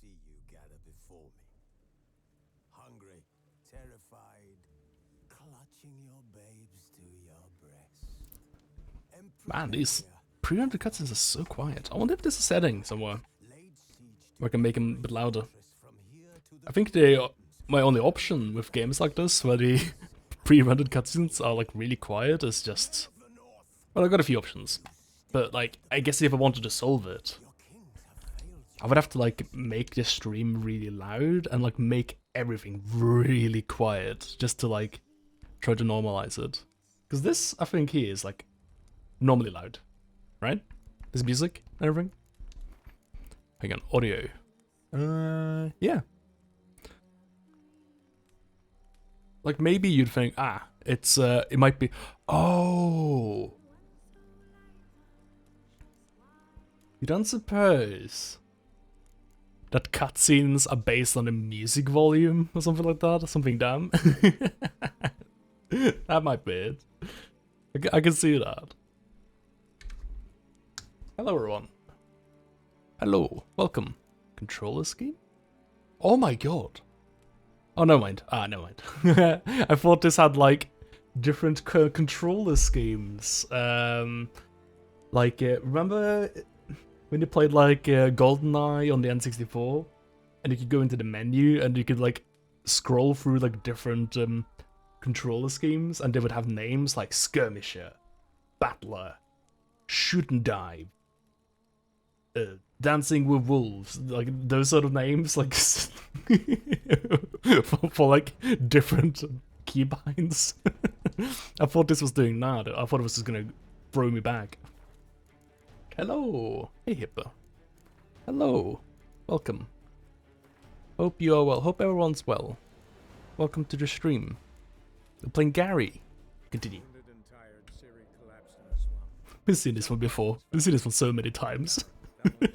see you gather before me. Hungry, terrified, clutching your babes to your breast. Man, these pre-rendered cutscenes are so quiet. I wonder if there's a setting somewhere where I can make them a bit louder. I think my only option with games like this, where the pre-rendered cutscenes are like really quiet, is just... Well, I've got a few options. But like, I guess if I wanted to solve it, I would have to like make the stream really loud and like make everything really quiet just to like try to normalize it. Because this, I think, here is like normally loud, right? This music and everything. Hang on, audio. Yeah. Like maybe you'd think, it's it might be. Oh, you don't suppose that cutscenes are based on the music volume or something like that, or something dumb? That might be it. I can see that. Hello, everyone. Hello, welcome. Controller scheme? Oh my god. Oh, never mind. Never mind. I thought this had like different controller schemes. Like, remember when you played like GoldenEye on the N64, and you could go into the menu and you could like scroll through like different controller schemes, and they would have names like Skirmisher, Battler, Shoot and Dive, Dancing with Wolves, like those sort of names, like for like different keybinds. I thought this was doing that. I thought it was just gonna throw me back. Hello, hey Hippo. Hello, welcome. Hope you are well. Hope everyone's well. Welcome to the stream. We're playing Gary. Continue. We've seen this one before. We've seen this one so many times. The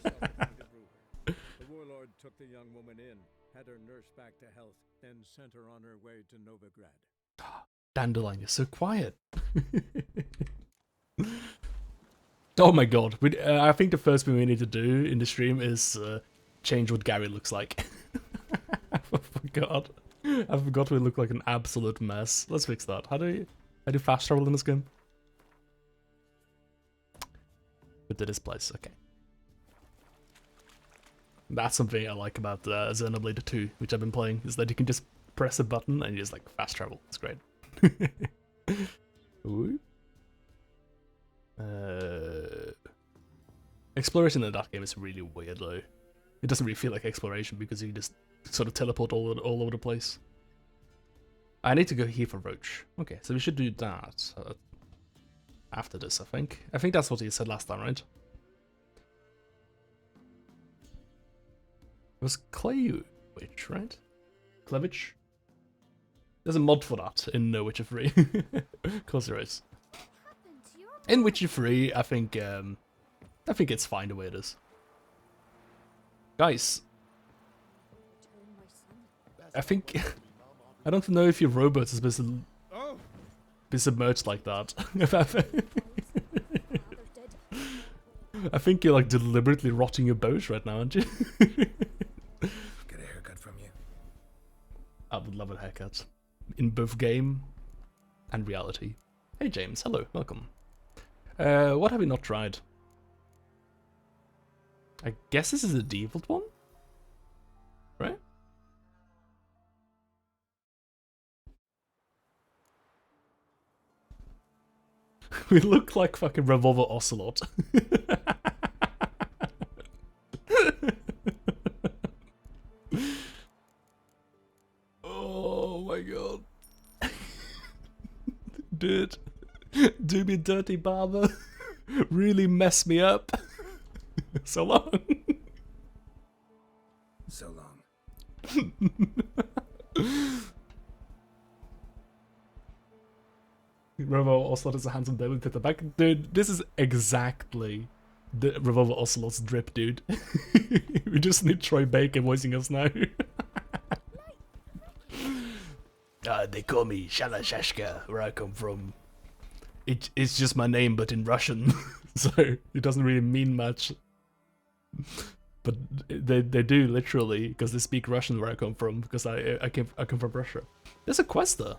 warlord took the young woman in, had her nursed back to health, then sent her on her way to Novigrad. Dandelion is so quiet. Oh my god. I think the first thing we need to do in the stream is change what Gary looks like. I forgot. I forgot we look like an absolute mess. Let's fix that. How do you fast travel in this game? But to this place, okay. That's something I like about Xenoblade 2, which I've been playing, is that you can just press a button and you just like fast travel. It's great. Ooh. Exploration in that game is really weird though. It doesn't really feel like exploration because you just sort of teleport all over the place. I need to go here for Roach. Okay, so we should do that after this, I think. I think that's what you said last time, right? It was Claywitch, right? Clevich? There's a mod for that in Witcher 3. Of course there is. In Witcher 3, I think it's fine the way it is. Guys, I think I don't know if your robot is supposed to be submerged like that. I think you're like deliberately rotting your boat right now, aren't you? Get a haircut from you. I would love a haircut. In both game and reality. Hey James, hello, welcome. What have we not tried? I guess this is the default one? Right? We look like fucking Revolver Ocelot. Oh my god. Dude. Do me dirty, barber. Really mess me up. So long. So long. Revolver Ocelot is a handsome devil with the back. Dude, this is exactly the Revolver Ocelot's drip, dude. We just need Troy Baker voicing us now. They call me Shalashashka, where I come from. It's just my name, but in Russian, so it doesn't really mean much. But they do literally, because they speak Russian where I come from, because I come from Russia. There's a quest there.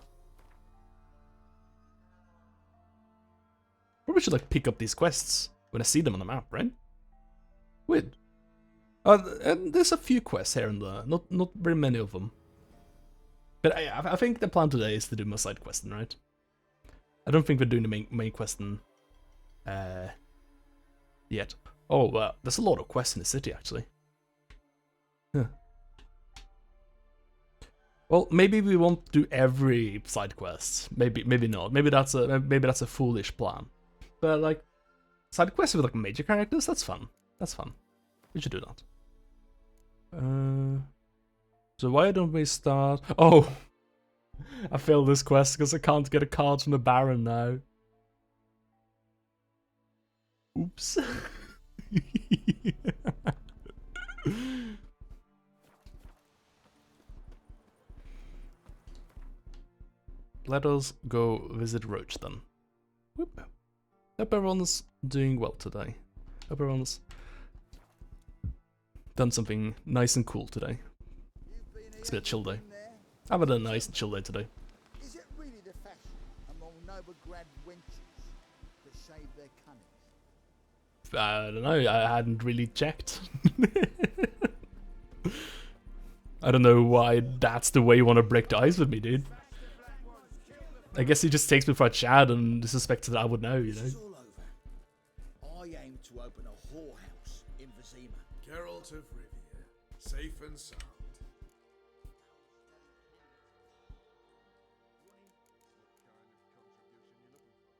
Probably should like pick up these quests when I see them on the map, right? Weird. And there's a few quests here and there, not very many of them. But I think the plan today is to do my side questing, right? I don't think we're doing the main questing yet. Oh, there's a lot of quests in the city actually. Huh. Well, maybe we won't do every side quest. Maybe not. Maybe that's a foolish plan. But like side quests with like major characters, that's fun. That's fun. We should do that. So why don't we start? Oh, I failed this quest because I can't get a card from the Baron now. Oops. Let us go visit Roach then. Whoop. Hope everyone's doing well today. Hope everyone's done something nice and cool today. It's been a chill day. I've had a nice and chill day today. Is it really the fashion among Novigrad wenches to shave their cunnings? I don't know, I hadn't really checked. I don't know why that's the way you want to break the ice with me, dude. I guess he just takes me for a Chad and suspects that I would know, you know? It's all over. I aim to open a whorehouse in Vizima. Geralt of Rivia, safe and sound.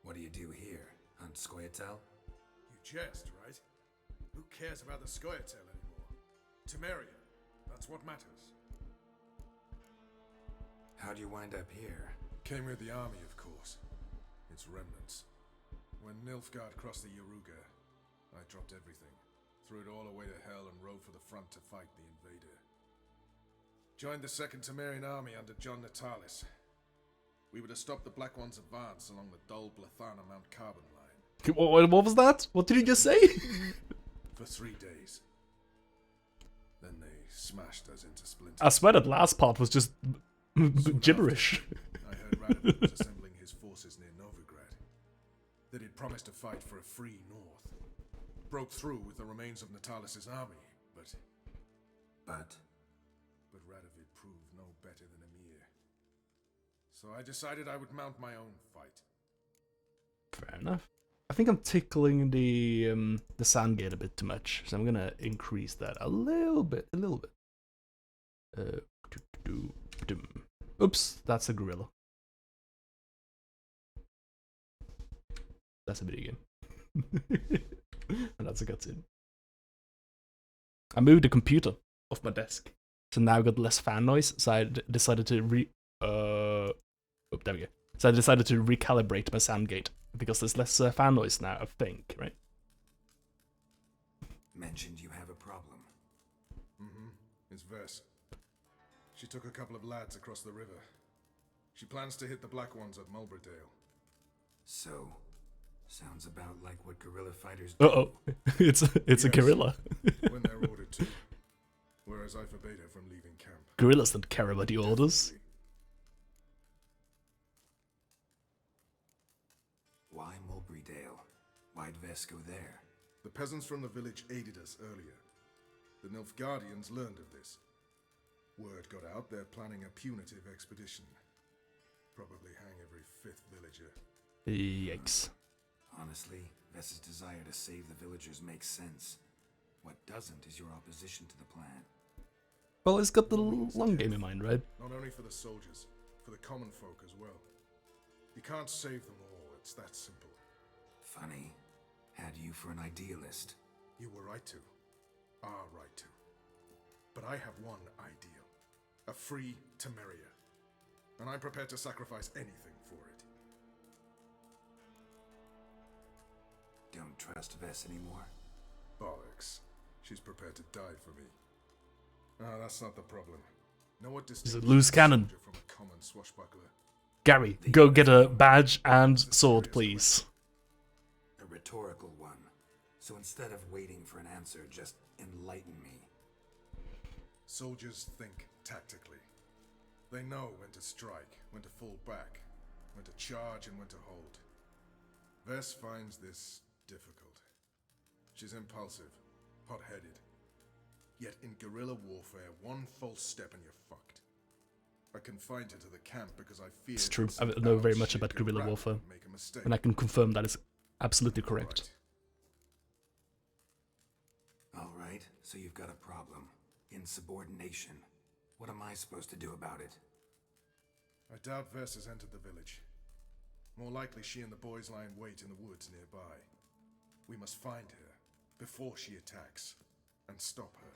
What do you do here? Hunt Scoia'tael? You jest, right? Who cares about the Scoia'tael anymore? Temeria, that's what matters. How'd you wind up here? Came with the army, of course. Its remnants. When Nilfgaard crossed the Yaruga, I dropped everything, threw it all away to hell and rode for the front to fight the invader. Joined the Second Temerian army under John Natalis. We were to stop the Black One's advance along the Dol Blathana Mount Carbon line. What was that? What did you just say? For 3 days. Then they smashed us into splinters. I swear that last part was just gibberish. I heard Radovid was assembling his forces near Novigrad. That he'd promised to fight for a free north. Broke through with the remains of Natalis' army, but Radovid proved no better than Emir. So I decided I would mount my own fight. Fair enough. I think I'm tickling the sand gate a bit too much, so I'm gonna increase that a little bit. Oops, that's a gorilla. That's a video game. And that's a cutscene. I moved the computer off my desk, so now I got less fan noise. So I decided to there we go. So I decided to recalibrate my sound gate because there's less fan noise now. I think, right? Mentioned you have a problem. It's Vess. She took a couple of lads across the river. She plans to hit the Black Ones at Mulberdale. So, sounds about like what guerrilla fighters do. Uh-oh. It's a Yes. gorilla. When they're ordered to. Whereas I forbade her from leaving camp. Gorillas don't care about the orders. Why Mulberrydale? Why'd Vess go there? The peasants from the village aided us earlier. The Nilfgaardians learned of this. Word got out they're planning a punitive expedition. Probably hang every 5th villager. Yikes. Honestly, Vess's desire to save the villagers makes sense. What doesn't is your opposition to the plan. Well, it's got the long game in mind, right? Not only for the soldiers, for the common folk as well. You can't save them all, it's that simple. Funny. Had you for an idealist. You were right to. Are right to. But I have one ideal. A free Temeria. And I'm prepared to sacrifice anything for it. Don't trust Vess anymore? Bollocks. She's prepared to die for me. Ah, that's not the problem. Know what He's a distinguishes loose a cannon. soldier from a common swashbuckler? Gary, go get a badge and sword, please. A rhetorical one. So instead of waiting for an answer, just enlighten me. Soldiers think tactically. They know when to strike, when to fall back, when to charge and when to hold. Vess finds this difficult. She's impulsive, hot-headed. Yet in guerrilla warfare, one false step and you're fucked. I confined her to the camp because I feared... It's true. I know very much about guerrilla warfare, and I can confirm that is absolutely correct. All right, so you've got a problem. Insubordination. What am I supposed to do about it? I doubt Vess has entered the village. More likely she and the boys lie in wait in the woods nearby. We must find her before she attacks and stop her.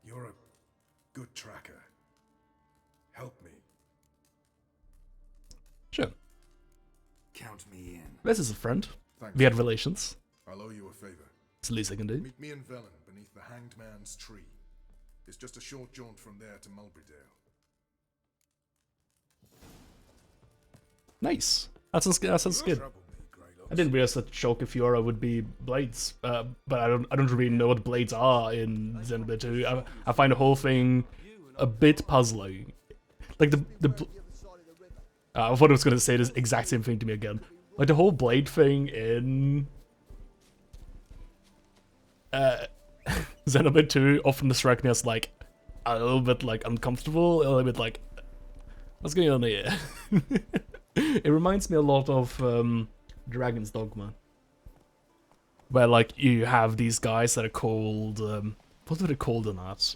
You're a good tracker. Help me. Sure. Count me in. This is a friend. Thanks. We had relations. I'll owe you a favor. It's the least I can do. Meet me in Velen beneath the Hanged Man's tree. It's just a short jaunt from there to Mulberydale. Nice. That sounds good. That sounds good. Trouble me, Greylock. I didn't realize that Shulk and Fiora would be blades, but I don't really know what blades are in Xenoblade 2. I find the whole thing a bit puzzling. Like I thought I was gonna say this exact same thing to me again. Like the whole blade thing in Xenoblade 2 often struck me as like a little bit like uncomfortable, a little bit like what's going on here? It reminds me a lot of Dragon's Dogma, where like you have these guys that are called what were they called in that?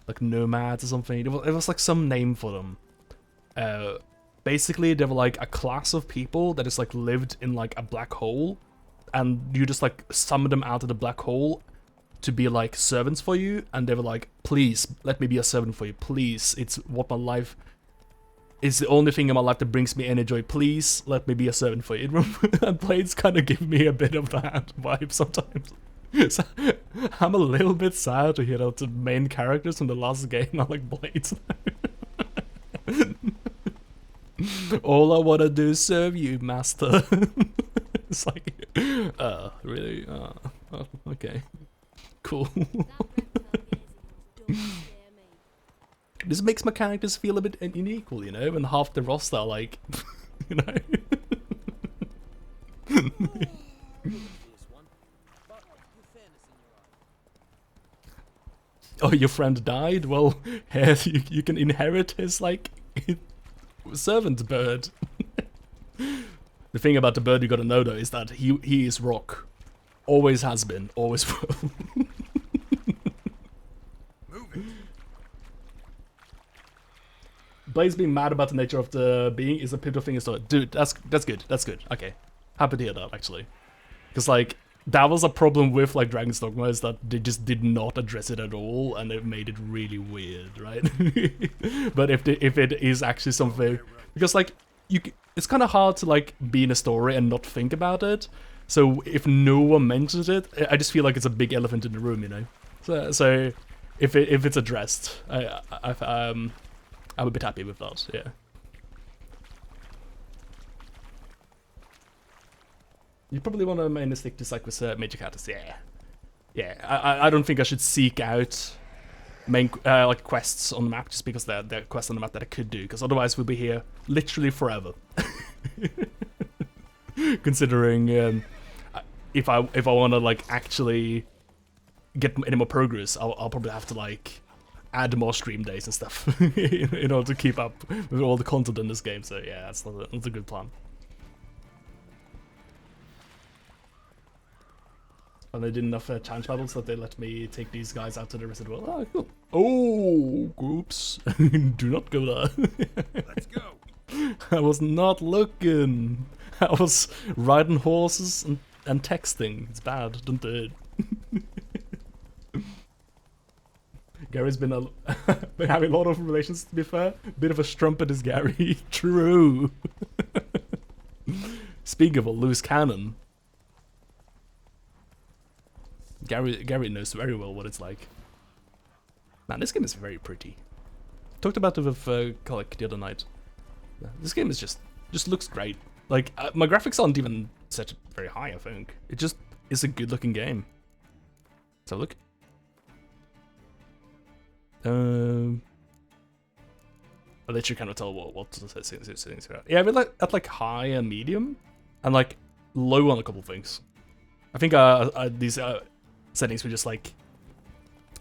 Like nomads or something. It was like some name for them. Basically, they were like a class of people that is like lived in like a black hole, and you just like summon them out of the black hole to be like servants for you, and they were like, please let me be a servant for you, please, it's what my life is, the only thing in my life that brings me any joy, please let me be a servant for you. And Blades kind of give me a bit of that vibe sometimes. So, I'm a little bit sad to hear that the main characters from the last game are like Blades. All I wanna do is serve you, master. It's like, really? Okay. Cool. This makes my characters feel a bit unequal, you know, and half the roster are like, you know. Oh, your friend died? Well, here you can inherit his, like, servant bird. The thing about the bird you gotta know, though, is that he is rock. Always has been, always will. Blaze being mad about the nature of the being is a pivotal thing. So, dude, that's good. That's good. Okay, happy to hear that actually, because like that was a problem with like Dragon's Dogma, is that they just did not address it at all, and it made it really weird, right? But if it is actually something, because like it's kind of hard to like be in a story and not think about it. So if no one mentions it, I just feel like it's a big elephant in the room, you know. So if it's addressed, I'm a bit happy with that, yeah. You probably want to mainly stick to like with major characters, yeah. Yeah, I don't think I should seek out main like quests on the map just because they're quests on the map that I could do, because otherwise we'll be here literally forever. Considering if I want to like actually get any more progress, I'll probably have to like add more stream days and stuff in order to keep up with all the content in this game. So yeah, that's a good plan. And they did enough challenge battles that they let me take these guys out to the rest of the world. Oh, cool. Oh, groups. Do not go there. Let's go. I was not looking. I was riding horses and texting. It's bad. Don't do it. Gary's been having a lot of relations, to be fair. Bit of a strumpet is Gary. True. Speaking of a loose cannon, Gary knows very well what it's like. Man, this game is very pretty. Talked about it with Kolik the other night. This game is just looks great. Like my graphics aren't even set very high, I think. It just is a good looking game. So look. I'll let you kind of tell what the settings are. Yeah, I really at like high and medium, and like low on a couple things. I think these settings were just like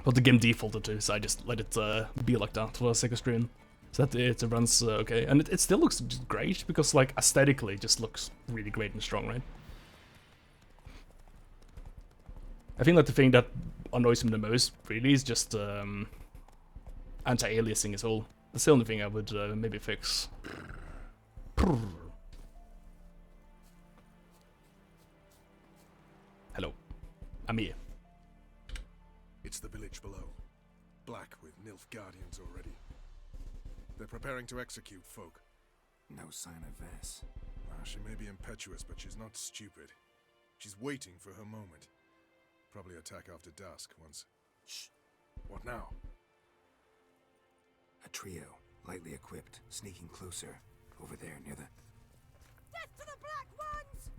what the game defaulted to, so I just let it be like that for a second screen. So that it runs okay, and it still looks just great because like aesthetically it just looks really great and strong, right? I think like the thing that annoys me the most really is just anti-aliasing as well. That's the only thing I would maybe fix. Hello, I'm here. It's the village below. Black with Nilf Guardians already. They're preparing to execute folk. No sign of Vess. She may be impetuous, but she's not stupid. She's waiting for her moment. Probably attack after dusk once... Shh! What now? A trio, lightly equipped, sneaking closer. Over there, near the... Death to the black ones!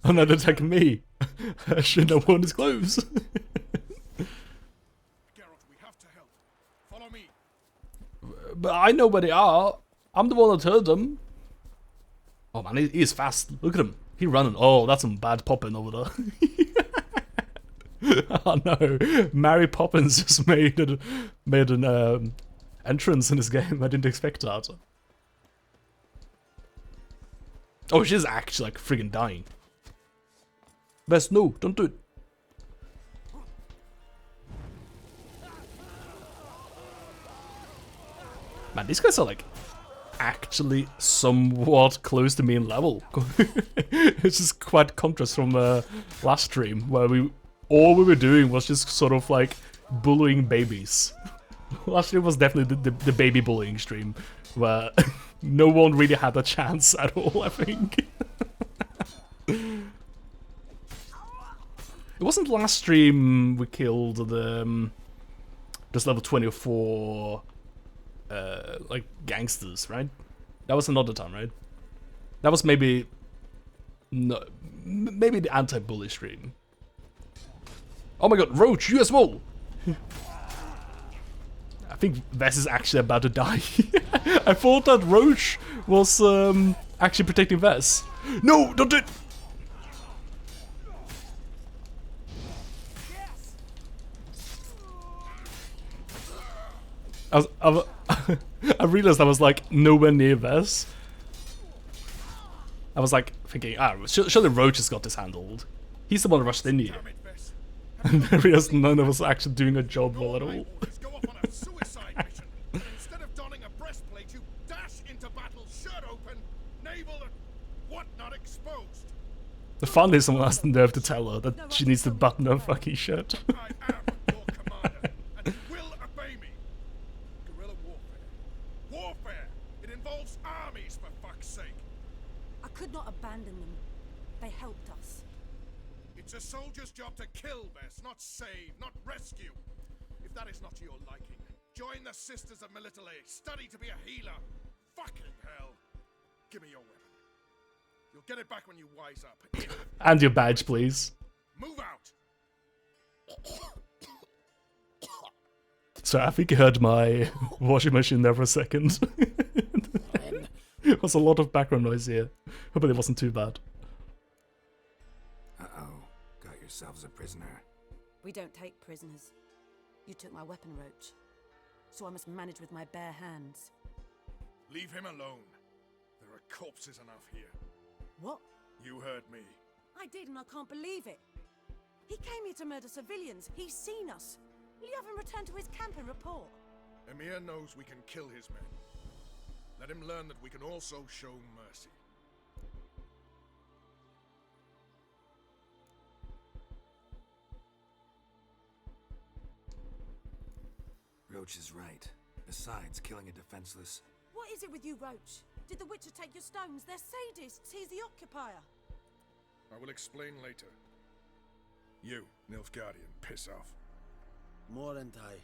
Oh no, they're attacking me! I shouldn't have worn his clothes. Geralt, we have to help. Follow me. But I know where they are. I'm the one that heard them. Oh man, he is fast. Look at him. He running. Oh, that's some bad popping over there. Oh no, Mary Poppins just made an entrance in this game. I didn't expect that. Oh, she's actually like friggin' dying. Best no, don't do it. Man, these guys are like actually somewhat close to me in level. It's just quite contrast from last stream where all we were doing was just sort of like bullying babies. Last stream was definitely the baby bullying stream where no one really had a chance at all, I think. It wasn't last stream we killed the just level 24 like gangsters, right? That was another time, right? That was maybe maybe the anti-bully stream. Oh my god, Roach, you as well! I think Vess is actually about to die. I thought that Roach was actually protecting Vess. No, don't do it! I realized I was like nowhere near Vess. I was like thinking, surely Roach has got this handled. He's the one who rushed in here. And I realized none of us are actually doing a job well at all. Go off on a suicide mission. And instead of donning a breastplate, you dash into battle, shirt open, navel and whatnot exposed. The fun is someone has the nerve to tell her that she needs to button her fucking shirt. I am your commander, and you will obey me. Guerrilla warfare. Warfare! It involves armies, for fuck's sake. I could not abandon them. They helped us. It's a soldier's job to kill, Vess, not save, not rescue. If that is not to your liking, join the Sisters of Melitele. Study to be a healer. Fucking hell. Give me your weapon. You'll get it back when you wise up. In. And your badge, please. Move out. Sorry, I think you heard my washing machine there for a second. There was a lot of background noise here. Hopefully it wasn't too bad. Uh-oh. Got yourselves a prisoner. We don't take prisoners. You took my weapon, Roach. So I must manage with my bare hands. Leave him alone. There are corpses enough here. What? You heard me. I did, and I can't believe it. He came here to murder civilians. He's seen us. Will you have him return to his camp and report? Emir knows we can kill his men. Let him learn that we can also show mercy. Roach is right. Besides, killing a defenseless... What is it with you, Roach? Did the Witcher take your stones? They're sadists. He's the occupier. I will explain later. You, Nilfgaardian, piss off. Morentai,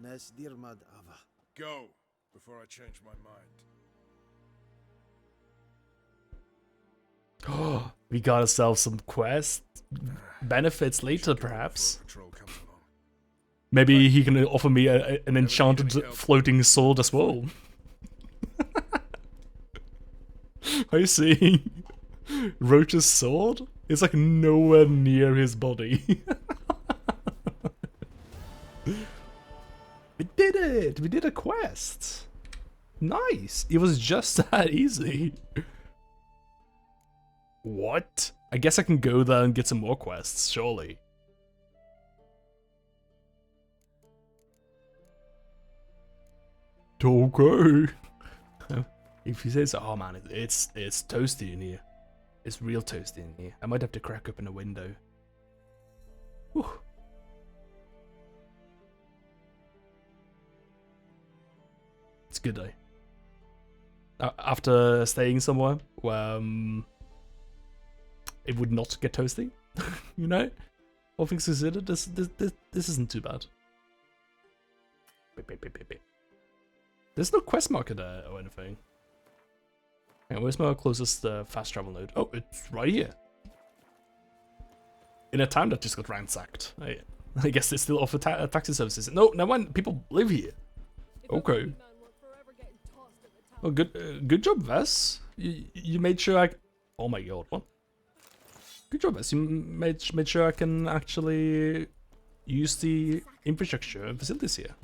Nes Dirmad Ava. Go, before I change my mind. Oh, we got ourselves some quest benefits later, perhaps. Patrol comes along. Maybe he can offer me an enchanted floating sword as well. Are you seeing Roach's sword? It's like nowhere near his body. We did it! We did a quest! Nice! It was just that easy. What? I guess I can go there and get some more quests, surely. Okay. If he says, oh man, it's toasty in here. It's real toasty in here. I might have to crack open a window. Whew. It's good though. After staying somewhere where it would not get toasty, you know? All things considered, this isn't too bad. There's no quest marker there or anything. And where's my closest fast travel node? Oh, it's right here. In a town that just got ransacked. I guess they still offer taxi services. No, no one. People live here. Okay. Oh, good job, Vess. You made sure I. Oh my god, what? Good job, Vess. You made sure I can actually use the infrastructure and facilities here.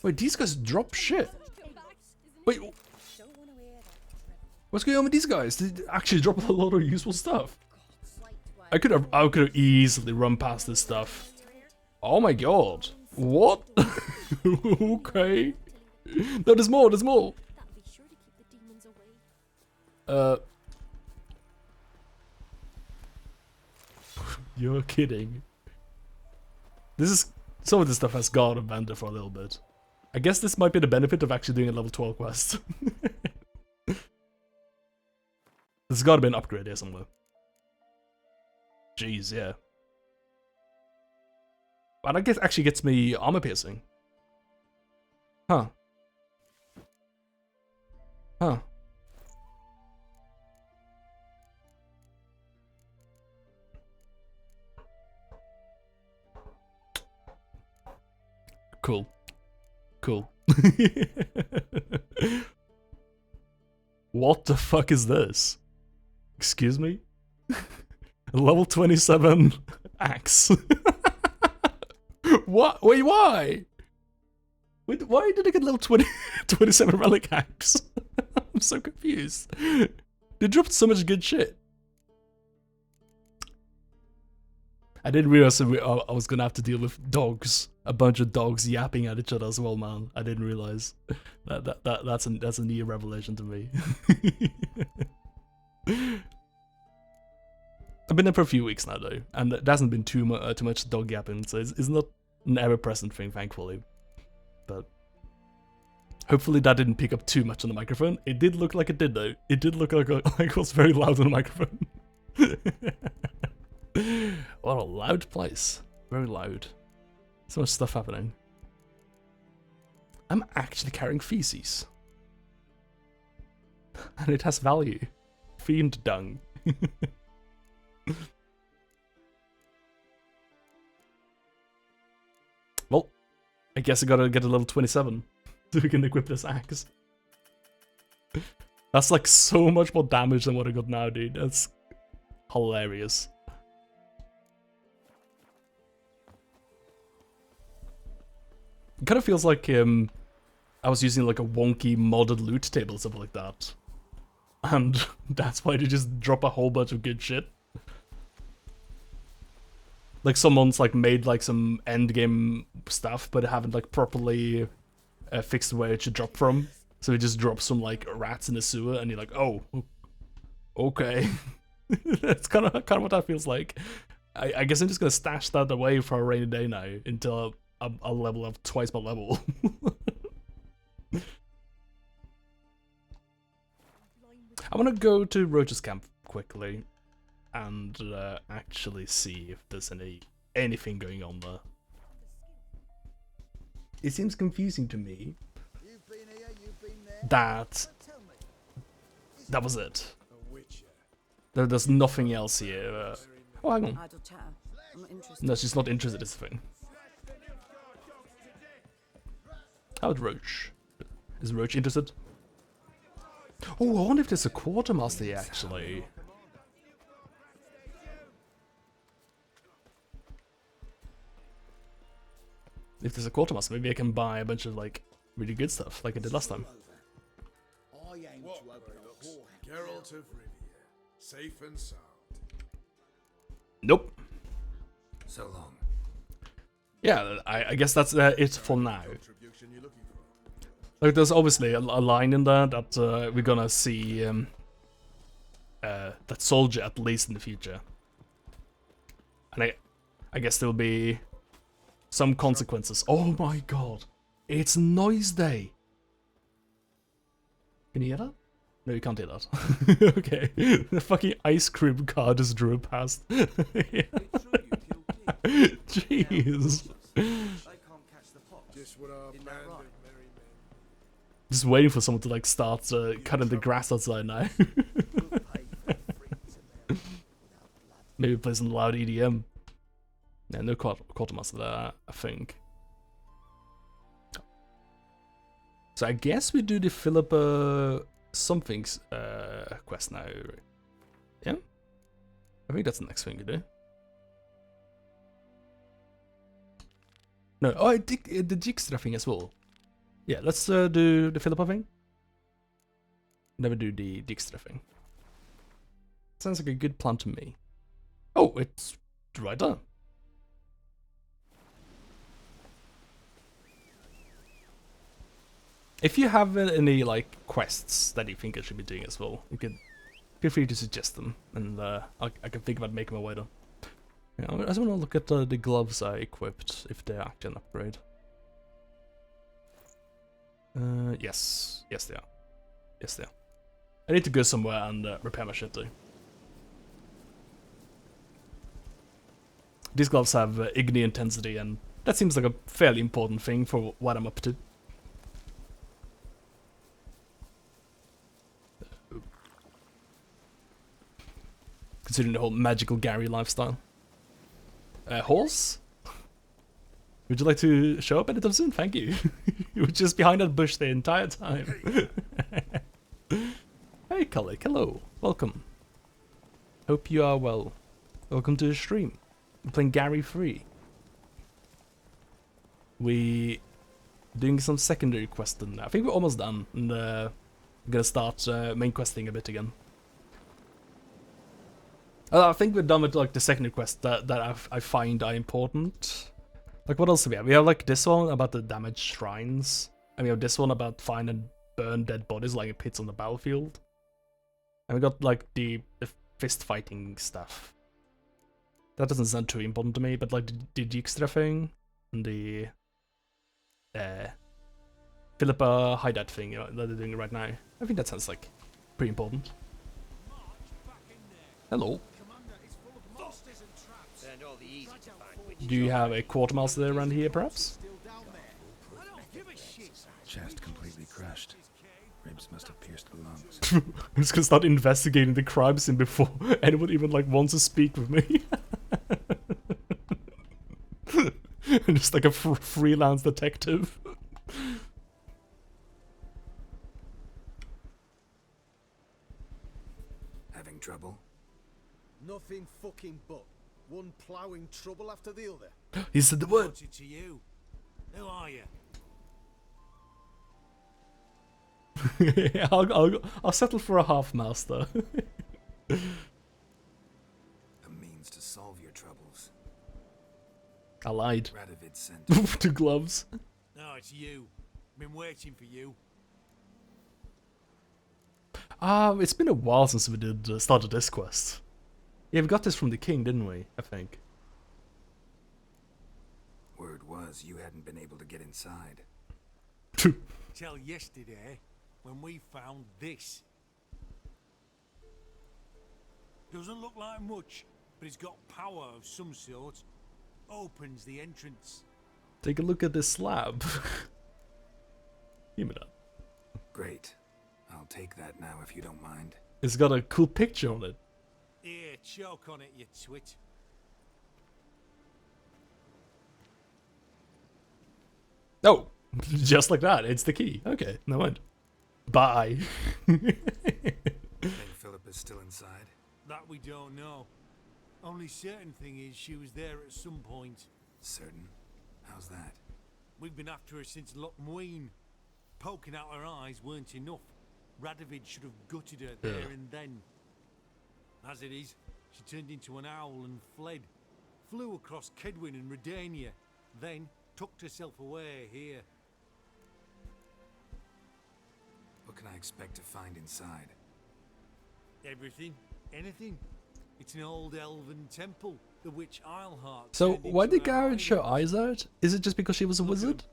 Wait, these guys drop shit. Wait, what's going on with these guys? They actually drop a lot of useful stuff. I could have easily run past this stuff. Oh my god. What? Okay. No, there's more, there's more. You're kidding. Some of this stuff has gone abandoned for a little bit. I guess this might be the benefit of actually doing a level 12 quest. There's gotta be an upgrade here somewhere. Jeez, yeah. But I guess actually gets me armor piercing. Huh. Huh. Cool. Cool. What the fuck is this? Excuse me? Level 27 axe. What? Wait, why? Wait, why did I get level 27 relic axe? I'm so confused. They dropped so much good shit. I didn't realize I was gonna have to deal with dogs. A bunch of dogs yapping at each other as well, man. I didn't realize. That's a new revelation to me. I've been there for a few weeks now though, and there hasn't been too much dog yapping, so it's not an ever-present thing, thankfully. But hopefully that didn't pick up too much on the microphone. It did look like it did though. It did look like it was very loud on the microphone. What a loud place. Very loud. So much stuff happening. I'm actually carrying feces. And it has value. Fiend dung. Well, I guess I gotta get a level 27 so we can equip this axe. That's like so much more damage than what I got now, dude. That's hilarious. It kind of feels like I was using like a wonky modded loot table or something like that. And that's why they just drop a whole bunch of good shit. Like someone's like made like some endgame stuff, but haven't like properly fixed where it should drop from. So it just drops some like rats in the sewer, and you're like, oh, okay. That's kind of what that feels like. I guess I'm just gonna stash that away for a rainy day now until I'll level up twice my level. I want to go to Roach's camp quickly and actually see if there's anything going on there. It seems confusing to me that was it. There's nothing else here. Oh, hang on. Idle chatter. I'm not interested. No, she's not interested in this thing. How about Roach? Is Roach interested? Oh, I wonder if there's a quartermaster here, actually. If there's a quartermaster, maybe I can buy a bunch of, like, really good stuff, like I did last time. I aim What to open looks? a whorehouse. Geralt of Rivia, safe and sound. Nope. So long. Yeah, I guess that's it for now. Contribution you're looking for? Like, there's obviously a line in there that we're gonna see that soldier at least in the future. And I guess there'll be some consequences. Oh my god. It's noise day. Can you hear that? No, you can't hear that. Okay. The fucking ice cream car just drove past. Jeez. Just what our band of merry men. Just waiting for someone to like start cutting the grass outside now. Maybe play some loud EDM. Yeah, no quartermaster there, I think. So I guess we do the Philippa something's quest now. Yeah? I think that's the next thing we do. No, oh, the Dijkstra thing as well. Yeah, let's do the Philippa thing. Never do the Dijkstra thing. Sounds like a good plan to me. Oh, it's right there. If you have any like quests that you think I should be doing as well, you can feel free to suggest them, and I can think about making my way there. Yeah, I just want to look at the gloves I equipped, if they're actually an upgrade. Yes, they are. Yes, they are. I need to go somewhere and repair my shit though. These gloves have Igni intensity, and that seems like a fairly important thing for what I'm up to. Considering the whole magical Gary lifestyle. Horse? Would you like to show up anytime soon? Thank you. You were just behind that bush the entire time. Hey, Cullick, hello. Welcome. Hope you are well. Welcome to the stream. I'm playing Gary 3. We doing some secondary questing. I think we're almost done. And we're gonna start main questing a bit again. I think we're done with like the secondary quest that I find are important. Like what else do we have? We have like this one about the damaged shrines. And we have this one about find and burn dead bodies like in pits on the battlefield. And we got like the fist fighting stuff. That doesn't sound too important to me, but like the Dijkstra thing and the Philippa hideout thing, you know, that they're doing right now. I think that sounds like pretty important. Hello. Do you have a quartermaster there around here, perhaps? Chest completely crushed. Ribs must have pierced the lungs. I'm just gonna start investigating the crime scene before anyone even like wants to speak with me. I'm just like a freelance detective. Having trouble? Nothing fucking but. One ploughing trouble after the other. He said the word. What's it to you? Who are you? I'll settle for a half master. A means to solve your troubles. I lied. Radovid sent. Two gloves. No, it's you. Been waiting for you. It's been a while since we did started this quest. Yeah, we got this from the king, didn't we? I think. Word was you hadn't been able to get inside. Till yesterday, when we found this. Doesn't look like much, but it's got power of some sort. Opens the entrance. Take a look at this slab. Give me that. Great. I'll take that now if you don't mind. It's got a cool picture on it. Here, choke on it, you twit. Oh, just like that. It's the key. Okay, no mind. Bye. Think Philip is still inside? That we don't know. Only certain thing is she was there at some point. Certain? How's that? We've been after her since Lochmuin. Poking out her eyes weren't enough. Radovid should have gutted her there and then. As it is, she turned into an owl and fled. Flew across Kedwin and Redania. Then tucked herself away here. What can I expect to find inside? Everything. Anything. It's an old elven temple. The witch Isleheart. So turned why into did a Garrett show hideout. eyes out? Is it just because she was a Look at wizard? him.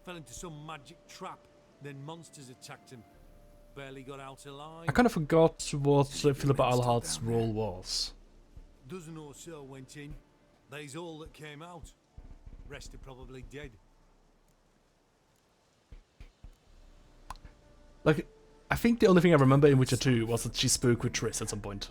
Fell into some magic trap. Then monsters attacked him. Barely got out alive. I kind of forgot what Philippa still Eilhart's down there? role was. Dozen or so went in. They's all that came out. Rest are probably dead. Like, I think the only thing I remember in Witcher 2 was that she spoke with Triss at some point.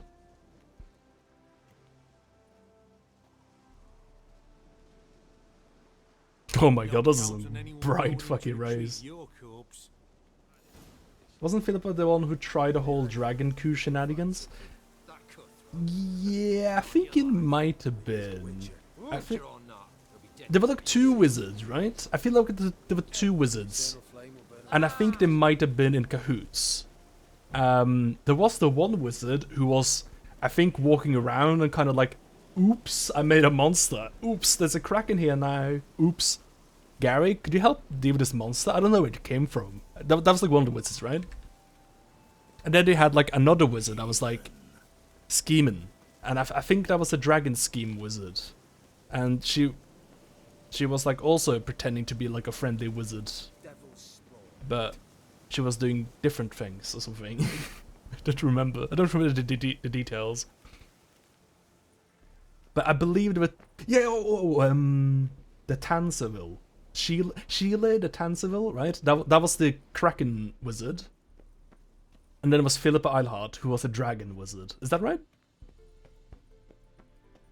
Oh my god, this is a Don't count on anyone bright going fucking to retrieve raise. your corpse. Wasn't Philippa the one who tried the whole dragon coup shenanigans? Yeah, I think it might have been. I think there were like two wizards, right? I feel like there were two wizards, and I think they might have been in cahoots. There was the one wizard who was, I think, walking around and kind of like, "Oops, I made a monster. Oops, there's a kraken here now. Oops, Gary, could you help deal with this monster? I don't know where it came from." That was like one of the wizards, right? And then they had like another wizard that was like scheming, and I think that was a dragon scheme wizard, and she was like also pretending to be like a friendly wizard, but she was doing different things or something. I don't remember the details, but I believe there were the Tanserville, Sheila the Tanserville, right? That was the Kraken wizard. And then it was Philippa Eilhart, who was a dragon wizard. Is that right?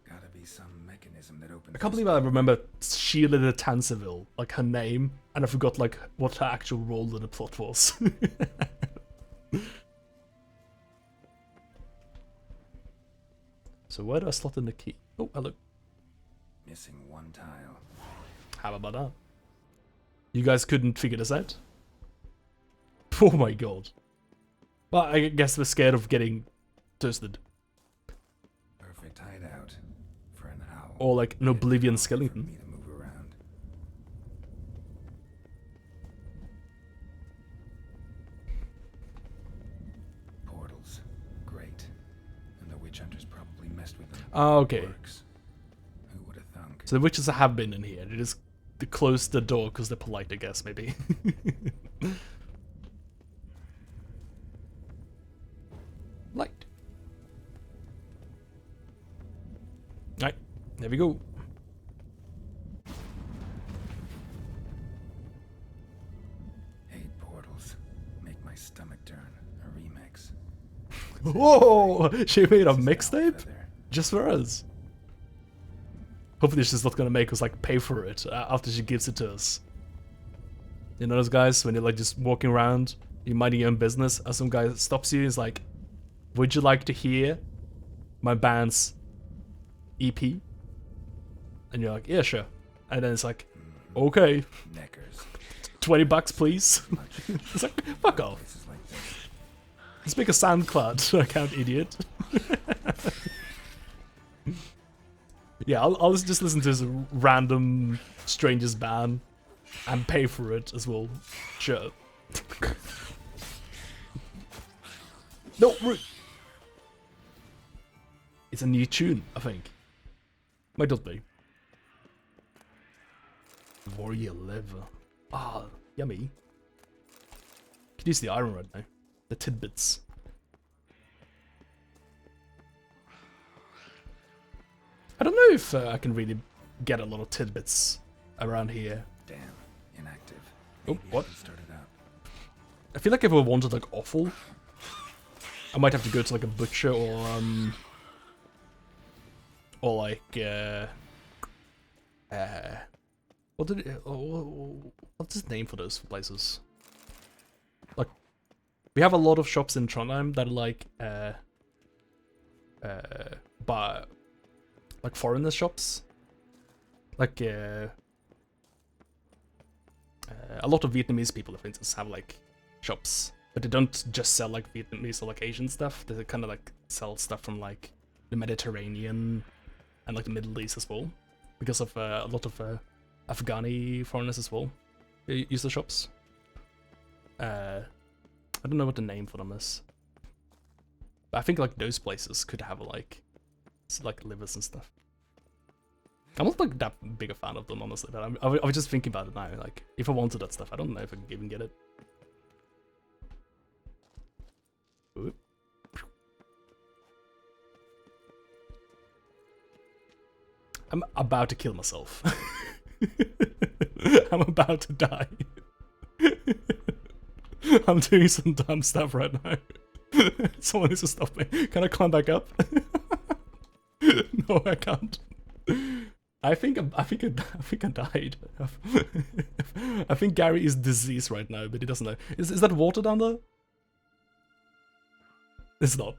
Gotta be some mechanism that opens. I can't believe I remember Sheila the Tanserville, like her name, and I forgot like what her actual role in the plot was. So where do I slot in the key? Oh, hello. Missing one tile. How about that? You guys couldn't figure this out? Oh my god. Well, I guess we're scared of getting toasted. Perfect hideout for an owl. Or like an Oblivion For skeleton. me to move around. Portals, great. And the witch hunters probably messed with them. Ah, okay. Works. Who would have thunk? So the witches have been in here. They just closed the door because they're polite, I guess, maybe. Light. Right, there we go. 8 portals. Make my stomach turn. A remix. Whoa! She made a This is mixtape Feather. just for us. Hopefully she's not gonna make us like pay for it after she gives it to us. You know those guys when you're like just walking around, you're minding your own business, and some guy stops you and is like, "Would you like to hear my band's EP?" And you're like, "Yeah, sure." And then it's like, "Okay, Neckers. $20 please." It's like, fuck off. Places like this. Let's make a SoundCloud account, idiot. Yeah, I'll just listen to this random stranger's band and pay for it as well. Sure. No, it's a new tune, I think. Might not be. Warrior liver. Ah, yummy. Could use the iron right now. The tidbits. I don't know if I can really get a lot of tidbits around here. Damn. Inactive. Oh, Maybe what? I can start it up. I feel like if I wanted like offal, I might have to go to like a butcher or like What did it, what's his name for those places? Like, we have a lot of shops in Trondheim that are like like foreigner shops. Like a lot of Vietnamese people, for instance, have like shops, but they don't just sell like Vietnamese or like Asian stuff. They kind of like sell stuff from like the Mediterranean and like the Middle East as well, because of a lot of Afghani foreigners as well use the shops. I don't know what the name for them is, but I think like those places could have like livers and stuff. I'm not like that big a fan of them, honestly, but I was just thinking about it now. Like, if I wanted that stuff, I don't know if I can even get it. Oop. I'm about to kill myself. I'm about to die. I'm doing some dumb stuff right now. Someone needs to stop me. Can I climb back up? No, I can't. I think I died. I think Gary is diseased right now, but he doesn't know. Is that water down there? It's not.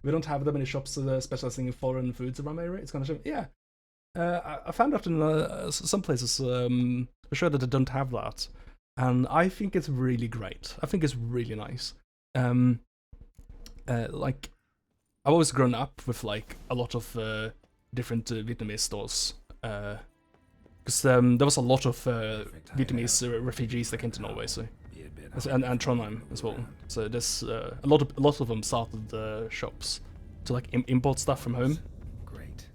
We don't have that many shops specializing in foreign foods around my area. It's kind of shame. Yeah. I found out in some places, for sure, that they don't have that. And I think it's really great. I think it's really nice. Like, I've always grown up with like a lot of different Vietnamese stores. Because there was a lot of Vietnamese refugees that came to Norway, so and Trondheim as well. So there's a lot of them started shops to like import stuff from home. Great.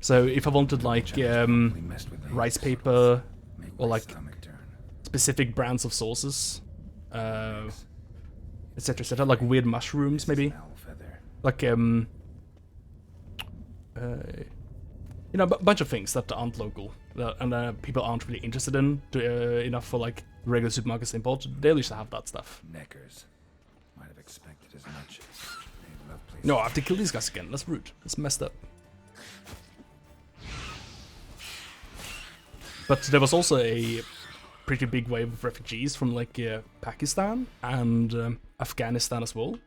So if I wanted like rice paper or like specific brands of sauces, etc., etc., like weird mushrooms maybe, like you know, a bunch of things that aren't local and people aren't really interested in enough for like regular supermarkets to import. They'll used to have that stuff. Neckers. Might have expected as much. They love places. No, I have to kill these guys again. That's rude. That's messed up. But there was also a pretty big wave of refugees from like Pakistan and Afghanistan as well.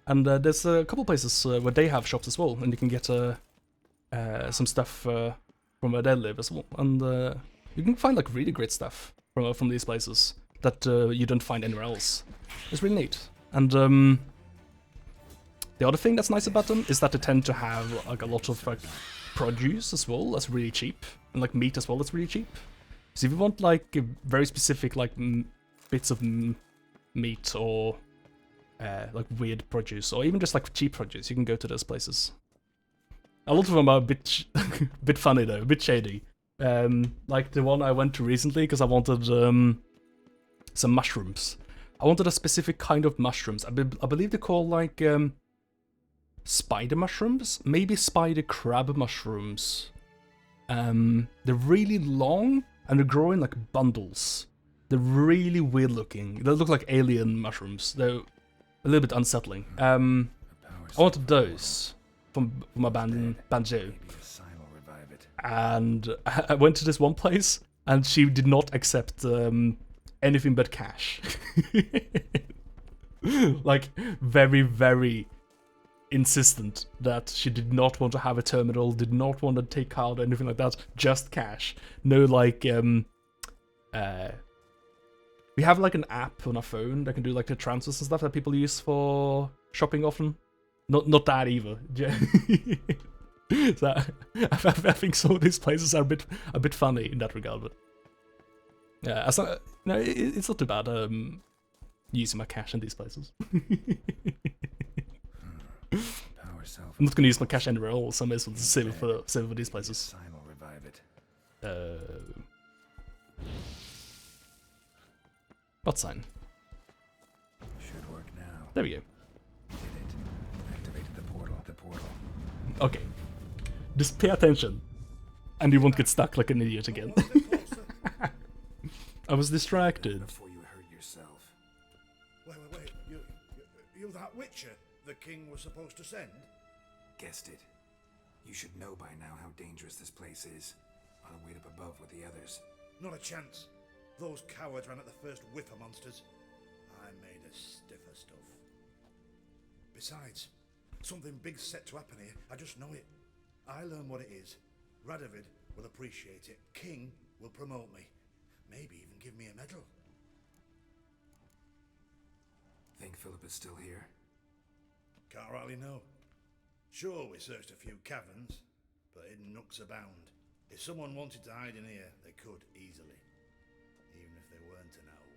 And there's a couple places where they have shops as well, and you can get some stuff from where they live as well. And you can find like really great stuff from these places that you don't find anywhere else. It's really neat. And the other thing that's nice about them is that they tend to have like a lot of like produce as well that's really cheap, and like meat as well that's really cheap. So if you want like a very specific like bits of meat or like weird produce, or even just like cheap produce, you can go to those places. A lot of them are a bit bit funny though, a bit shady. Like the one I went to recently because I wanted some mushrooms. I wanted a specific kind of mushrooms. I believe they're called like spider mushrooms, maybe spider crab mushrooms. They're really long and they grow in like bundles. They're really weird looking. They look like alien mushrooms. They're a little bit unsettling. I wanted those from my banjo. And I went to this one place and she did not accept anything but cash. Like very, very insistent that she did not want to have a terminal, did not want to take card or anything like that, just cash. No like we have like an app on our phone that can do like the transfers and stuff that people use for shopping often. Not that either. So I think some of these places are a bit funny in that regard, but yeah, it's not too bad using my cash in these places. I'm not gonna use my cash anywhere else, so I may as well save it for these places. What sign? Should work now. There we go. Did it. Activated the portal. Okay. Just pay attention, and you won't get stuck like an idiot again. I was distracted. Before you hurt yourself. Wait. You that Witcher the king was supposed to send? Guessed it. You should know by now how dangerous this place is. On a weight up above with the others. Not a chance. Those cowards ran at the first whiff of monsters. I made a stiffer stuff. Besides, something big's set to happen here. I just know it. I learn what it is. Radovid will appreciate it. King will promote me. Maybe even give me a medal. Think Philip is still here? Can't rightly know. Sure, we searched a few caverns, but hidden nooks abound. If someone wanted to hide in here, they could easily. Even if they weren't an owl.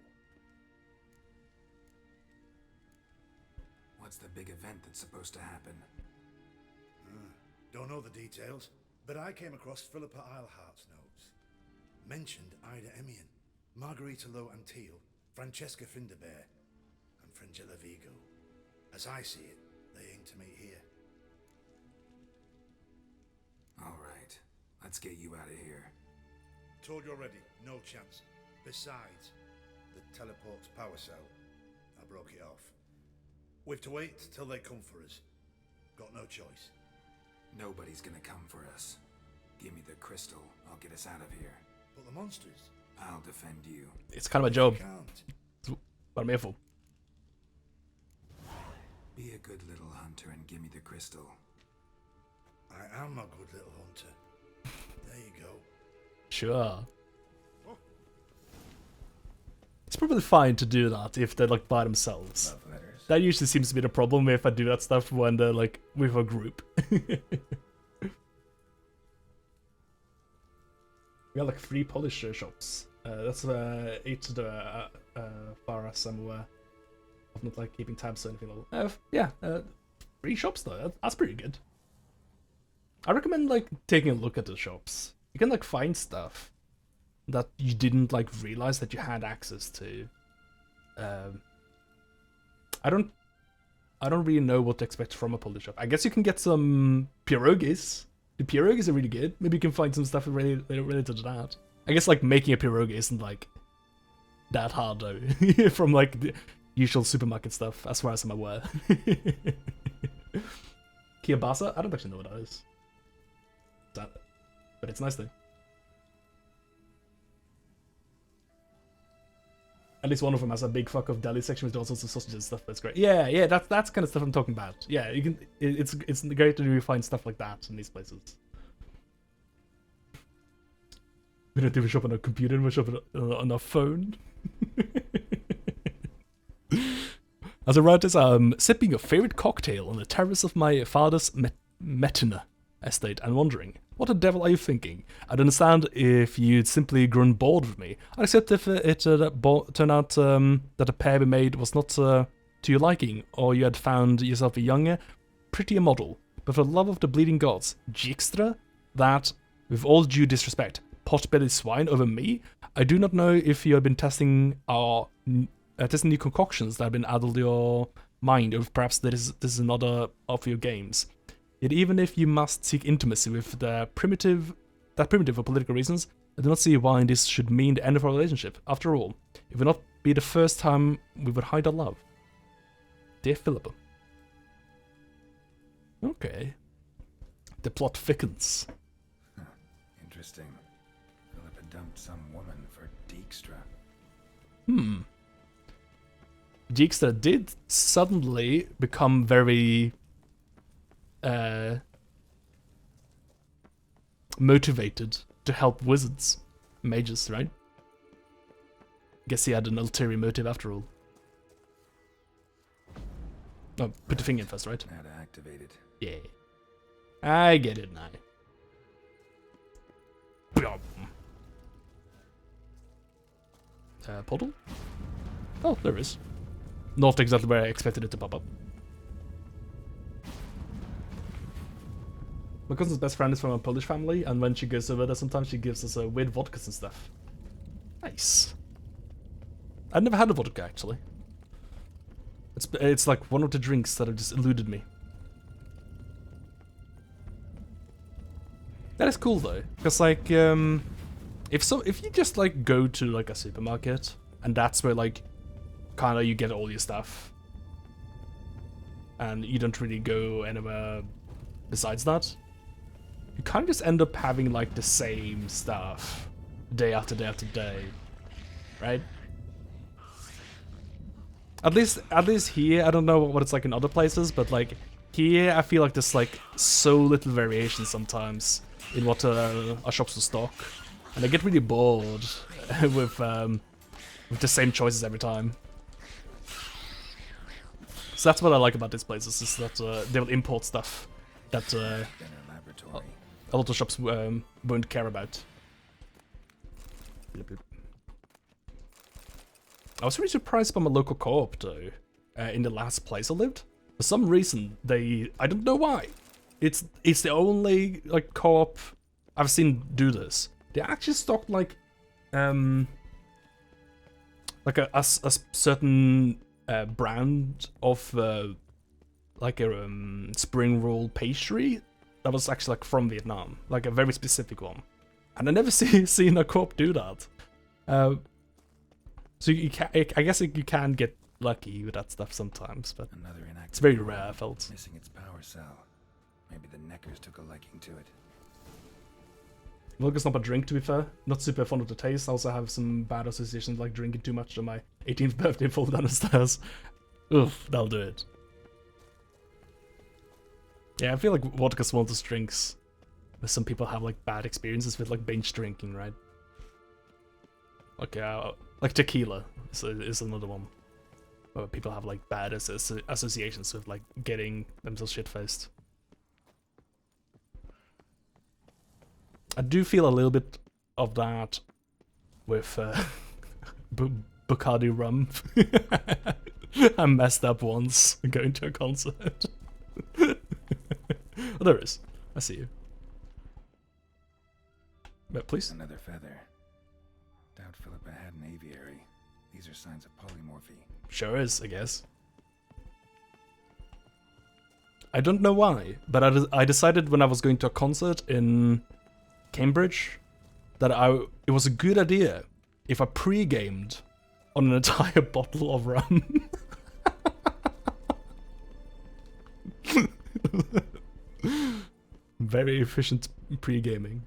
What's the big event that's supposed to happen? Don't know the details, but I came across Philippa Eilhart's notes. Mentioned Ida Emian, Margarita Low Antil, Francesca Finderbear, and Frangilla Vigo. As I see it, they aim to meet here. Alright, let's get you out of here. Told you already, no chance. Besides, the teleport's power cell. I broke it off. We've to wait till they come for us. Got no choice. Nobody's gonna come for us. Give me the crystal, I'll get us out of here. But the monsters? I'll defend you. It's kind of my job. Can't. It's what I'm here for. Be a good little hunter and give me the crystal. I am a good little hunter. There you go. Sure. It's probably fine to do that if they're like by themselves. Love letters. That usually seems to be the problem if I do that stuff when they're like with a group. We got like 3 Polish shops. That's 8 to the far as I'm aware. I'm not like keeping tabs or anything like that. Yeah, 3 shops though. That's pretty good. I recommend like taking a look at the shops. You can like find stuff that you didn't like realize that you had access to. I don't really know what to expect from a Polish shop. I guess you can get some pierogies. The pierogies are really good. Maybe you can find some stuff related to that. I guess like making a pierogi isn't like that hard though. From like the usual supermarket stuff, as far as I'm aware. Kielbasa? I don't actually know what that is. But it's nice though. At least one of them has a big fuck of deli section with all sorts of sausages and stuff. That's great. Yeah, that's kind of stuff I'm talking about. Yeah, you can. It's great to find stuff like that in these places. We don't even shop on a computer. We shop on a phone. As I write this, I'm sipping a favorite cocktail on the terrace of my father's Mettner estate and wondering, what the devil are you thinking? I'd understand if you'd simply grown bored with me. I'd accept if it turned out that the pair we made was not to your liking, or you had found yourself a younger, prettier model. But for the love of the bleeding gods, Dijkstra, that, with all due disrespect, pot-bellied swine over me, I do not know if you have been testing new concoctions that have been addled your mind, or if perhaps this is another of your games. Yet even if you must seek intimacy with that primitive for political reasons, I do not see why this should mean the end of our relationship. After all, it would not be the first time we would hide our love. Dear Philippa. Okay. The plot thickens. Huh. Interesting. Philippa dumped some woman for Dijkstra. Dijkstra did suddenly become very motivated to help wizards, mages, right? Guess he had an ulterior motive after all. Oh, put the thing in first, right? Now to activate it. Yeah. I get it now. Portal? Oh, there is. Not exactly where I expected it to pop up. My cousin's best friend is from a Polish family, and when she goes over there, sometimes she gives us weird vodkas and stuff. Nice. I've never had a vodka, actually. It's like one of the drinks that have just eluded me. That is cool though, because like if you just like go to like a supermarket and that's where like kind of you get all your stuff, and you don't really go anywhere besides that, you kind of just end up having like the same stuff day after day after day, right? At least here, I don't know what it's like in other places, but like here I feel like there's like so little variation sometimes in what our shops will stock, and I get really bored with the same choices every time. So that's what I like about these places, is that they will import stuff that a lot of shops won't care about. I was really surprised by my local co-op though, in the last place I lived. For some reason, I don't know why. It's the only like co-op I've seen do this. They actually stocked like a certain brand of like a spring roll pastry that was actually like from Vietnam, like a very specific one. And I never seen a co-op do that. So you can, I guess you can get lucky with that stuff sometimes, but it's very rare, I felt. Missing its power cell. Maybe the Neckers took a liking to it. Vodka's not a drink, to be fair. Not super fond of the taste. I also have some bad associations, like drinking too much on my 18th birthday fall down the stairs. Oof, that'll do it. Yeah, I feel like vodka's one of those drinks where some people have like bad experiences with like binge drinking, right? Like tequila is another one where people have like bad associations with like getting themselves shit-faced. I do feel a little bit of that with Bacardi rum. I messed up once going to a concert. Oh, there is. I see you. But please. Another feather. Doubt Philippa had an aviary. These are signs of polymorphy. Sure is, I guess. I don't know why, but I decided when I was going to a concert in Cambridge that it was a good idea if I pre-gamed on an entire bottle of rum. Very efficient pre-gaming.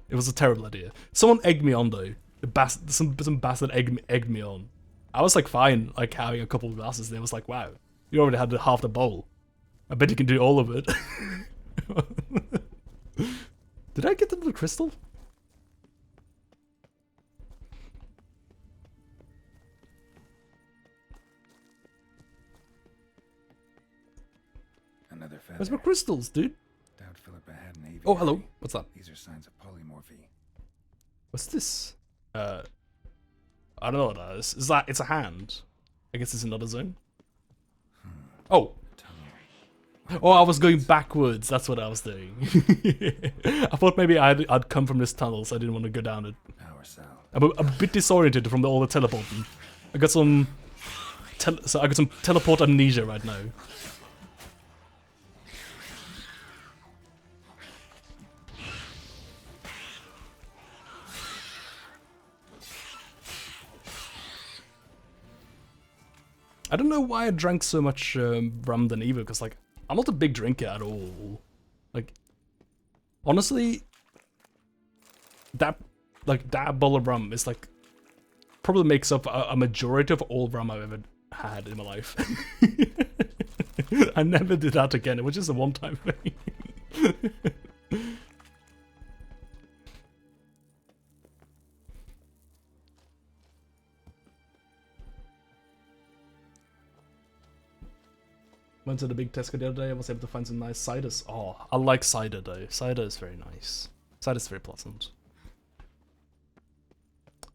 It was a terrible idea. Someone egged me on though. Some bastard egged me on. I was like fine, like having a couple of glasses. They was like, wow, you already had half the bowl. I bet you can do all of it. Did I get the little crystal? Another feather. Where's my crystals, dude? Doubt Philippa had an aviary. Oh, hello. What's that? These are signs of polymorphy. What's this? I don't know what that is. Is that? It's a hand. I guess it's another zone. Oh. Oh, I was going backwards. That's what I was doing. I thought maybe I'd come from this tunnel, so I didn't want to go down it. Power cell. I'm a bit disoriented from all the teleporting. I got some teleport amnesia right now. I don't know why I drank so much rum than either, because like I'm not a big drinker at all. Like honestly, that bottle of rum is like probably makes up a majority of all rum I've ever had in my life. I never did that again. It was just a one-time thing. Went to the big Tesco the other day. I was able to find some nice ciders. Oh, I like cider though. Cider is very nice. Cider is very pleasant.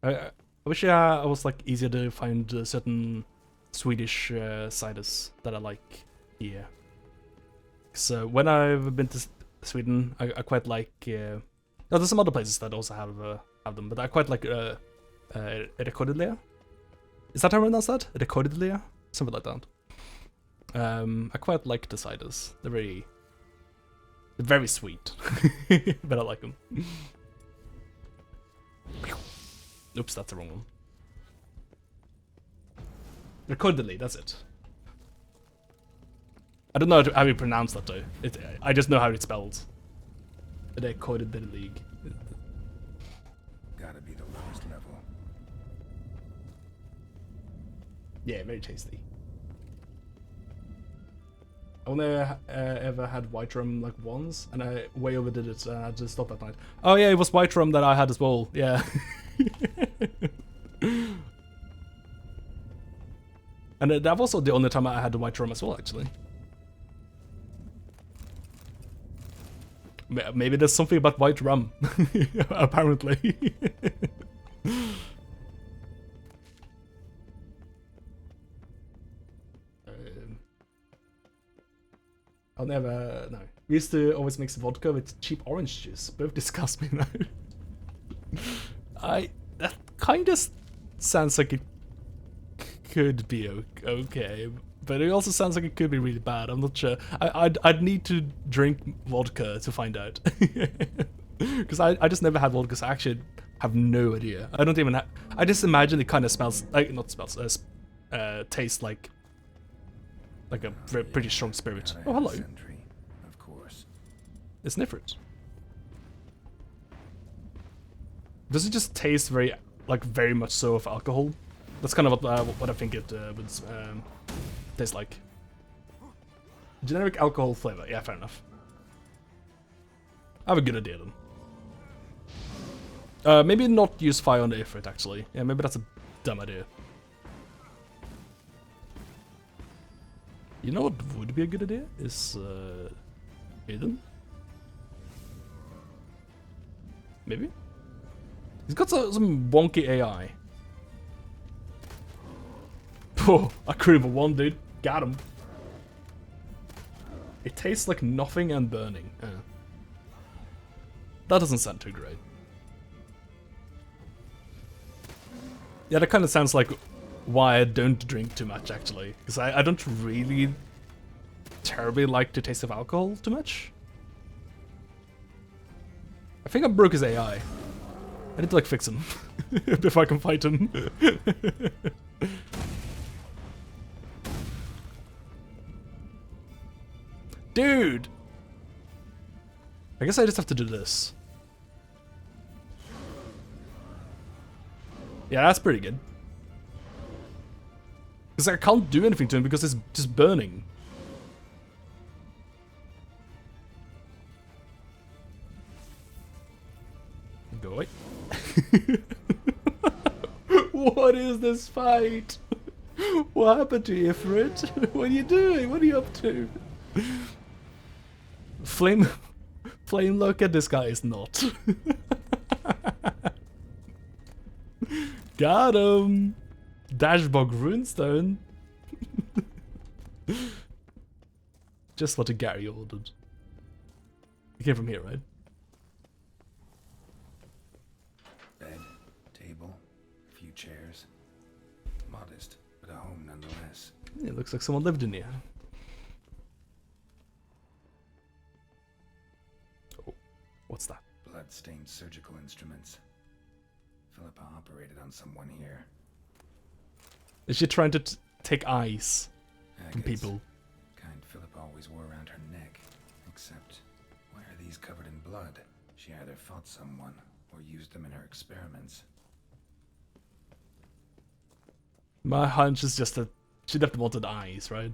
I wish I was like easier to find certain Swedish ciders that I like here. So when I've been to Sweden, I quite like. No, there's some other places that also have them, but I quite like Rekordelia. Is that how I pronounce that? Rekordelia? Something like that. I quite like the ciders. They're very sweet, but I like them. Oops, that's the wrong one. Rekorderly, that's it. I don't know how you pronounce that though. I just know how it's spelled. The Coded League. Gotta be the lowest level. Yeah, very tasty. I only ever had white rum like once, and I way overdid it, and I just stopped that night. Oh yeah, it was white rum that I had as well. Yeah. And that was also the only time I had the white rum as well, actually. Maybe there's something about white rum, apparently. I'll never, no. We used to always mix vodka with cheap orange juice. Both disgust me now. That kind of sounds like it could be okay, but it also sounds like it could be really bad. I'm not sure. I'd need to drink vodka to find out. Because I just never had vodka, so I actually have no idea. I don't even have, I just imagine it kind of smells, like, not smells, tastes like a pretty strong spirit. Oh, hello. Of course. It's Nifrit. Does it just taste very, like, very much so of alcohol? That's kind of what I think it would taste like. Generic alcohol flavor. Yeah, fair enough. I have a good idea then. Maybe not use fire on the Ifrit, actually. Yeah, maybe that's a dumb idea. You know what would be a good idea? Is Aiden? Maybe? He's got some wonky AI. Oh, I critical one, dude. Got him. It tastes like nothing and burning. That doesn't sound too great. Yeah, that kind of sounds like why I don't drink too much, actually. Because I don't really terribly like the taste of alcohol too much. I think I broke his AI. I need to, like, fix him before I can fight him. Dude! I guess I just have to do this. Yeah, that's pretty good. Because I can't do anything to him because it's just burning. Go away. What is this fight? What happened to you, Ifrit? What are you doing? What are you up to? Flame look at this guy is not. Got him! Dashbog runestone. Just what Gary ordered. You came from here, right? Bed, table, a few chairs. Modest, but a home nonetheless. It looks like someone lived in here. Oh, what's that? Blood-stained surgical instruments. Philippa operated on someone here. Is she trying to take eyes from Agates. people? Kind Philippa always wore around her neck. Except, why are these covered in blood? She either fought someone or used them in her experiments. My hunch is just that she definitely wanted eyes, right?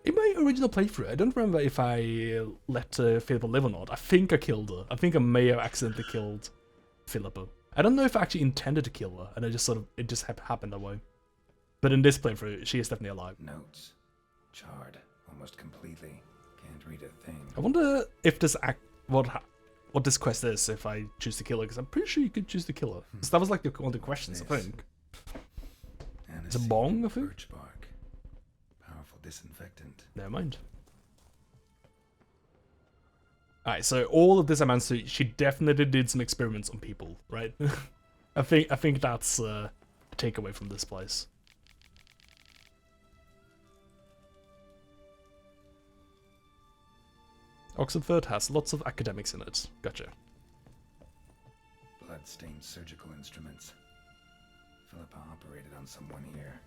In my original playthrough, I don't remember if I let Philippa live or not. I think I killed her. I think I may have accidentally killed Philippa. I don't know if I actually intended to kill her, and it just happened that way. But in this playthrough, she is definitely alive. Notes. Charred. Almost completely. Can't read a thing. I wonder if this what this quest is if I choose to kill her, because I'm pretty sure you could choose to kill her. So that was like one of the questions, I think. It's a bong, I think? Birch bark. Powerful disinfectant. Never mind. Alright, so all of this amounts to she definitely did some experiments on people, right? I think that's a takeaway from this place. Oxenford has lots of academics in it. Gotcha. Blood-stained surgical instruments. Philippa operated on someone here.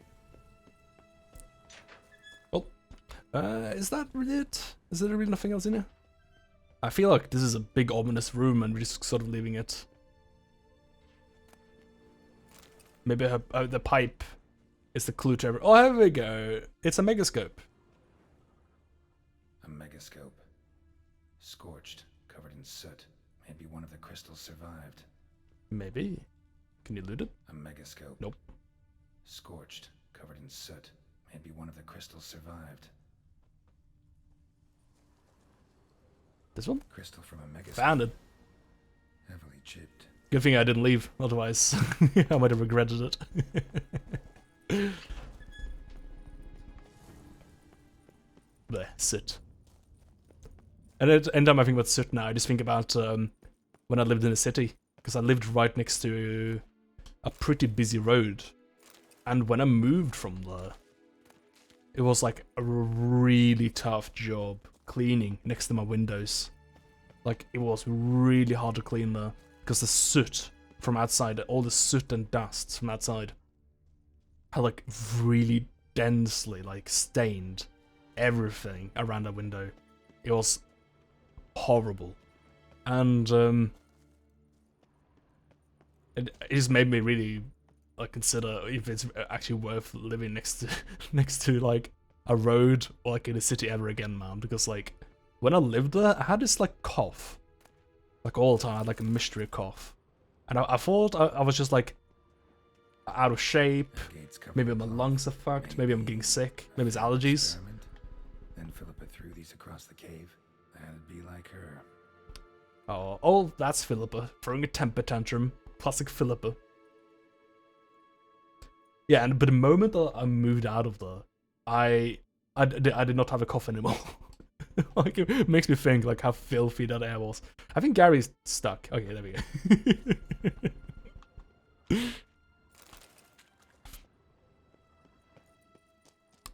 Is that really it? Is there really nothing else in here? I feel like this is a big ominous room and we're just sort of leaving it. Maybe the pipe is the clue to every— oh, here we go. It's a megascope. A megascope. Scorched, covered in soot. Maybe one of the crystals survived. Maybe. Can you loot it? A megascope. Nope. Scorched, covered in soot. Maybe one of the crystals survived. This one? Crystal from a megascope. Found it. Heavily chipped. Good thing I didn't leave, otherwise I might have regretted it. There, soot. And anytime I think about soot now, I just think about when I lived in a city, because I lived right next to a pretty busy road. And when I moved from there, it was like a really tough job cleaning next to my windows. Like, it was really hard to clean there, because the soot from outside, all the soot and dust from outside, had like really densely like stained everything around the window. It was horrible. And it just made me really like consider if it's actually worth living next to like a road or like in a city ever again, man. Because like when I lived there, I had this like cough, like all the time. I had like a mystery cough, and I thought I was just like out of shape. Maybe my lungs are fucked. Maybe I'm getting sick. Maybe it's allergies. Then Philippa threw these across the cave. That'd be like her. Oh, that's Philippa throwing a temper tantrum. Classic Philippa. Yeah, but the moment that I moved out of there, I did not have a cough anymore. Like, it makes me think like how filthy that air was. I think Gary's stuck. Okay, there we go.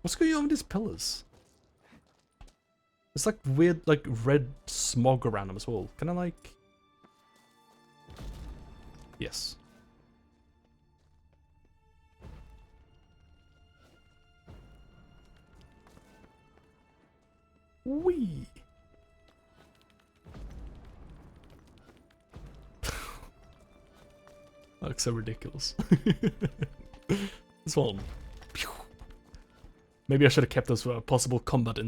What's going on with these pillars? It's like weird, like red smog around them as well. Can I like? Yes. Wee. Looks so ridiculous. This one. Maybe I should have kept this for a possible combat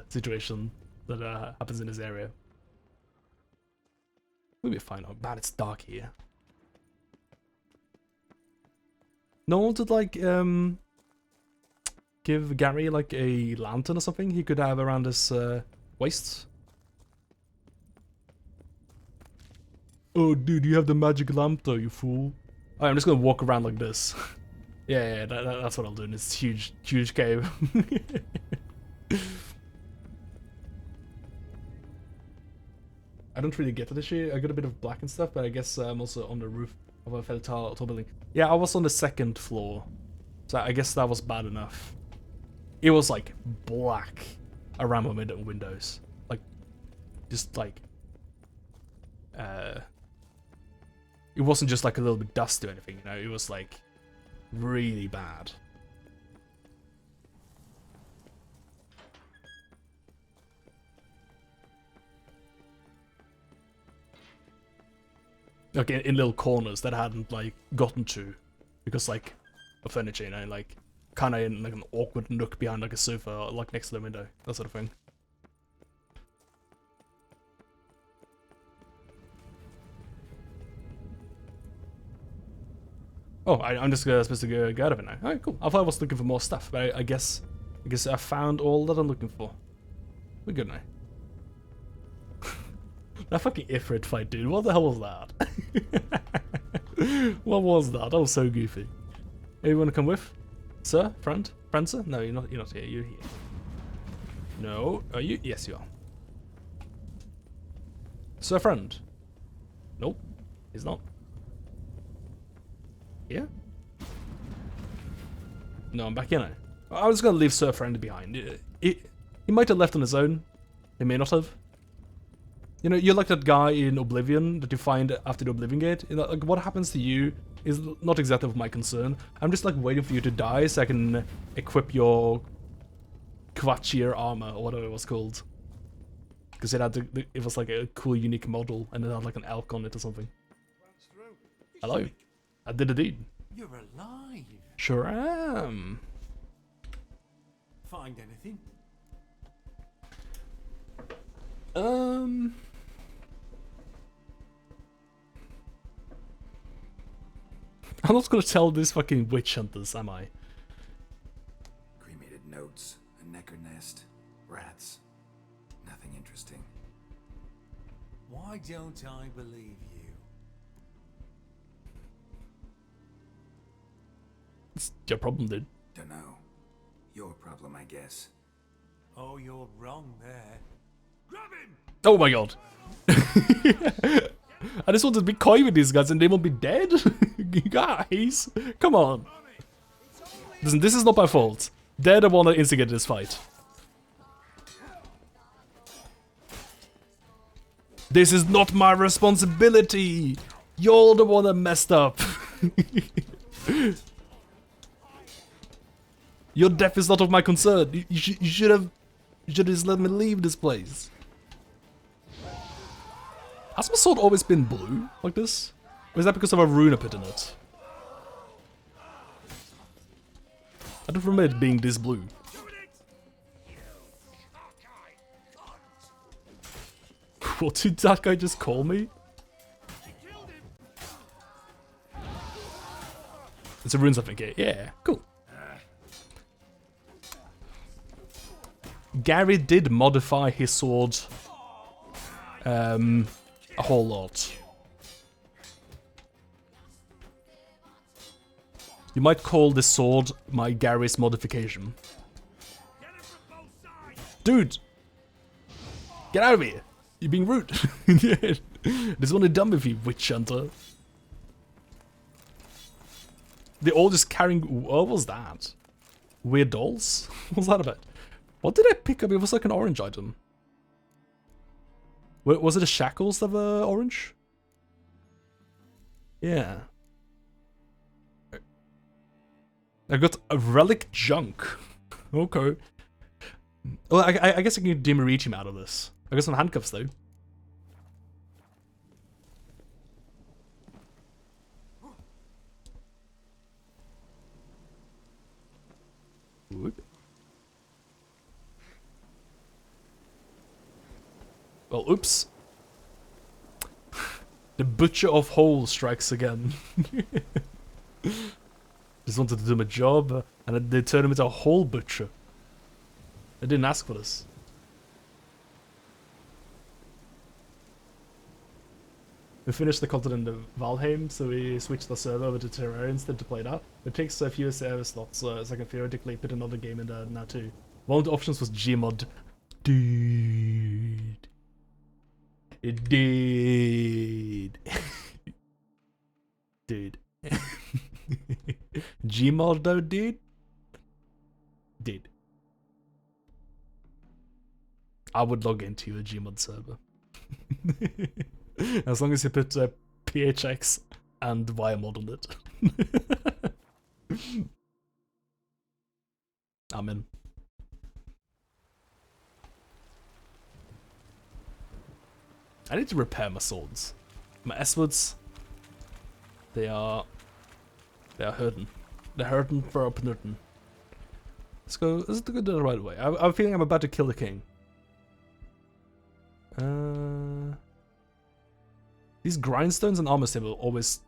situation that happens in this area. We'll be fine. Oh man, it's dark here. No one did like give Gary like a lantern or something he could have around his waist. Oh dude, you have the magic lamp though, you fool. Alright, I'm just gonna walk around like this. Yeah, that's what I'll do in this huge cave. I don't really get to this shit. I got a bit of black and stuff, but I guess I'm also on the roof of a fairly tall building. Yeah, I was on the second floor, so I guess that was bad enough. It was like black around my windows, like just like it wasn't just like a little bit dusty or anything, you know. It was like really bad. Like in little corners that I hadn't like gotten to because like of furniture, you know, like kind of in like an awkward nook behind like a sofa, or, like next to the window, that sort of thing. Oh, I'm just supposed to go out of it now. Alright, cool. I thought I was looking for more stuff, but I guess I found all that I'm looking for. We're good now. That fucking Ifrit fight, dude. What the hell was that? What was that? That was so goofy. Hey, you want to come with? Sir? Friend? Friend, sir? No, you're not here. You're here. No. Are you? Yes, you are. Sir, friend? Nope. He's not. Yeah? No, I'm back in now. I was gonna leave Sir Friend behind. He might have left on his own. He may not have. You know, you're like that guy in Oblivion that you find after the Oblivion Gate. You know, like, what happens to you is not exactly of my concern. I'm just like waiting for you to die so I can equip your Quachier armor, or whatever it was called. Because it had it was like a cool, unique model, and it had like an elk on it or something. Hello. I did a deed. You're alive. Sure am. Find anything? I'm not gonna tell these fucking witch hunters, am I? Cremated notes, a necker nest, rats. Nothing interesting. Why don't I believe you? It's your problem, dude. Dunno. Your problem, I guess. Oh, you're wrong there. Grab him! Oh my god. I just wanted to be coy with these guys and they won't be dead? Guys, come on. Listen, this is not my fault. They're the one that instigated this fight. This is not my responsibility. You're the one that messed up. Your death is not of my concern. You should have just let me leave this place. Has my sword always been blue like this? Or is that because of a rune put in it? I don't remember it being this blue. What did that guy just call me? It's a runes, I think. Yeah, cool. Gary did modify his sword a whole lot. You might call this sword my Gary's modification. Dude! Get out of here! You're being rude! This one is done with you, witch hunter. They're all just carrying... What was that? Weird dolls? What was that about? What did I pick up? It was like an orange item. Was it the shackles that were orange? Yeah. I got a relic junk. Okay. Well, I guess I can demerite him out of this. I got some handcuffs though. Whoop. Well, oops. The Butcher of Holes strikes again. Just wanted to do my job, and they turned him into a hole butcher. I didn't ask for this. We finished the content in Valheim, so we switched the server over to Terraria instead to play that. It takes a few server slots, so I can theoretically put another game in there now too. One of the options was Gmod. Dude. It did. Dude. Gmod though, dude? Dude. I would log into a Gmod server. As long as you put PHX and YMod on it. I'm in. I need to repair my swords. My S-woods, they are hurting. They're hurting for up nothing. Let's go. Let's go the right way. I'm feeling I'm about to kill the king. These grindstones and armor symbol always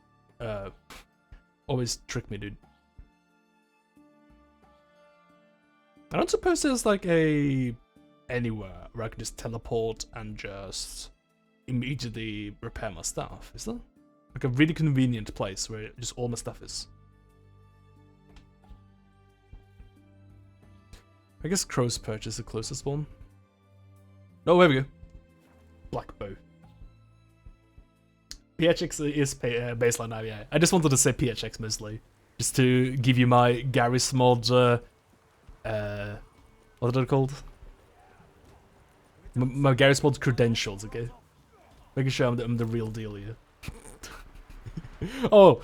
trick me, dude. I don't suppose there's like anywhere where I can just teleport and just immediately repair my stuff, is there? Like a really convenient place where just all my stuff is. I guess Crow's Perch is the closest one. No, there we go. Black Bow. PHX is baseline now, yeah. I just wanted to say PHX mostly. Just to give you my Garry's mod, what are they called? My Garry's mod credentials, okay? Making sure I'm the real deal here. Oh!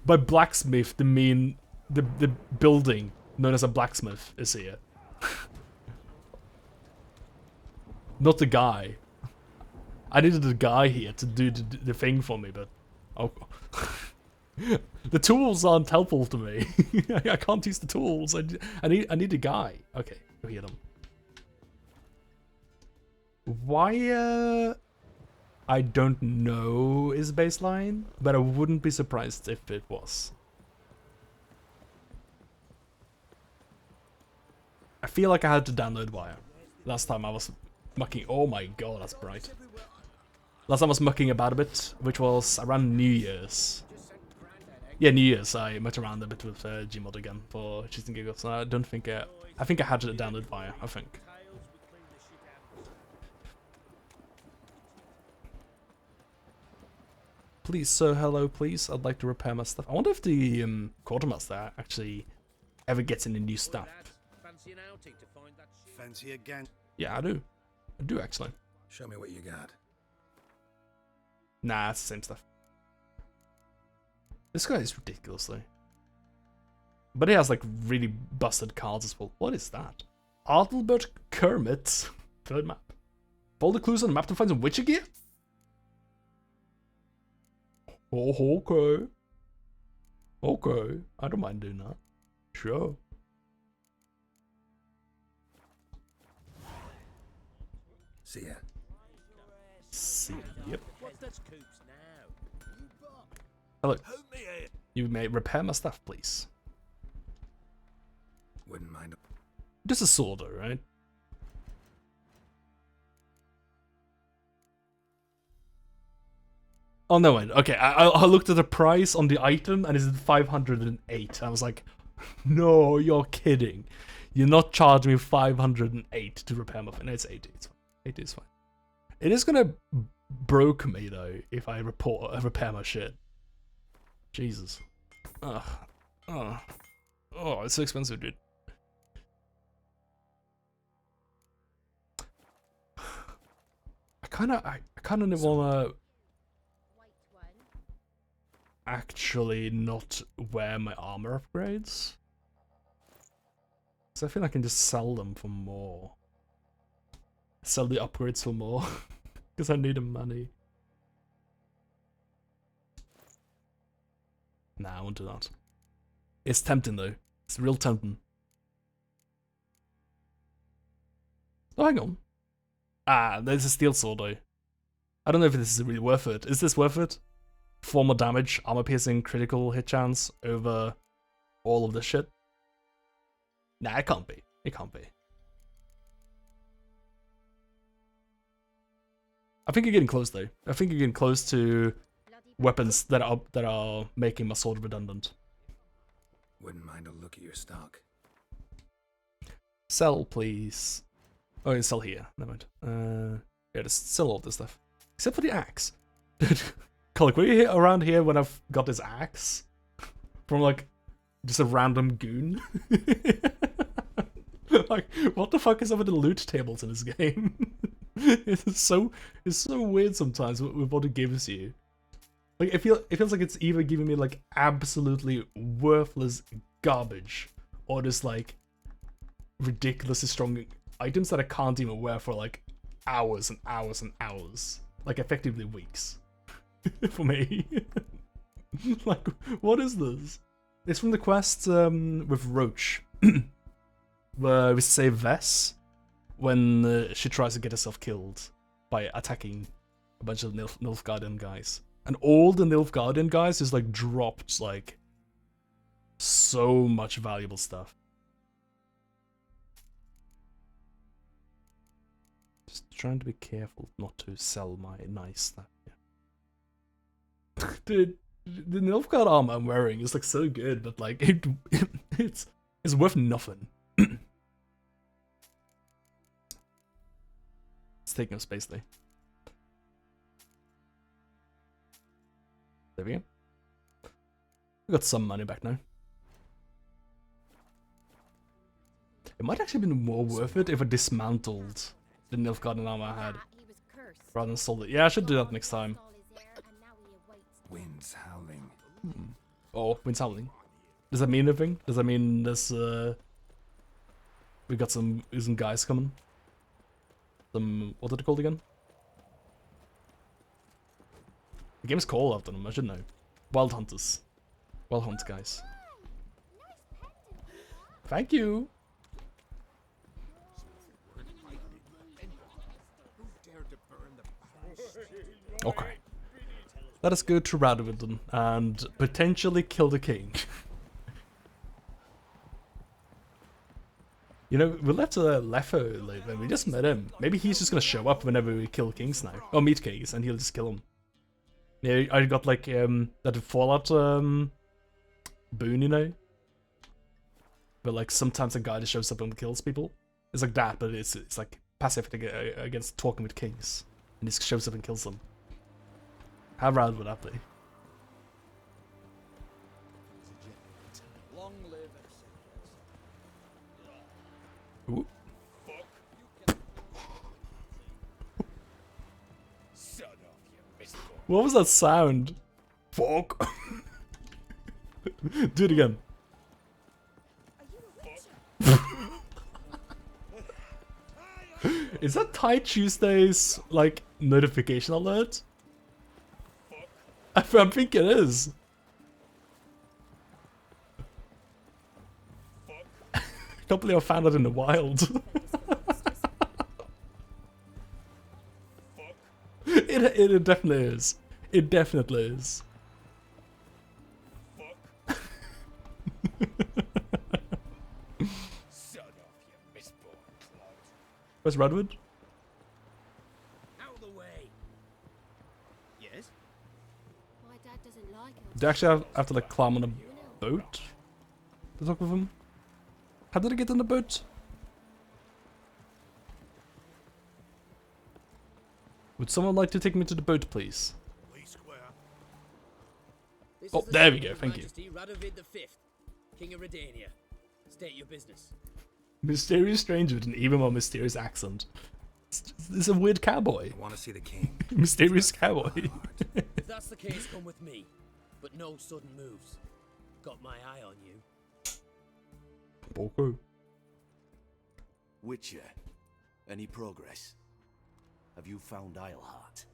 By blacksmith, they mean the building known as a blacksmith is here. not the guy. I needed the guy here to do the thing for me, but oh, the tools aren't helpful to me. I can't use the tools. I need a guy. Okay, go hear them. Why? I don't know is baseline, but I wouldn't be surprised if it was. I feel like I had to download Wire. Last time I was mucking. Oh my god, that's bright. Last time I was mucking about a bit, which was around New Year's. Yeah, New Year's. I mucked around a bit with Gmod again for cheats and giggles. I don't think. I think I had to download Wire. I think. Please, sir, hello, please. I'd like to repair my stuff. I wonder if the quartermaster actually ever gets any new stuff. Fancy again? Yeah, I do. I do, actually. Show me what you got. Nah, it's the same stuff. This guy is ridiculous, though. But he has, like, really busted cards as well. What is that? Adalbert Kermit. Third map. Follow the clues on the map to find some Witcher gear? Oh, okay. Okay. I don't mind doing that. Sure. See ya. See, yep. Hello. You may repair my stuff, please. Wouldn't mind. Just a sword, though, right? Oh no, wait. Okay, I looked at the price on the item and it's 508. I was like, no, you're kidding. You're not charging me 508 to repair my thing. No, it's 80. It's fine. 80 is fine. It is gonna broke me though if I repair my shit. Jesus. Ugh. Oh, it's so expensive, dude. I kinda wanna actually not wear my armor upgrades. So I feel I can just sell them for more. Sell the upgrades for more. Because I need the money. Nah, I won't do that. It's tempting though. It's real tempting. Oh, hang on. Ah, there's a steel sword though. I don't know if this is really worth it. Is this worth it? 4 more damage, armor piercing, critical hit chance over all of this shit? Nah, it can't be. It can't be. I think you're getting close though. I think you're getting close to weapons that are making my sword redundant. Wouldn't mind a look at your stock. Sell, please. Oh, you sell here. Never mind. Yeah, just sell all this stuff. Except for the axe. Dude, Colic, were you around here when I've got this axe? From like, just a random goon? Like, what the fuck is up with the loot tables in this game? It's so weird sometimes with what it gives you. Like, it feels like it's either giving me like absolutely worthless garbage, or just like ridiculously strong items that I can't even wear for like hours and hours and hours, like effectively weeks. For me. Like, what is this? It's from the quest with Roach, where we save Vess when she tries to get herself killed by attacking a bunch of Nilfgaardian guys. And all the Nilfgaardian guys just like dropped like so much valuable stuff. Just trying to be careful not to sell my nice stuff. Yeah. Dude, the Nilfgaard armor I'm wearing is like so good, but like it's worth nothing. It's taking up space though. There we go. We got some money back now. It might actually have been more worth it if I dismantled the Nilfgaardian armor I had, rather than sold it. Yeah, I should do that next time. Winds howling. Oh, wind's howling. Does that mean anything? Does that mean there's we got some guys coming? them. What are they called again? The game's called after them. I should know. Wild Hunters. Wild Hunt guys. Thank you. Okay. Let us go to Radoviden and potentially kill the king. You know, we left Lefo live and we just met him. Maybe he's just gonna show up whenever we kill kings now. Or meet kings and he'll just kill them. Yeah, I got like that Fallout boon, you know? But like sometimes a guy just shows up and kills people. It's like that, but it's like passive against talking with kings. And he just shows up and kills them. How rad would that be? Long live Ooh. What was that sound? Fuck. Do it again. Is that Thai Tuesday's like notification alert? I think it is. I can't believe I found it in the wild. It definitely is. It definitely is. Where's Redwood? Out of the way. Yes? My dad doesn't like it. Do I actually have to like climb on a boat to talk with him? How did I get on the boat? Would someone like to take me to the boat, please? Oh, there we go. Thank you. Radovid V, King of Redania. State your business. Mysterious stranger with an even more mysterious accent. It's a weird cowboy. I want to see the king. Mysterious cowboy. If that's the case, come with me. But no sudden moves. Got my eye on you. Boko. Witcher, any progress? Have you found Isleheart?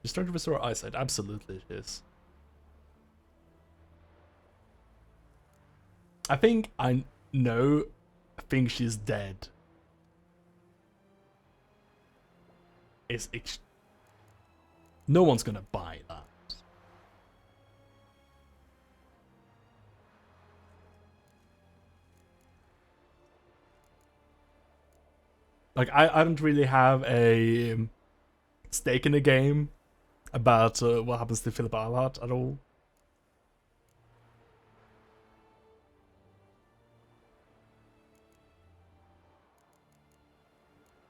You're starting to restore eyesight. Absolutely it is. I think I know. I think she's dead. No one's gonna buy that. Like I don't really have a stake in the game about what happens to Philip Isleheart at all.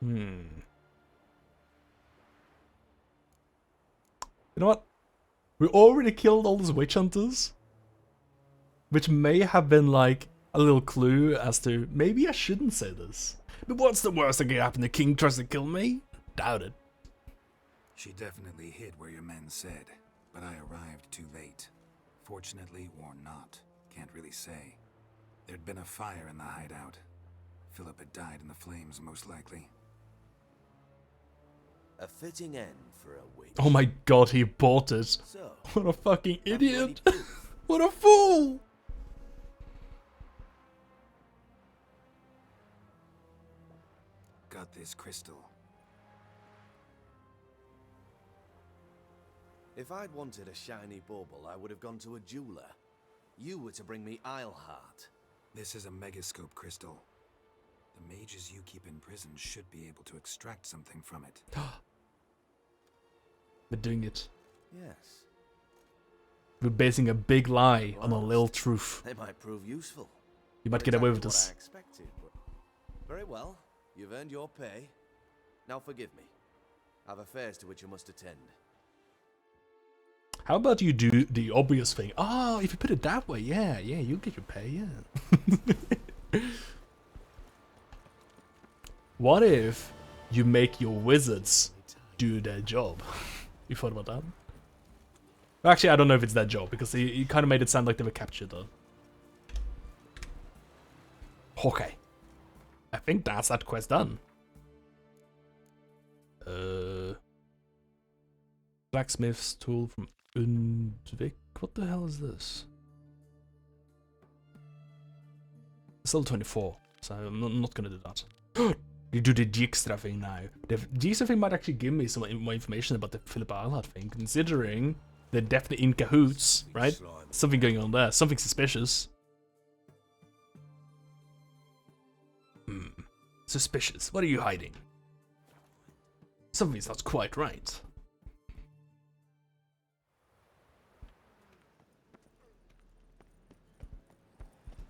You know what? We already killed all those witch hunters, which may have been like a little clue as to maybe I shouldn't say this. But what's the worst that could happen? The king tries to kill me? Doubt it. She definitely hid where your men said, but I arrived too late. Fortunately or not, can't really say. There'd been a fire in the hideout. Philip had died in the flames, most likely. A fitting end for a witch. Oh my god, he bought it. So, What a fucking idiot. What a fool. Got this crystal. if I'd wanted a shiny bauble, I would have gone to a jeweler. You were to bring me Isleheart. This is a megascope crystal. The mages you keep in prison should be able to extract something from it. We're doing it. Yes. We're basing a big lie on a little truth. They might prove useful. You might Not get away exactly with what this. I expected, but very well. You've earned your pay. Now forgive me. I've affairs to which I must attend. How about you do the obvious thing? Oh, if you put it that way, yeah, you'll get your pay, yeah. What if you make your wizards do their job? You thought about that? Actually, I don't know if it's their job, because he kind of made it sound like they were captured, though. Okay. I think that's that quest done. Blacksmith's tool from Undvik. What the hell is this? Still 24, so I'm not gonna do that. You do the Dijkstra thing now. The Dijkstra thing might actually give me some more information about the Philippa Eilhart thing, considering they're definitely in cahoots, right? Something going on there, something suspicious. Suspicious. What are you hiding? Something's not quite right.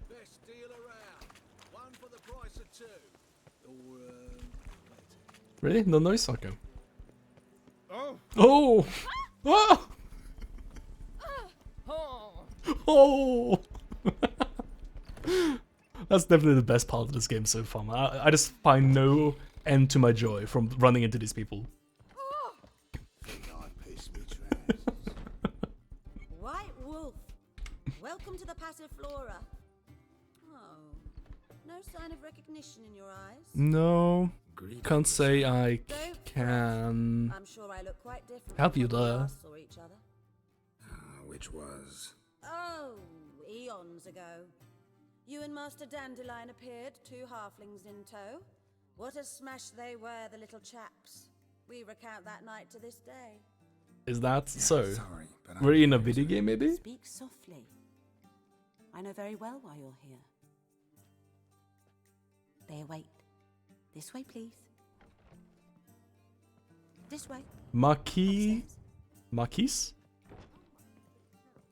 Best deal around. One for the price of two. Or, Really? No noise? Okay. Oh! Oh! Oh! Oh! That's definitely the best part of this game so far, man. I just find no end to my joy from running into these people. White Wolf, welcome to the Passiflora. Oh, no sign of recognition in your eyes? No, can't say I can I'm sure I look quite different help you from when we there. last saw each other. Which was... Oh, eons ago. You and Master Dandelion appeared, 2 halflings in tow. What a smash they were, the little chaps. We recount that night to this day. Is that so? Sorry, but We're in a video game, maybe? Speak softly. I know very well why you're here. They await. This way, please. This way. Marquis? Marquise?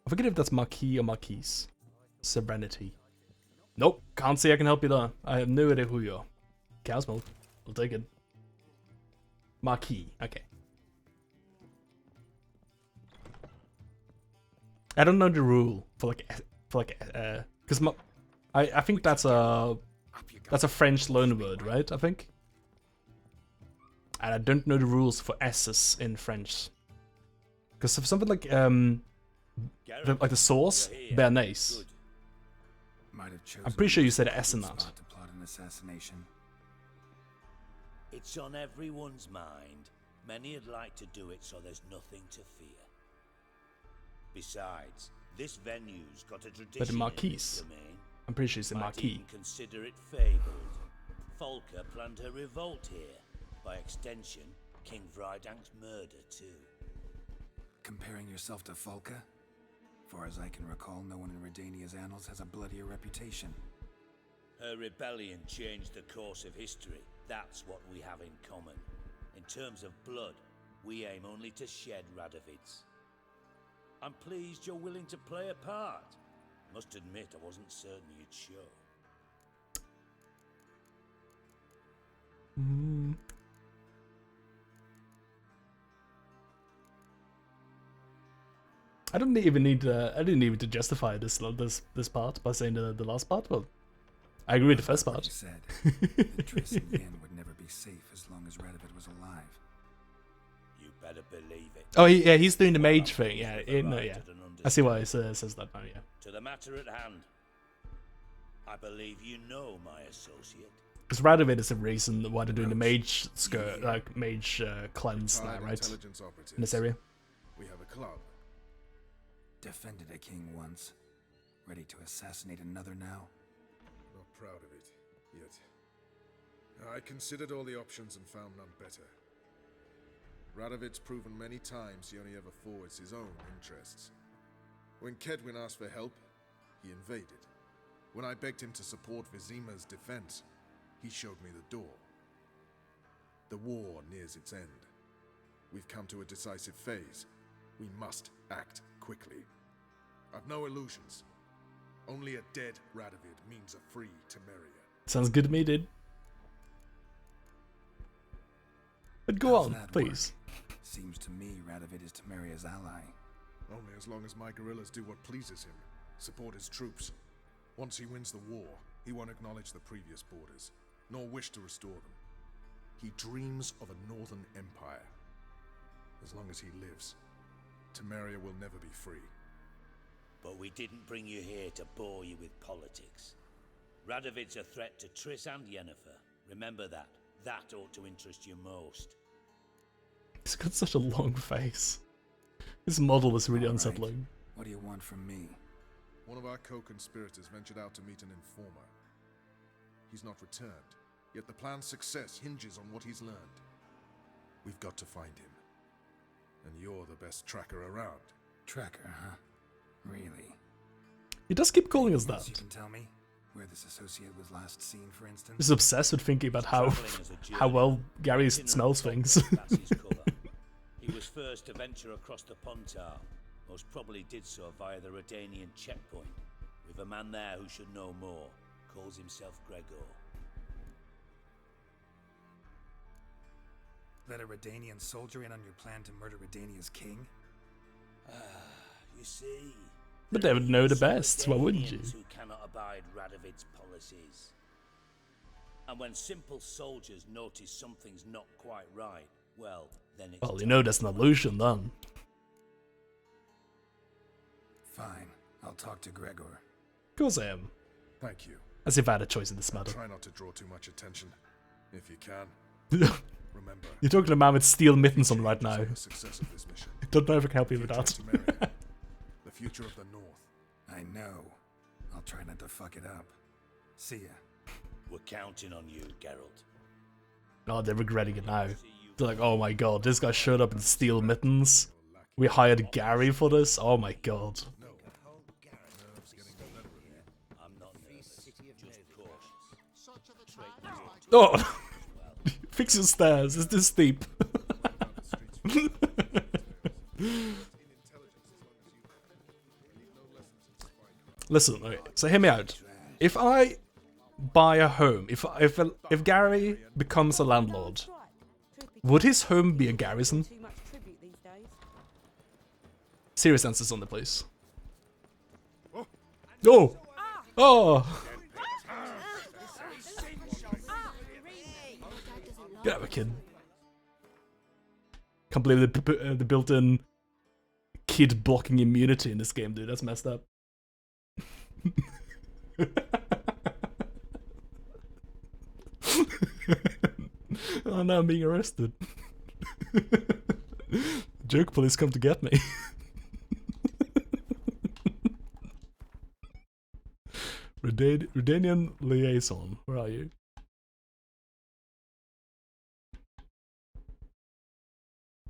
I forget if that's Marquis or Marquise. Serenity. Nope, can't say I can help you there. I have no idea who you are. Cow's milk. I'll take it. Marquis. Okay. I don't know the rule for because I think that's a French loanword, right? I think. And I don't know the rules for S's in French. Because of something like the source, Bernays. I'm pretty sure you said S in that. To plot an assassination. It's on everyone's mind. Many would like to do it, so there's nothing to fear. Besides, this venue's got a tradition. But the in Marquis. this domain. I'm pretty sure it's the Might Marquis. even consider it fabled. Folker planned her revolt here. By extension, King Vrydank's murder too. Comparing yourself to Folka? Far as I can recall, no one in Redania's annals has a bloodier reputation. Her rebellion changed the course of history. That's what we have in common. In terms of blood, we aim only to shed Radovid's. I'm pleased you're willing to play a part. Must admit, I wasn't certain you'd show. I didn't even need to justify this part by saying the last part. Well, I agree with the first part. You said that Triss and Yen would never be safe as long as Radovid was alive. You better believe it. Oh, yeah, he's doing the mage thing. Yeah, yeah. I see why he says that now. Yeah. To the matter at hand, I believe you know my associate. Because Radovid is the reason why they're doing the mage mage cleanse now, right? In this area. We have a club. Defended a king once. Ready to assassinate another now? Not proud of it, yet. I considered all the options and found none better. Radovid's proven many times he only ever forwards his own interests. When Kedwin asked for help, he invaded. When I begged him to support Vizima's defense, he showed me the door. The war nears its end. We've come to a decisive phase. We must act quickly. I've no illusions. Only a dead Radovid means a free Temeria. Sounds good to me, dude. But go How's on, that please. work? Seems to me Radovid is Temeria's ally. Only as long as my guerrillas do what pleases him, support his troops. Once he wins the war, he won't acknowledge the previous borders, nor wish to restore them. He dreams of a northern empire. As long as he lives, Temeria will never be free. But we didn't bring you here to bore you with politics. Radovid's a threat to Triss and Yennefer. Remember that. That ought to interest you most. He's got such a long face. His model is really All right. unsettling. What do you want from me? One of our co-conspirators ventured out to meet an informer. He's not returned, yet the plan's success hinges on what he's learned. We've got to find him. And you're the best tracker around. Tracker, huh? Really? He does keep calling us Anything else that. You can tell me where this associate was last seen, for instance? He's obsessed with thinking about how well Gary smells things. That's his colour. He was first to venture across the Pontar. Most probably did so via the Redanian checkpoint. With a man there who should know more. Calls himself Gregor. Let a Redanian soldier in on your plan to murder Redania's king? You see... But they would know the best, why wouldn't you? Who cannot abide Radovid's policies. And when simple soldiers notice something's not quite right, well, then it's... Well, you know that's an illusion then. Fine. I'll talk to Gregor. Of course I am. Thank you. As if I had a choice in this matter. Try not to draw too much attention, if you can. Remember, You're talking to a man with steel mittens on right now. the success of this mission. Don't know if I can help you with Future that. of Temeria, the future of the North. I know. I'll try not to fuck it up. See ya. We're counting on you, Geralt. Oh, they're regretting it now. They're like, oh my god, this guy showed up in steel mittens. We hired Gary for this? Oh my god. I'm not nervous, just cautious. Oh! Fix your stairs, it's this steep. Listen, okay, so hear me out. If I buy a home, if Gary becomes a landlord, would his home be a garrison? Serious answers on the place. Oh! Oh! Get out of a kid. Can't believe the built-in kid blocking immunity in this game, dude. That's messed up. Oh no, I'm being arrested. Joke police come to get me. Redanian liaison, where are you?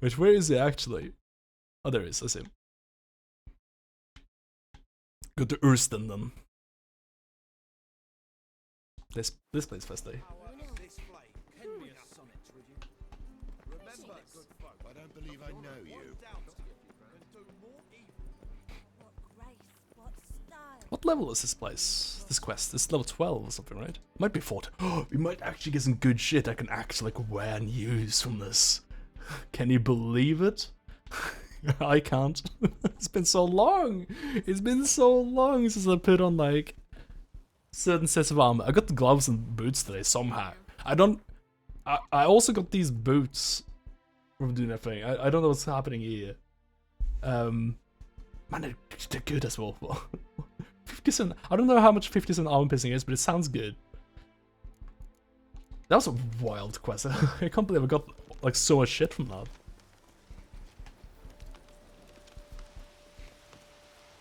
Wait, where is he actually? Oh, there he is, I see him. Go to Ursten then. This place festy. I don't believe I know you. What level is this place? This quest? This is level 12 or something, right? Might be 14. Oh, we might actually get some good shit I can actually like wear and use from this. Can you believe it? I can't. It's been so long. It's been so long since I put on like certain sets of armor. I got the gloves and boots today somehow. I also got these boots from doing that thing. I don't know what's happening here. Man, they're good as well. 50%. I don't know how much 50% armor piercing is, but it sounds good. That was a wild quest. I can't believe I got like so much shit from that.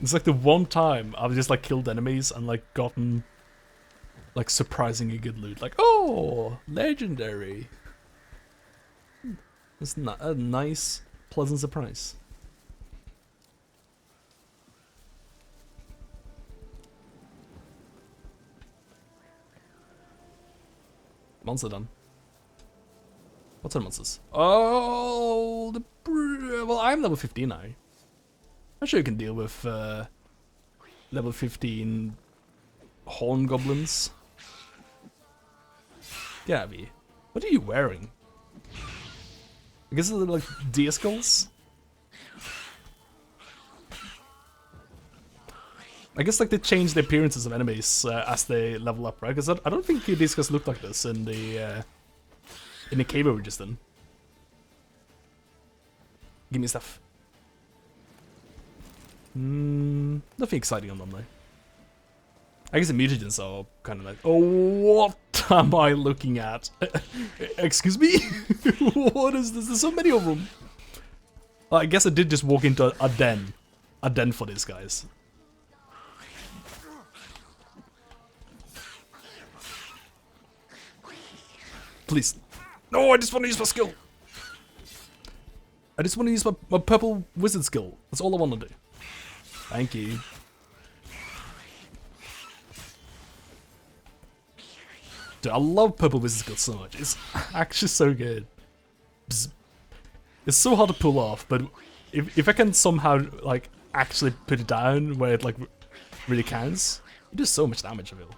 It's like the one time I've just like killed enemies and like gotten like surprisingly good loot. Like, oh, legendary. It's a nice, pleasant surprise. Monster done. What's our monsters? Oh, well, I'm level 15 now. I'm sure you can deal with level 15 horn goblins. Yeah, Abby. What are you wearing? I guess they're like deer skulls? I guess like they change the appearances of enemies as they level up, right? Because I don't think these guys look like this in the cave we were just in. Give me stuff. Nothing exciting on them though. I guess the mutagens are kind of like, oh, what am I looking at? Excuse me? What is this? There's so many of them. Well, I guess I did just walk into a den. A den for these guys. Please. No, I just want to use my skill. I just want to use my purple wizard skill. That's all I want to do. Thank you. Dude, I love purple wizard skill so much. It's actually so good. It's so hard to pull off, but if I can somehow like actually put it down where it like really counts, it does so much damage. I feel.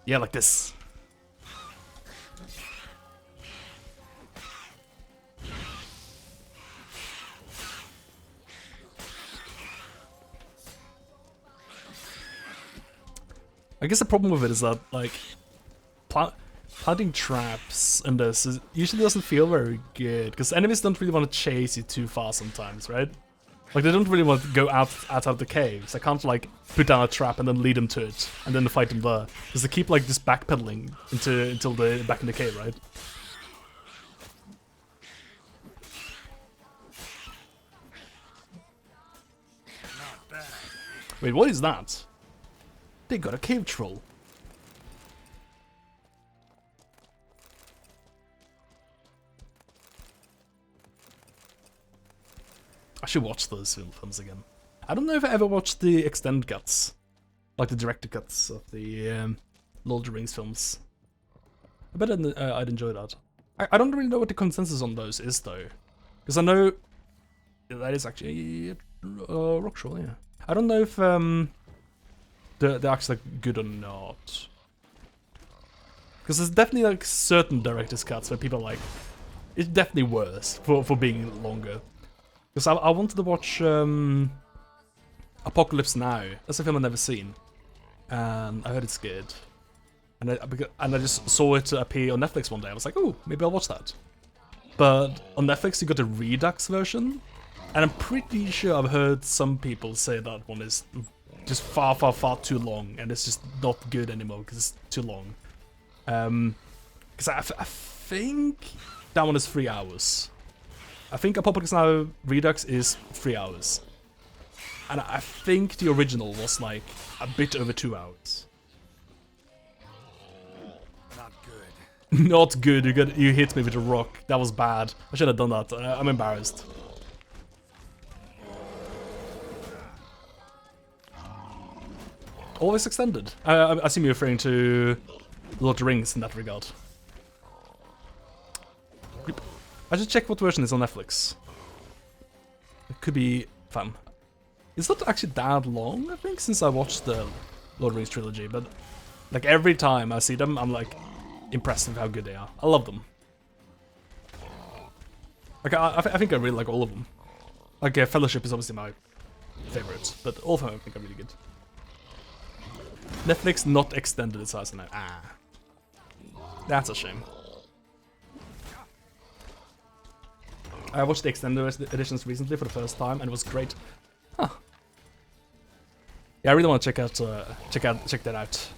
Yeah, like this. I guess the problem with it is that, like, planting traps and this usually doesn't feel very good, because enemies don't really want to chase you too far sometimes, right? Like, they don't really want to go out of the caves. I can't, like, put down a trap and then lead them to it, and then fight them there. Because they keep, like, just backpedaling until they're back in the cave, right? Wait, what is that? They got a cave troll. I should watch those films again. I don't know if I ever watched the extended cuts. Like the director cuts of the Lord of the Rings films. I bet I'd enjoy that. I don't really know what the consensus on those is though. Because I know that is actually a rock troll, yeah. I don't know if they're actually like, good or not. Because there's definitely like certain director's cuts where people are like, it's definitely worse for being longer. Because I wanted to watch Apocalypse Now. That's a film I've never seen. And I heard it's good. And I just saw it appear on Netflix one day. I was like, oh, maybe I'll watch that. But on Netflix you got the Redux version. And I'm pretty sure I've heard some people say that one is just far too long, and it's just not good anymore because it's too long. Because I think that one is 3 hours. I think Apocalypse Now Redux is 3 hours. And I think the original was like a bit over 2 hours. Not good. Not good, you hit me with a rock. That was bad. I should have done that. I'm embarrassed. Always extended. I assume you're referring to Lord of the Rings in that regard. I should check what version is on Netflix. It could be fun. It's not actually that long, I think, since I watched the Lord of the Rings trilogy, but like every time I see them, I'm like impressed with how good they are. I love them. Like I think I really like all of them. Like Fellowship is obviously my favorite, but all of them I think are really good. Netflix not extended its size now. Ah. That's a shame. I watched the extended editions recently for the first time and it was great. Huh. Yeah, I really want to check that out.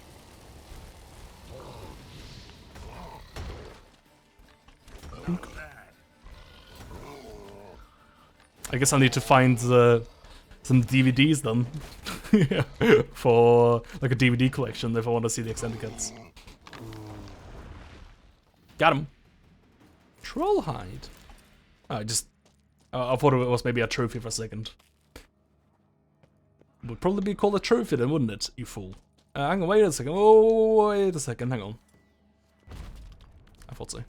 I guess I need to find some DVDs then. For like a DVD collection if I want to see the extended cuts. Got him. Troll hide. Oh, I thought it was maybe a trophy for a second. Would probably be called a trophy then, wouldn't it, you fool? Hang on, wait a second. Oh, wait a second, hang on. I thought so.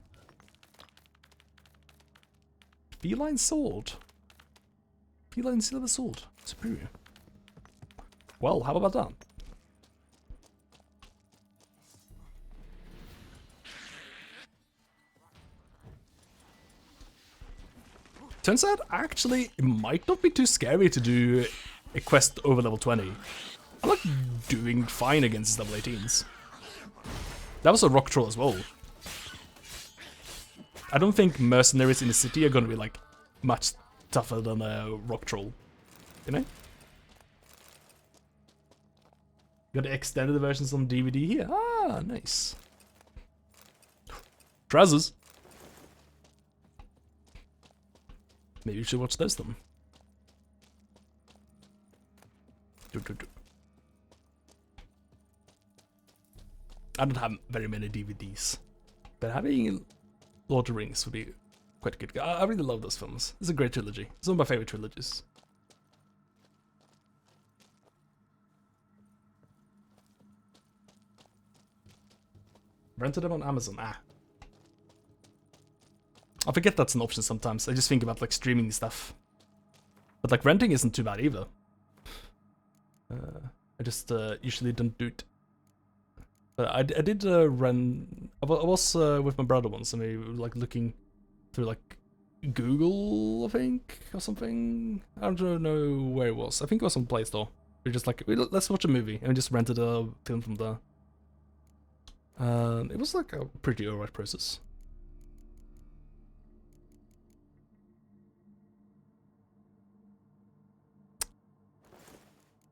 Feline sword. Feline silver sword. Superior. Well, how about that? Turns out, actually, it might not be too scary to do a quest over level 20. I'm like doing fine against level 18s. That was a rock troll as well. I don't think mercenaries in the city are gonna be like much tougher than a rock troll. You know? Got the extended versions on DVD here. Ah, nice. Trousers. Maybe you should watch those then. I don't have very many DVDs, but having Lord of the Rings would be quite good. I really love those films. It's a great trilogy. It's one of my favorite trilogies. Rented them on Amazon. Ah. I forget that's an option sometimes. I just think about like streaming stuff. But like renting isn't too bad either. I just usually don't do it. But I did rent. I was with my brother once, and we were like looking through like Google, I think, or something. I don't know where it was. I think it was on Play Store. We just like, let's watch a movie, and we just rented a film from there. It was like a pretty alright process.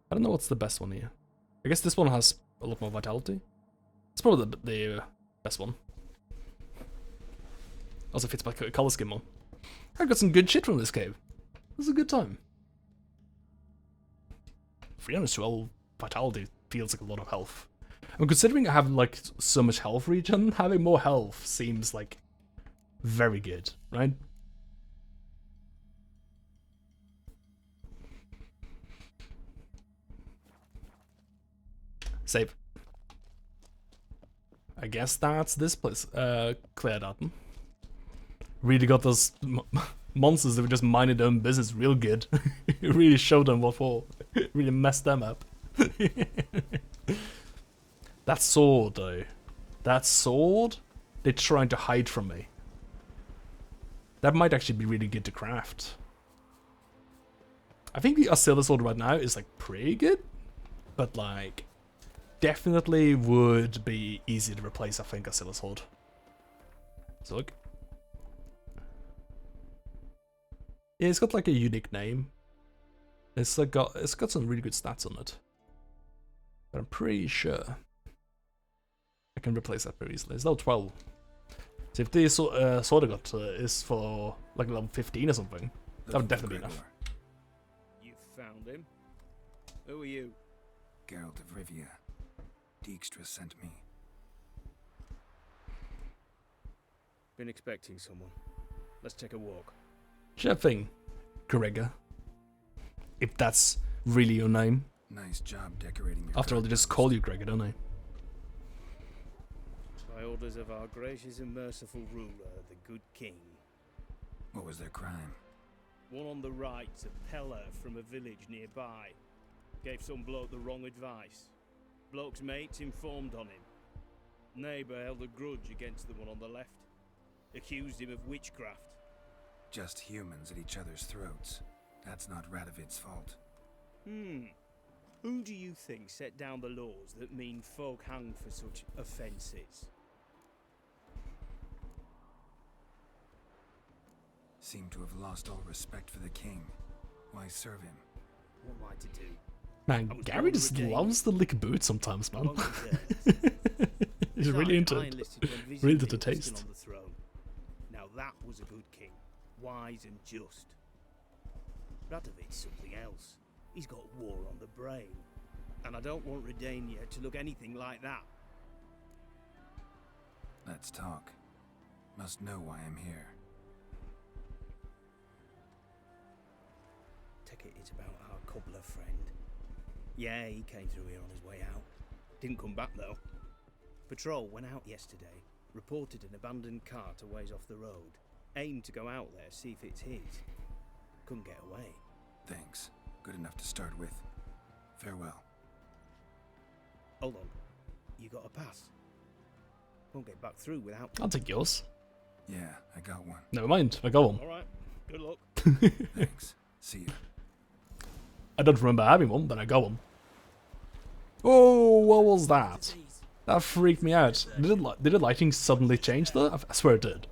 I don't know what's the best one here. I guess this one has a lot more vitality. It's probably the best one. Also fits my color scheme more. I got some good shit from this cave. It was a good time. 312 vitality feels like a lot of health. And considering I have like so much health regen, having more health seems like very good, right? Save. I guess that's this place. Cleared out. Really got those monsters that were just minding their own business real good. Really showed them what for. Really messed them up. That sword, though. That sword? They're trying to hide from me. That might actually be really good to craft. I think the Asila sword right now is like pretty good. But like, definitely would be easy to replace, I think, Asila sword. So look. Yeah, it's got like a unique name. It's like it's got some really good stats on it. But I'm pretty sure I can replace that very easily. It's level 12. So if this sword I got is for like level 15 or something, that would definitely be enough. You found him? Who are you? Geralt of Rivia. Dijkstra sent me. Been expecting someone. Let's take a walk. Sure thing, Gregor. If that's really your name. Nice job decorating your After all, they just call you Gregor, don't they? By orders of our gracious and merciful ruler, the good king. What was their crime? One on the right, a peller from a village nearby. Gave some bloke the wrong advice. Bloke's mates informed on him. Neighbour held a grudge against the one on the left. Accused him of witchcraft. Just humans at each other's throats. That's not Radovid's fault. Who do you think set down the laws that mean folk hang for such offences? Seem to have lost all respect for the king. Why serve him? What am I to do? Man, Gary just loves to lick boots sometimes, man. He's really into it. Really into the taste. On the throne. Now that was a good king. Wise and just. Radovid's something else. He's got war on the brain. And I don't want Redania to look anything like that. Let's talk. Must know why I'm here. Take it it's about our cobbler friend. Yeah, he came through here on his way out. Didn't come back though. Patrol went out yesterday. Reported an abandoned cart a ways off the road. Aimed to go out there, see if it's his. Couldn't get away. Thanks. Good enough to start with. Farewell. Hold on. You got a pass? Won't get back through without... I'll take yours. Yeah, I got one. Never mind, I got one. Alright, good luck. Thanks. See you. I don't remember having one, but I got one. Oh, what was that? That freaked me out. Did the lighting suddenly change though? I swear it did.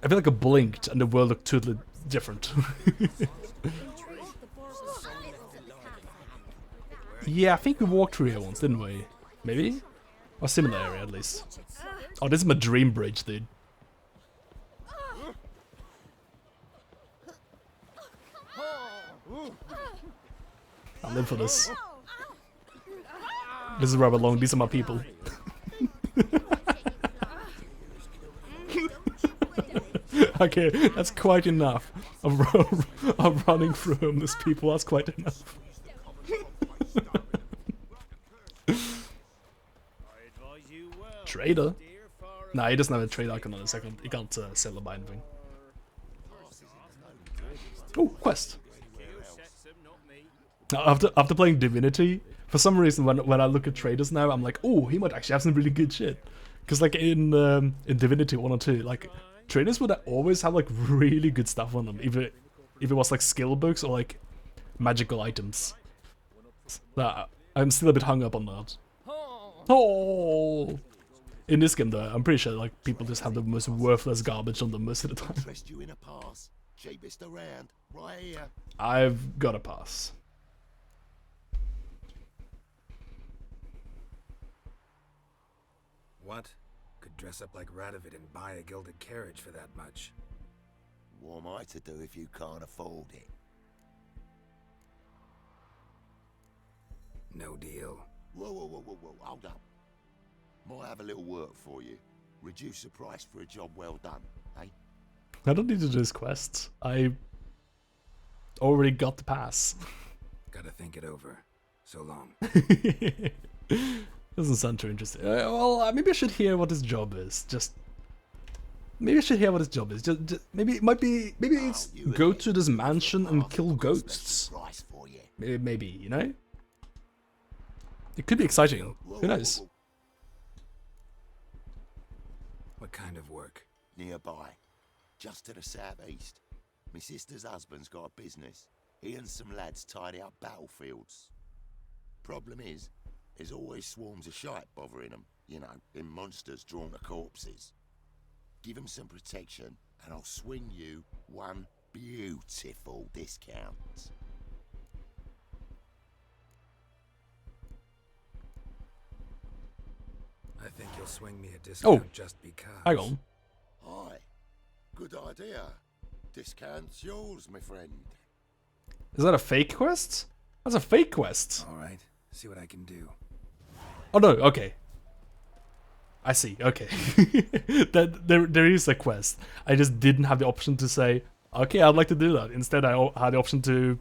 I feel like I blinked and the world looked totally different. Yeah, I think we walked through here once, didn't we? Maybe? Or similar area, at least. Oh, this is my dream bridge, dude. I live for this. This is where I belong. These are my people. Okay, that's quite enough of running through homeless people. That's quite enough. Trader? Nah, he doesn't have a trade icon on his second. He can't sell or buy anything. Oh, quest. Now, after playing Divinity, for some reason when I look at traders now, I'm like, oh, he might actually have some really good shit. Because like in Divinity 1 or 2, like traders would always have like really good stuff on them, if it was like skill books or like magical items. I'm still a bit hung up on that. Oh. In this game though, I'm pretty sure like people just have the most worthless garbage on them most of the time. You in a pass. Cheapest around, right here. I've got a pass. What? Could dress up like Radovid and buy a gilded carriage for that much. What am I to do if you can't afford it? No deal. Whoa, hold up. Might have a little work for you. Reduce the price for a job well done, eh? I don't need to do this quest. I already got the pass. Gotta think it over. So long. Doesn't sound too interesting. Well, maybe I should hear what his job is. Maybe I should hear what his job is. Maybe it's go to this mansion and kill ghosts. Maybe, you know? It could be exciting. Who knows? What kind of work? Nearby. Just to the southeast. My sister's husband's got a business. He and some lads tidy up battlefields. Problem is, there's always swarms of shite bothering them. You know, them monsters drawn to corpses. Give them some protection, and I'll swing you one beautiful discount. I think you'll swing me a discount just because. Hang on. Hi. Good idea. Discount's yours, my friend. Is that a fake quest? That's a fake quest. Alright, see what I can do. Oh no, okay. I see, okay. there is a quest. I just didn't have the option to say, okay, I'd like to do that. Instead, I had the option to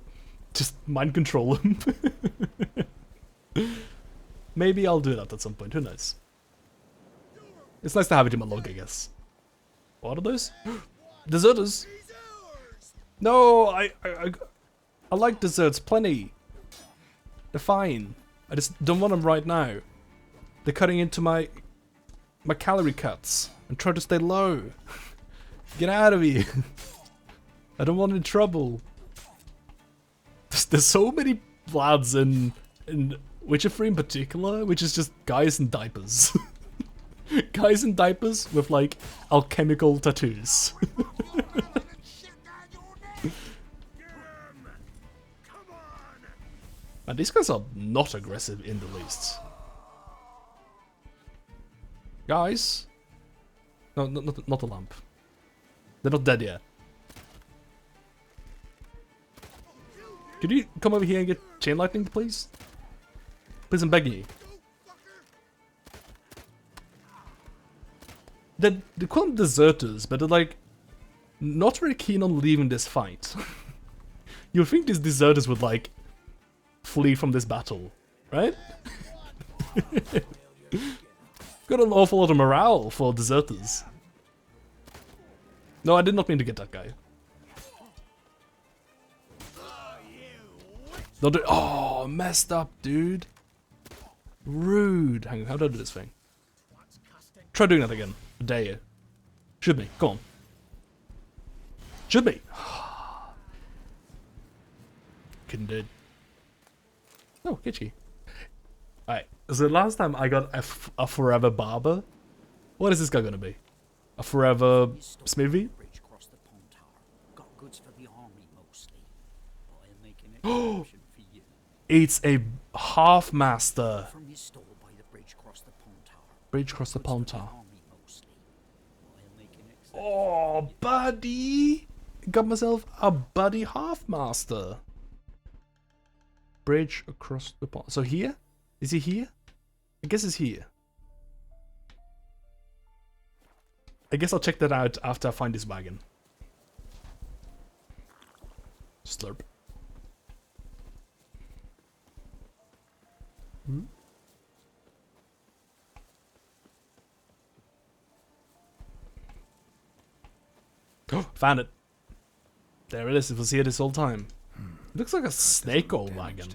just mind control him. Maybe I'll do that at some point, who knows? It's nice to have it in my log, I guess. What are those? Deserters! No, I like desserts plenty. They're fine. I just don't want them right now. They're cutting into my calorie cuts. I'm trying to stay low. Get out of here. I don't want any trouble. There's so many lads in Witcher 3 in particular, which is just guys in diapers. Guys in diapers with like alchemical tattoos. And these guys are not aggressive in the least. Guys? No, not a lamp. They're not dead yet. Could you come over here and get chain lightning, please? Please, I'm begging you. They call them deserters, but they're like not very keen on leaving this fight. You'd think these deserters would like flee from this battle, right? Got an awful lot of morale for deserters. No, I did not mean to get that guy. Don't do— oh, messed up, dude. Rude. Hang on, how do I do this thing? Try doing that again. I dare you. Shoot me. Go on. Shoot me. Couldn't do it. Oh, Kitschy. Alright, so the last time I got a forever barber, what is this guy gonna be? A forever smithy? It's a half master. From his stall by the bridge across the Pontar. Bridge across the Pontar. Army mostly. While making Oh, buddy! Got myself a buddy half master. Bridge across the pond. So here? Is he here? I guess it's here. I guess I'll check that out after I find this wagon. Slurp. Hmm? Oh, found it. There it is. It was here this whole time. It looks like a snake oil wagon.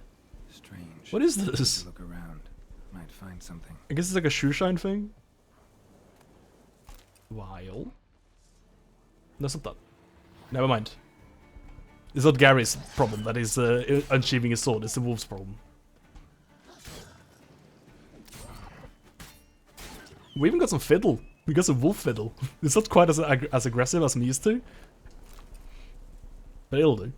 Strange. What is this? Look around. Might find something. I guess it's like a shoe shine thing. While. That's not that. Never mind. It's not Gary's problem that is unsheathing his sword. It's the wolf's problem. We even got some fiddle. We got some wolf fiddle. It's not quite as aggressive as I'm used to. But it'll do.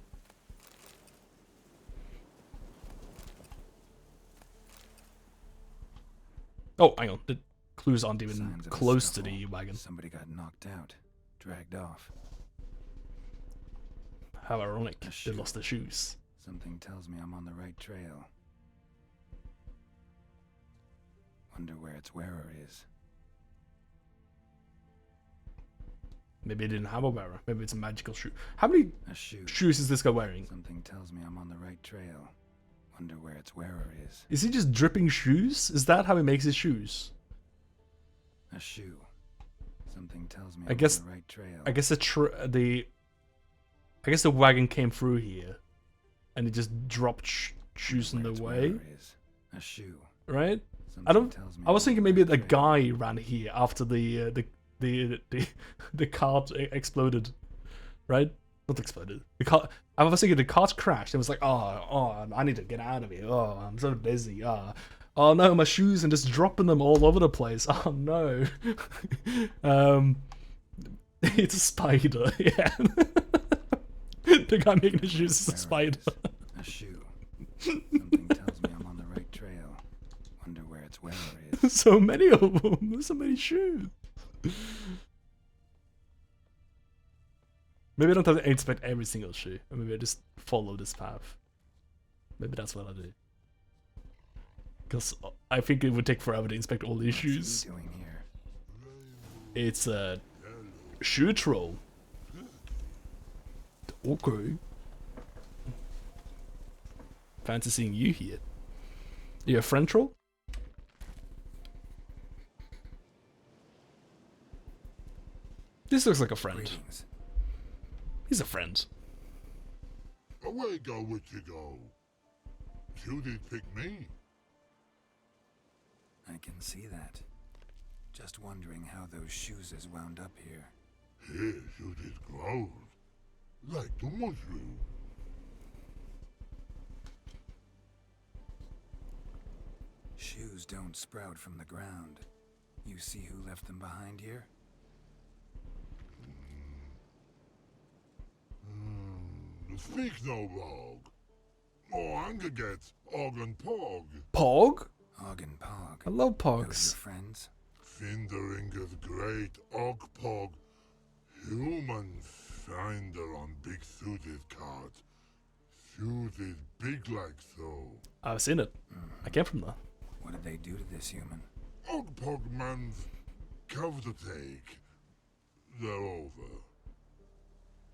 Oh, hang on. The clues aren't even close to the wagon. Somebody got knocked out, dragged off. How ironic. They lost their shoes. Something tells me I'm on the right trail. Wonder where its wearer is. Maybe it didn't have a wearer. Maybe it's a magical shoe. How many shoes is this guy wearing? Something tells me I'm on the right trail. Wonder where its wearer is. Is he just dripping shoes? Is that how he makes his shoes? A shoe. Something tells me I I'm guess. on the right trail. I guess I guess the wagon came through here, and it just dropped shoes in the way. A shoe. Right? I was thinking maybe the guy ran here after the cart exploded, right? Not exploded. The cart. I was thinking the cart crashed. And was like, oh, I need to get out of here. Oh, I'm so busy. Oh no, my shoes and just dropping them all over the place. Oh no. It's a spider. Yeah. The guy making the shoes is a spider. A shoe. Something tells me I'm on the right trail. Wonder where its wearer is. So many of them. There's so many shoes. Maybe I don't have to inspect every single shoe. Or maybe I just follow this path. Maybe that's what I do. Because I think it would take forever to inspect all these shoes. What's he doing here? It's a shoe troll. Okay. Fancy seeing you here. You a friend troll? This looks like a friend. Greetings. He's a friend. Away go, would you go? You did pick me. I can see that. Just wondering how those shoes is wound up here. Here you did grow. Like the mushroom. Shoes don't sprout from the ground. You see who left them behind here? Speak no rogue. Oh, anger gets Og and Pog. Pog? Og and Pog. I love Those Pogs. your friends? Finderinger's great Og Pog. Human finder on big suited cart. Suited big like so. I've seen it. I came from there. What did they do to this human? Og Pog man's cover to take. They're over.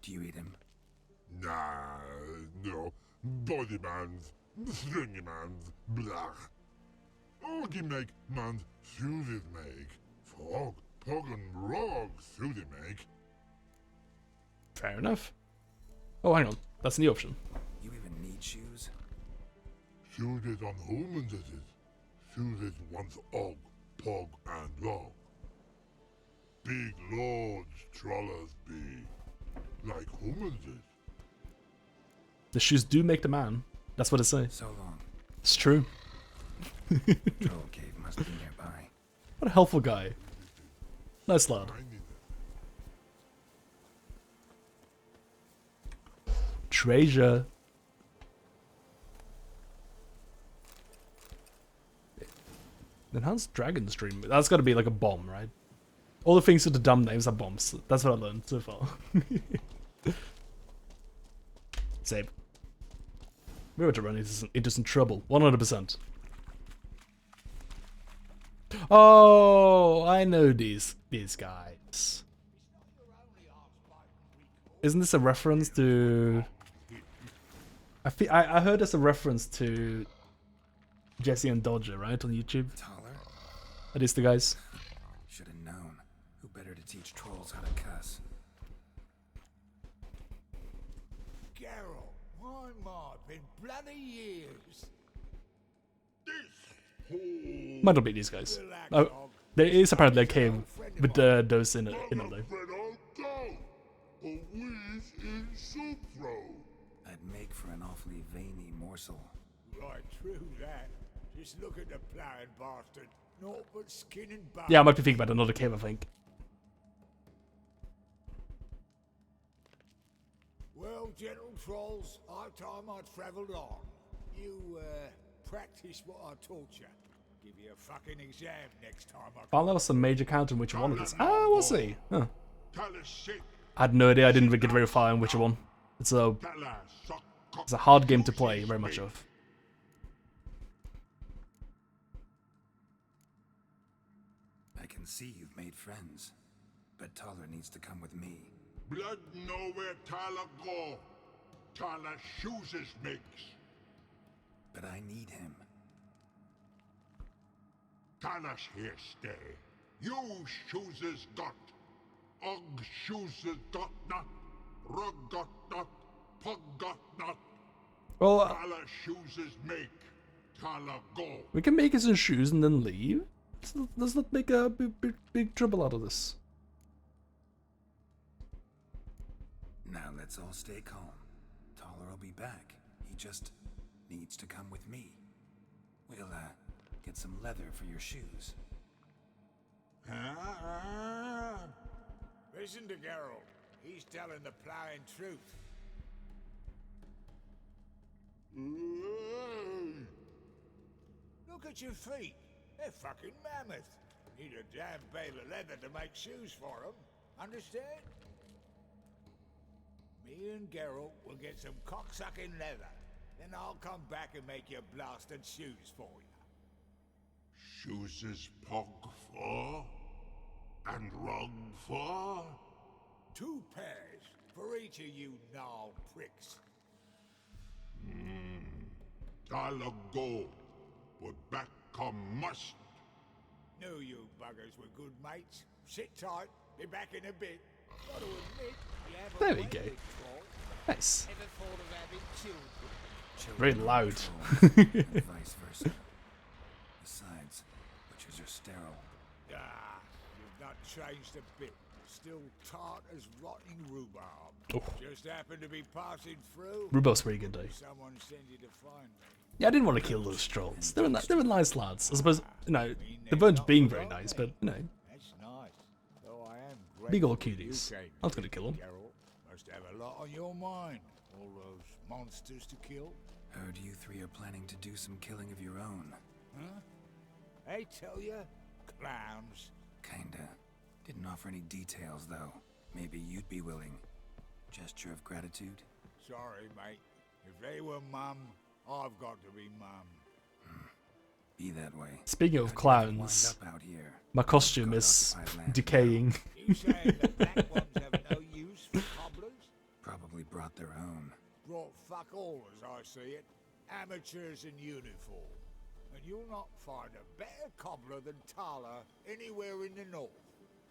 Do you eat him? Nah, no. Body man's, stringy man's, blah. Oggy make man's suited make. Frog, pog and rog suited make. Fair enough. Oh, hang on. That's the option. You even need shoes? Suited on human did it. Suited once og, pog and log. Big lords trollers be. Like human did. The shoes do make the man. That's what it says. So long. It's true. Troll cave must be nearby. What a helpful guy. Nice lad. Treasure. Enhanced Dragon Stream. That's got to be like a bomb, right? All the things with the dumb names are bombs. That's what I learned so far. Save. We were to run it is in trouble. 100%. Oh, I know these guys. Isn't this a reference to? I heard there's a reference to Jesse and Dodger, right, on YouTube. Taller? Are these the guys? Should have known. Who better to teach trolls how to cuss? Geralt, my my, been bloody years. Might not be these guys. Oh, there is apparently a cave with those in it though. I'd make for an awfully veiny morsel. Right, true that. Just look at the ploughing bastard. Naught but skin and bone. Yeah, I might be thinking about another cave, I think. Well, gentle trolls, high time I travelled on. You, practice what I taught you. Give you a fucking exam next time I Found there was some major counter in which one it is. Ah, we'll see. Huh. I had no idea. I didn't get very far in which one. It's a hard game to play, very much of. I can see you've made friends, but Taller needs to come with me. Blood know where Tyler go. Tyler chooses makes. But I need him. Tyler's here stay. You chooses got. Og chooses got not. Rug got not. Pug got not. Well, Tyler chooses make. Tyler go. We can make us in shoes and then leave. Let's not make a big trouble out of this. Now let's all stay calm. Taller will be back. He just needs to come with me. We'll, get some leather for your shoes. Listen to Geralt. He's telling the ploughing truth. Look at your feet. They're fucking mammoth. Need a damn bale of leather to make shoes for them. Understand? Me and Geralt will get some cocksucking leather. Then I'll come back and make you blasted shoes for you. Chooses pug for? And rug for? 2 pairs for each of you gnarled pricks. Tyler go. But back come must. Knew you buggers were good mates. Sit tight. Be back in a bit. Gotta admit, you have There a we way go. with Troll. Nice. Ever thought of having children? Very loud. And vice versa. Besides, butchers are sterile. Ah, you've not changed a bit. Still tart as rotting rhubarb. Oh. Just happened to be passing through. Rhubarb's pretty good though. Someone sent you to find me. Yeah, I didn't want to kill those trolls. They were nice lads. I suppose, you know, they weren't being very nice, but, you know, That's nice. Though I am big old grateful you cuties. came I was gonna kill them. Geralt. Must have a lot on your mind. All those monsters to kill. Heard you 3 are planning to do some killing of your own. Huh? I tell you, clowns. Kinda. Didn't offer any details, though. Maybe you'd be willing. Gesture of gratitude? Sorry, mate. If they were mum, I've got to be mum. Be that way. Speaking of How'd you clowns, wind up out here? my costume is decaying. You saying the black ones have no use for cobblers? Probably brought their own. Brought fuck all as I see it. Amateurs in uniform. And you'll not find a better cobbler than Tala anywhere in the north.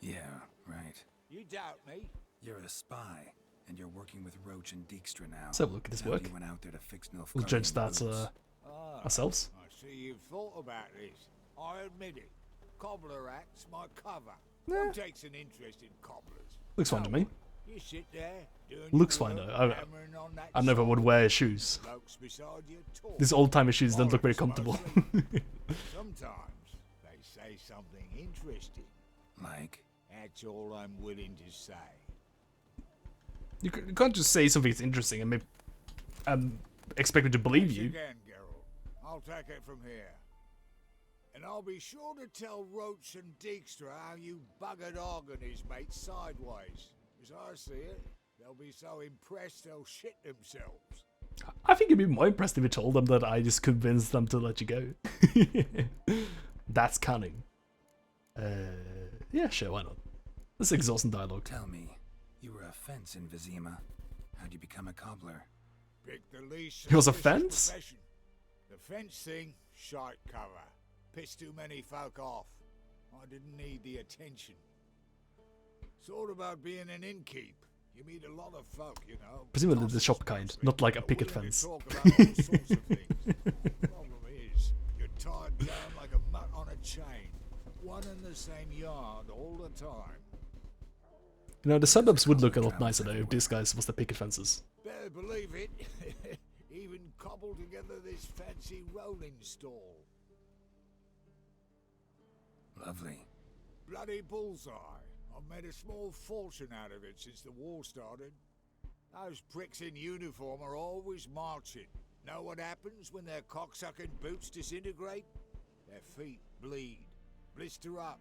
Yeah, right. You doubt me? You're a spy, and you're working with Roach and Dijkstra now. Let's have a look at this How work. you went out there to fix We'll Nilfgaardian judge that boots. ourselves. I see you've thought about this. I admit it. Cobbler act's my cover. Who takes an interest in cobblers? Looks fine to me. You sit there, doing Looks your fine work, though. hammering on that I never would wear shoes. blokes beside you talk. These old-timey shoes don't look very Bollocks comfortable. mostly. Sometimes they say something interesting. Like? That's all I'm willing to say. You can't just say something's interesting and maybe expect me to believe Thanks you. again, Geralt. I'll take it from here. And I'll be sure to tell Roach and Dijkstra how you buggered Og and his mates sideways. As I see it, they'll be so impressed they'll shit themselves. I think you'd be more impressed if you told them that I just convinced them to let you go. That's cunning. Yeah, sure, why not? This exhausting dialogue. Tell me, you were a fence in Vizima. How'd you become a cobbler? Pick the least He was a suspicious fence? profession. The fence thing, shite cover. Pissed too many folk off. I didn't need the attention. Sort about being an innkeep. You meet a lot of folk, you know. Presumably the shop kind, not like a picket willing to fence. talk about all sorts of things. Problem is, you're tied down like a mutt on a chain. One and the same yard all the time. You know, the suburbs would look a lot nicer though if these guys was the picket fences. Better believe it. Even cobbled together this fancy rolling stall. Lovely. Bloody bullseye. I've made a small fortune out of it since the war started. Those pricks in uniform are always marching. Know what happens when their cocksucking boots disintegrate? Their feet bleed, blister up.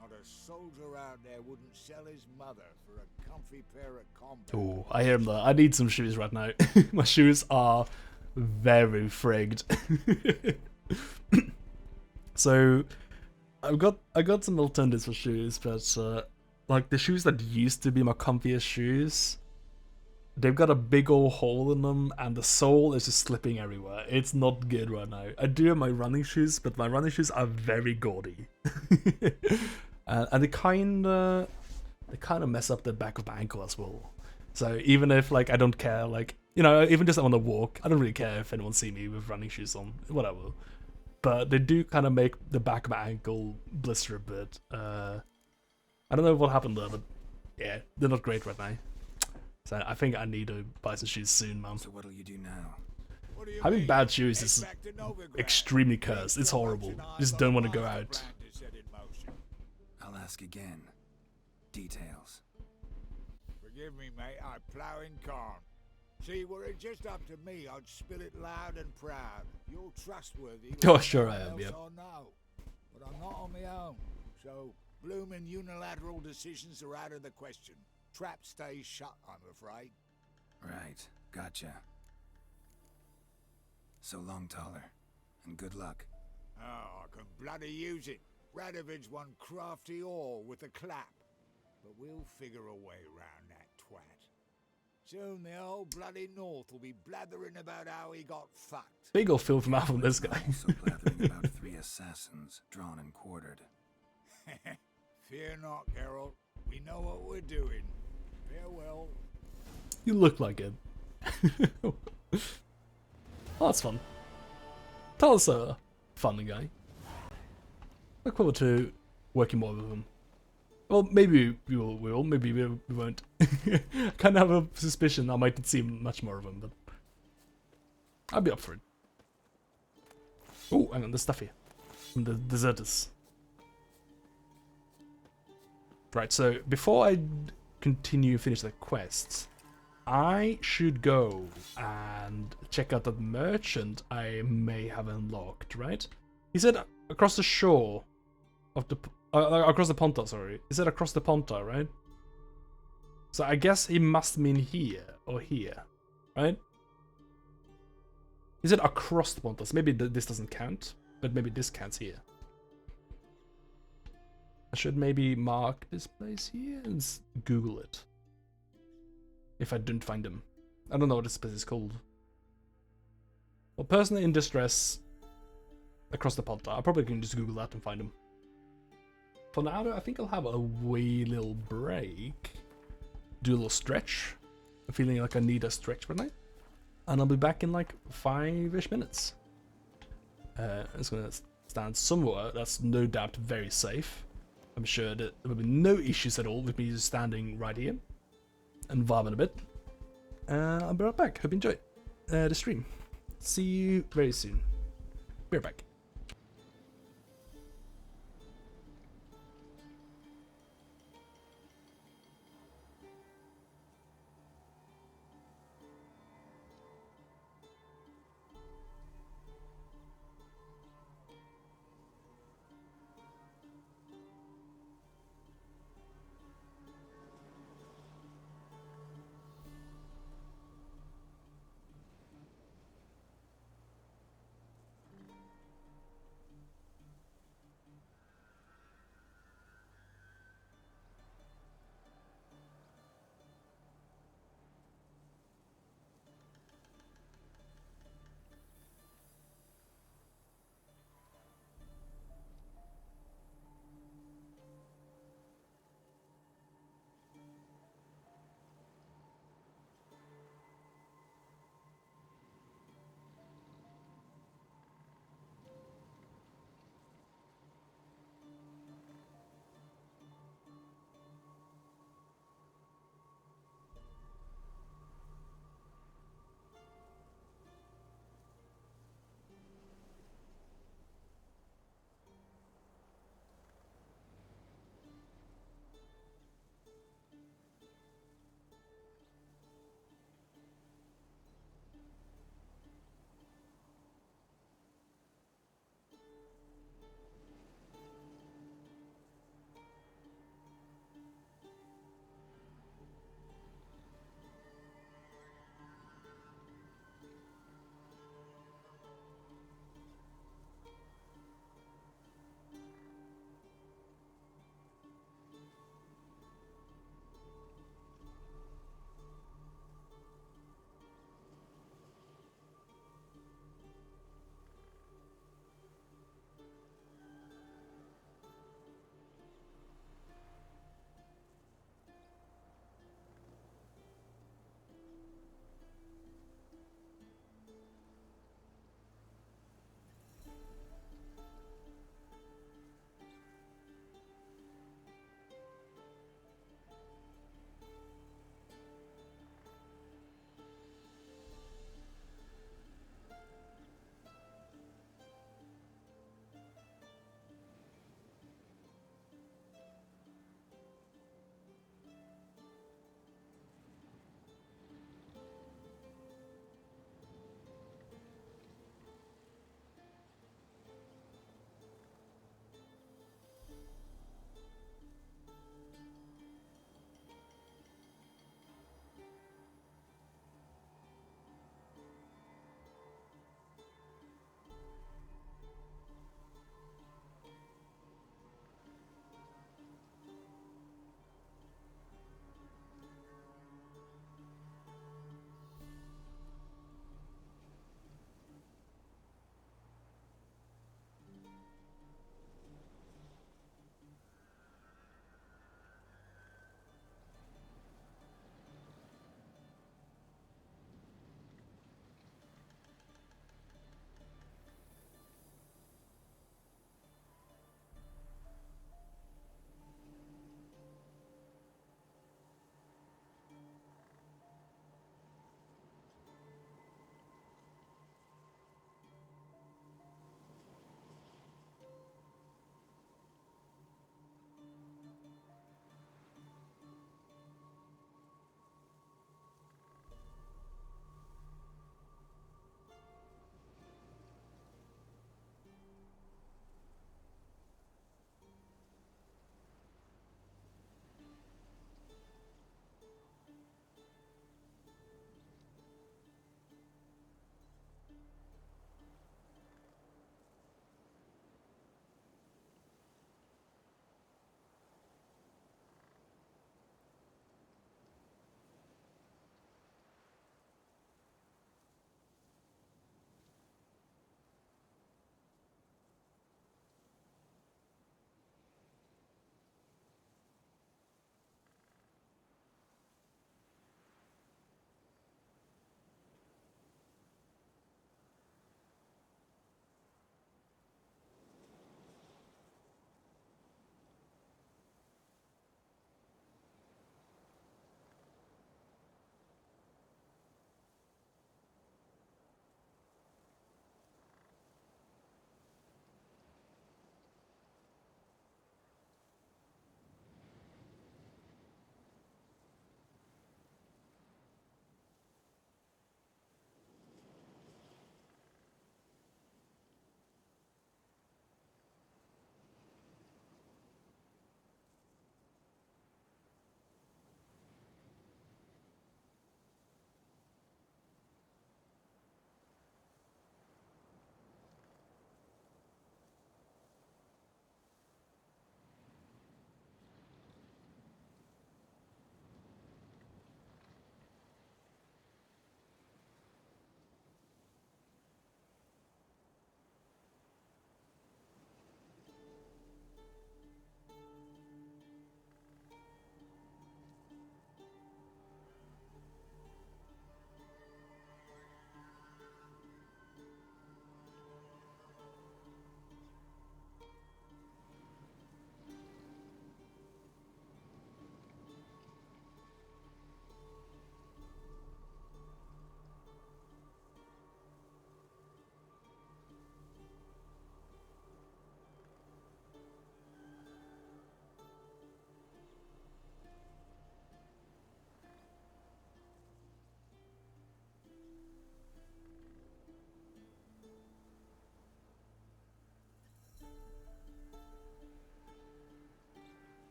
Not a soldier out there wouldn't sell his mother for a comfy pair of combat. Oh, I hear him there. I need some shoes right now. My shoes are very frigged. So I got some alternatives for shoes, but like the shoes that used to be my comfiest shoes, they've got a big old hole in them and the sole is just slipping everywhere. It's not good right now. I do have my running shoes, but my running shoes are very gaudy. And they kind of mess up the back of my ankle as well. So even if like I don't care, like, you know, even just on the walk, I don't really care if anyone see me with running shoes on, whatever. But they do kind of make the back of my ankle blister a bit. I don't know what happened there, but yeah, they're not great right now. So I think I need to buy some shoes soon, man. So what'll you do now? Having bad shoes is extremely cursed. It's horrible. Just don't want to go out. I'll ask again. Details. Forgive me, mate, I plough in corn. See, were it just up to me, I'd spill it loud and proud. You're trustworthy. Oh, sure I am, yeah. yep. But I'm not on my own, so bloomin' unilateral decisions are out of the question. Trap stays shut, I'm afraid. Right, gotcha. So long, Taller, and good luck. Oh, I can bloody use it. Radovid's one crafty ore with a clap. But we'll figure a way round that twat. Soon the whole bloody North will be blathering about how he got fucked. Big ol' filth mouth from this guy. Also blathering about 3 assassins, drawn and quartered. Fear not, Geralt. We know what we're doing. Farewell. You look like it. Oh, that's fun. Tal's a fun guy. Look forward to working more with him. Well, maybe we will, maybe we won't. I kind of have a suspicion I might see much more of him, but I'll be up for it. Oh, hang on, there's stuff here. From the deserters. Right, so before I finish the quests, I should go and check out that merchant I may have unlocked, right? He said across the shore of the... across the Ponta, sorry. He said across the Ponta, right? So I guess he must mean here, or here, right? He said across the Ponta, so maybe this doesn't count, but maybe this counts here. I should maybe mark this place here and Google it. If I didn't find him. I don't know what this place is called. Well, person in distress across the Ponta. I probably can just Google that and find him. For now, I think I'll have a wee little break. Do a little stretch. I'm feeling like I need a stretch right now. And I'll be back in like 5-ish minutes. I'm just gonna stand somewhere that's no doubt very safe. I'm sure that there will be no issues at all with me just standing right here and vibing a bit. I'll be right back. Hope you enjoy the stream. See you very soon. Be right back.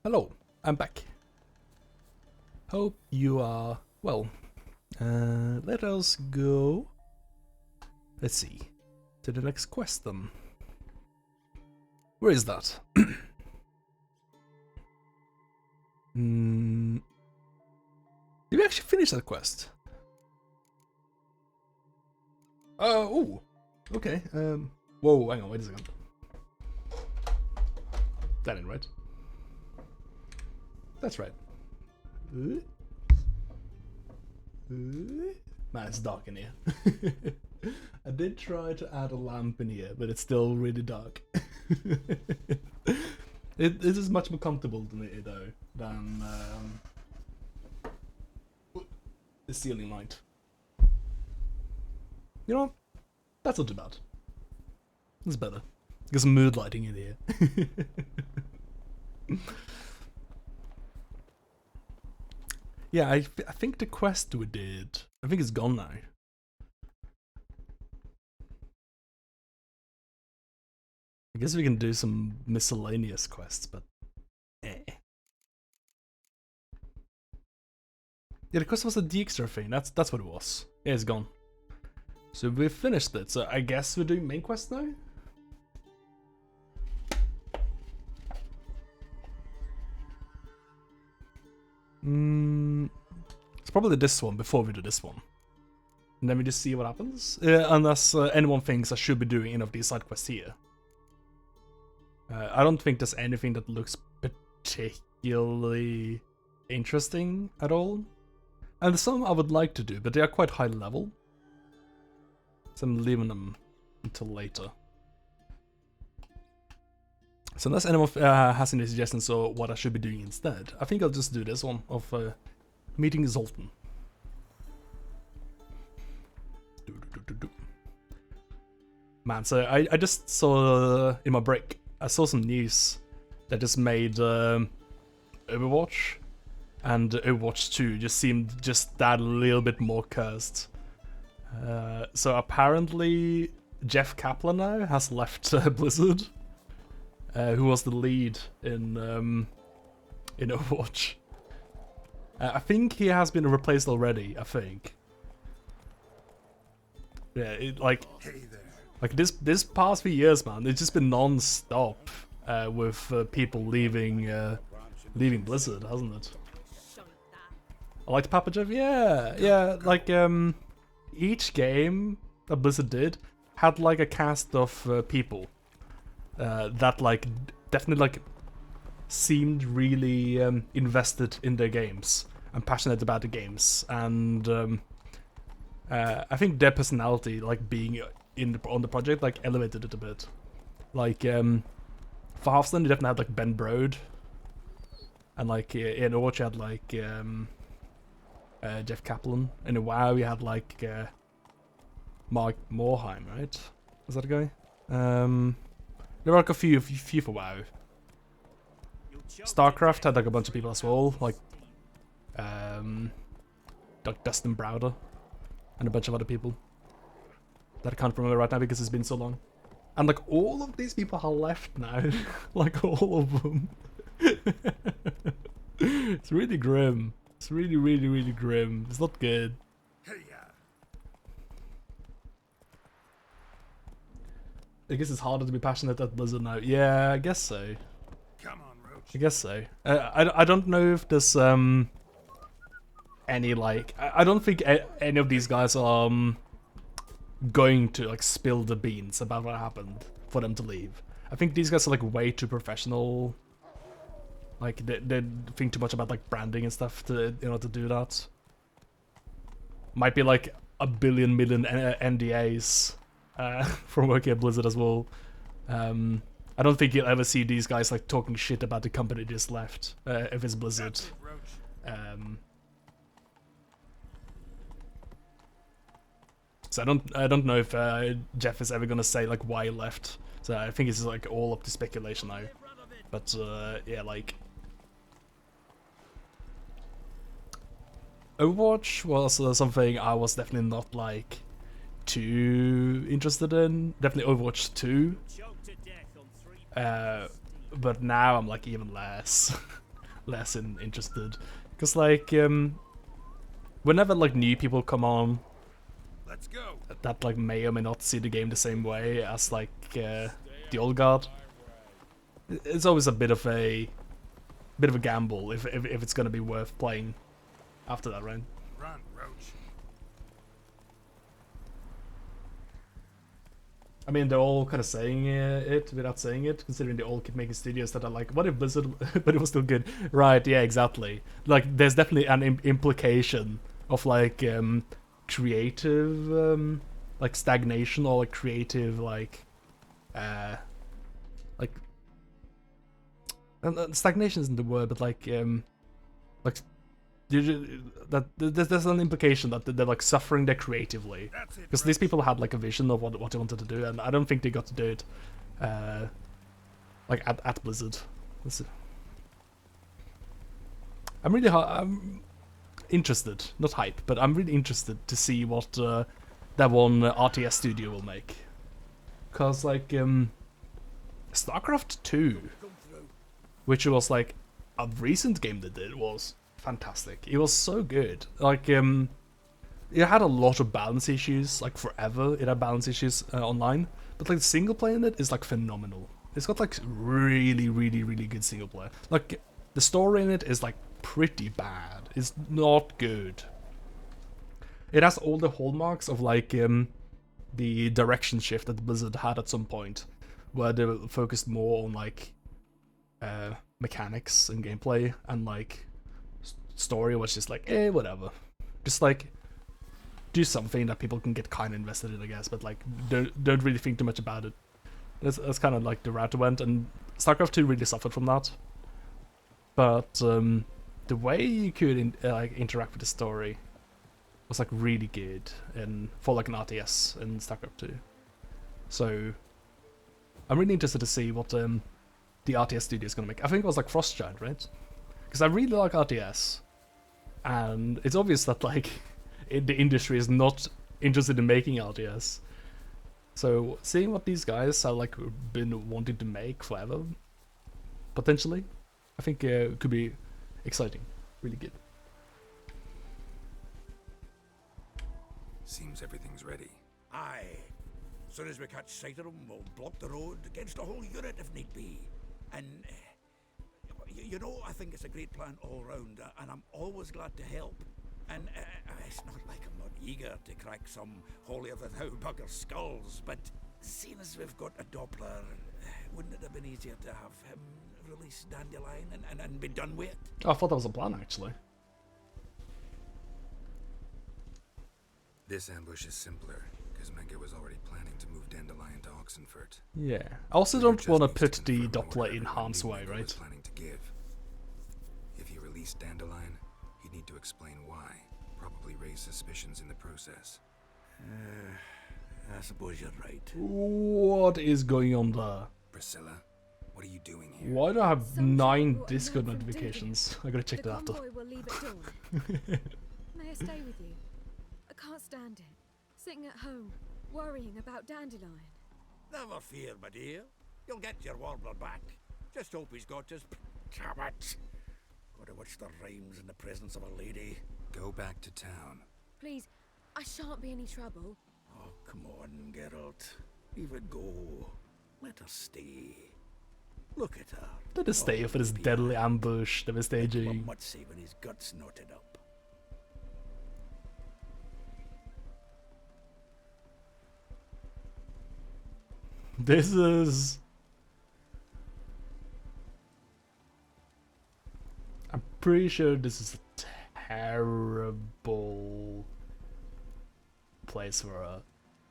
Hello, I'm back. Hope you are well. Let us go. Let's see. To the next quest then. Where is that? Did we actually finish that quest? Oh, okay. Whoa, hang on, wait a second. That ain't right. That's right. Man, it's dark in here. I did try to add a lamp in here, but it's still really dark. It is much more comfortable to me though than the ceiling light. You know, that's not too bad. It's better. Get some mood lighting in here. Yeah, I think the quest we did, I think it's gone now. I guess we can do some miscellaneous quests, but eh. Yeah, the quest was a Dijkstra thing, that's what it was. Yeah, it's gone. So we finished it, so I guess we're doing main quest now? It's probably this one before we do this one. And then we just see what happens. Unless anyone thinks I should be doing any of these side quests here. I don't think there's anything that looks particularly interesting at all. And some I would like to do, but they are quite high level. So I'm leaving them until later. So unless anyone has any suggestions or what I should be doing instead, I think I'll just do this one of meeting Zoltan. Man, so I just saw in my break, I saw some news that just made Overwatch and Overwatch 2 just seemed just that little bit more cursed. So apparently Jeff Kaplan now has left Blizzard, who was the lead in Overwatch. I think he has been replaced already, I think. Yeah, like this past few years, man, it's just been non-stop with people leaving Blizzard, hasn't it? I liked Papa Jeff, yeah, like each game that Blizzard did had like a cast of people that like definitely like seemed really invested in their games and passionate about the games, and I think their personality, like being on the project, like elevated it a bit. Like for Hearthstone, you definitely had like Ben Brode, and like in Overwatch you had like Jeff Kaplan. In WoW you had like Mark Morheim, right? Was that a guy? There were like a few for WoW. StarCraft had like a bunch of people as well, like Dustin Browder and a bunch of other people that I can't remember right now because it's been so long. And like all of these people are left now, like all of them. It's really grim. It's really, really, really grim. It's not good. I guess it's harder to be passionate at Blizzard now. Yeah, I guess so. Come on, Roach. I guess so. I don't know if there's any like I don't think any of these guys are going to like spill the beans about what happened for them to leave. I think these guys are like way too professional. Like they think too much about like branding and stuff to in order to do that. Might be like a billion NDAs from working at Blizzard as well. I don't think you'll ever see these guys like talking shit about the company just left if it's Blizzard. So I don't know if Jeff is ever gonna say like why he left. So I think it's like all up to speculation now. But yeah, like Overwatch was something I was definitely not like too interested in. Definitely Overwatch 2. But now I'm like even less. less interested, because like whenever like new people come on, Let's go. that like may or may not see the game the same way as like the old guard. It's always a bit of a gamble if it's gonna be worth playing after that, right? Run, Roach. I mean, they're all kind of saying it without saying it, considering they all keep making studios that are like, what if Blizzard, but it was still good? Right, yeah, exactly. Like, there's definitely an implication of, like, creative, like, stagnation, or, like, creative, like, stagnation isn't the word, but, like, that there's an implication that they're like suffering there creatively, because these people had like a vision of what they wanted to do, and I don't think they got to do it like at Blizzard. I'm interested, not hype, but I'm really interested to see what that one RTS studio will make, because like StarCraft 2, which was like a recent game they did, was fantastic. It was so good. Like, it had a lot of balance issues, like forever. It had balance issues online, but like the single player in it is like phenomenal. It's got like really, really, really good single player. Like the story in it is like pretty bad. It's not good. It has all the hallmarks of like the direction shift that Blizzard had at some point, where they focused more on like mechanics and gameplay, and like story was just like, whatever. Just like do something that people can get kind of invested in, I guess, but like don't really think too much about it. That's kind of like the route it went, and StarCraft 2 really suffered from that. But the way you could like interact with the story was like really good, and for like an RTS in StarCraft 2. So I'm really interested to see what the RTS studio is gonna make. I think it was like Frost Giant, right? Because I really like RTS. And it's obvious that like the industry is not interested in making RTS. So seeing what these guys have like been wanting to make forever, potentially, I think could be exciting, really good. Seems everything's ready. Aye. As soon as we catch sight of them, we'll block the road against the whole unit if need be. And you know, I think it's a great plan all round, and I'm always glad to help. And it's not like I'm not eager to crack some holier-than-thou bugger skulls, but seeing as we've got a Doppler, wouldn't it have been easier to have him release Dandelion and be done with it? Oh, I thought that was a plan, actually. This ambush is simpler, because Mega was already planning to move Dandelion to Oxenfurt. Yeah. I also don't want to put the Doppler in harm's way, right? If he released Dandelion, he'd need to explain why. Probably raise suspicions in the process. I suppose you're right. What is going on there? Priscilla, what are you doing here? Why do I have 9 Discord notifications? I gotta check that after. Will leave at dawn. May I stay with you? I can't stand it. Sitting at home, worrying about Dandelion. Never fear, my dear. You'll get your warbler back. Just hope he's got his... Damn it! Gotta watch the rhymes in the presence of a lady. Go back to town. Please, I shan't be any trouble. Oh, come on, Geralt. Leave it go. Let her stay. Look at her. Let us stay for this deadly ambush that we're staging. Much say when his guts knotted up. This is... I'm pretty sure this is a terrible place for her.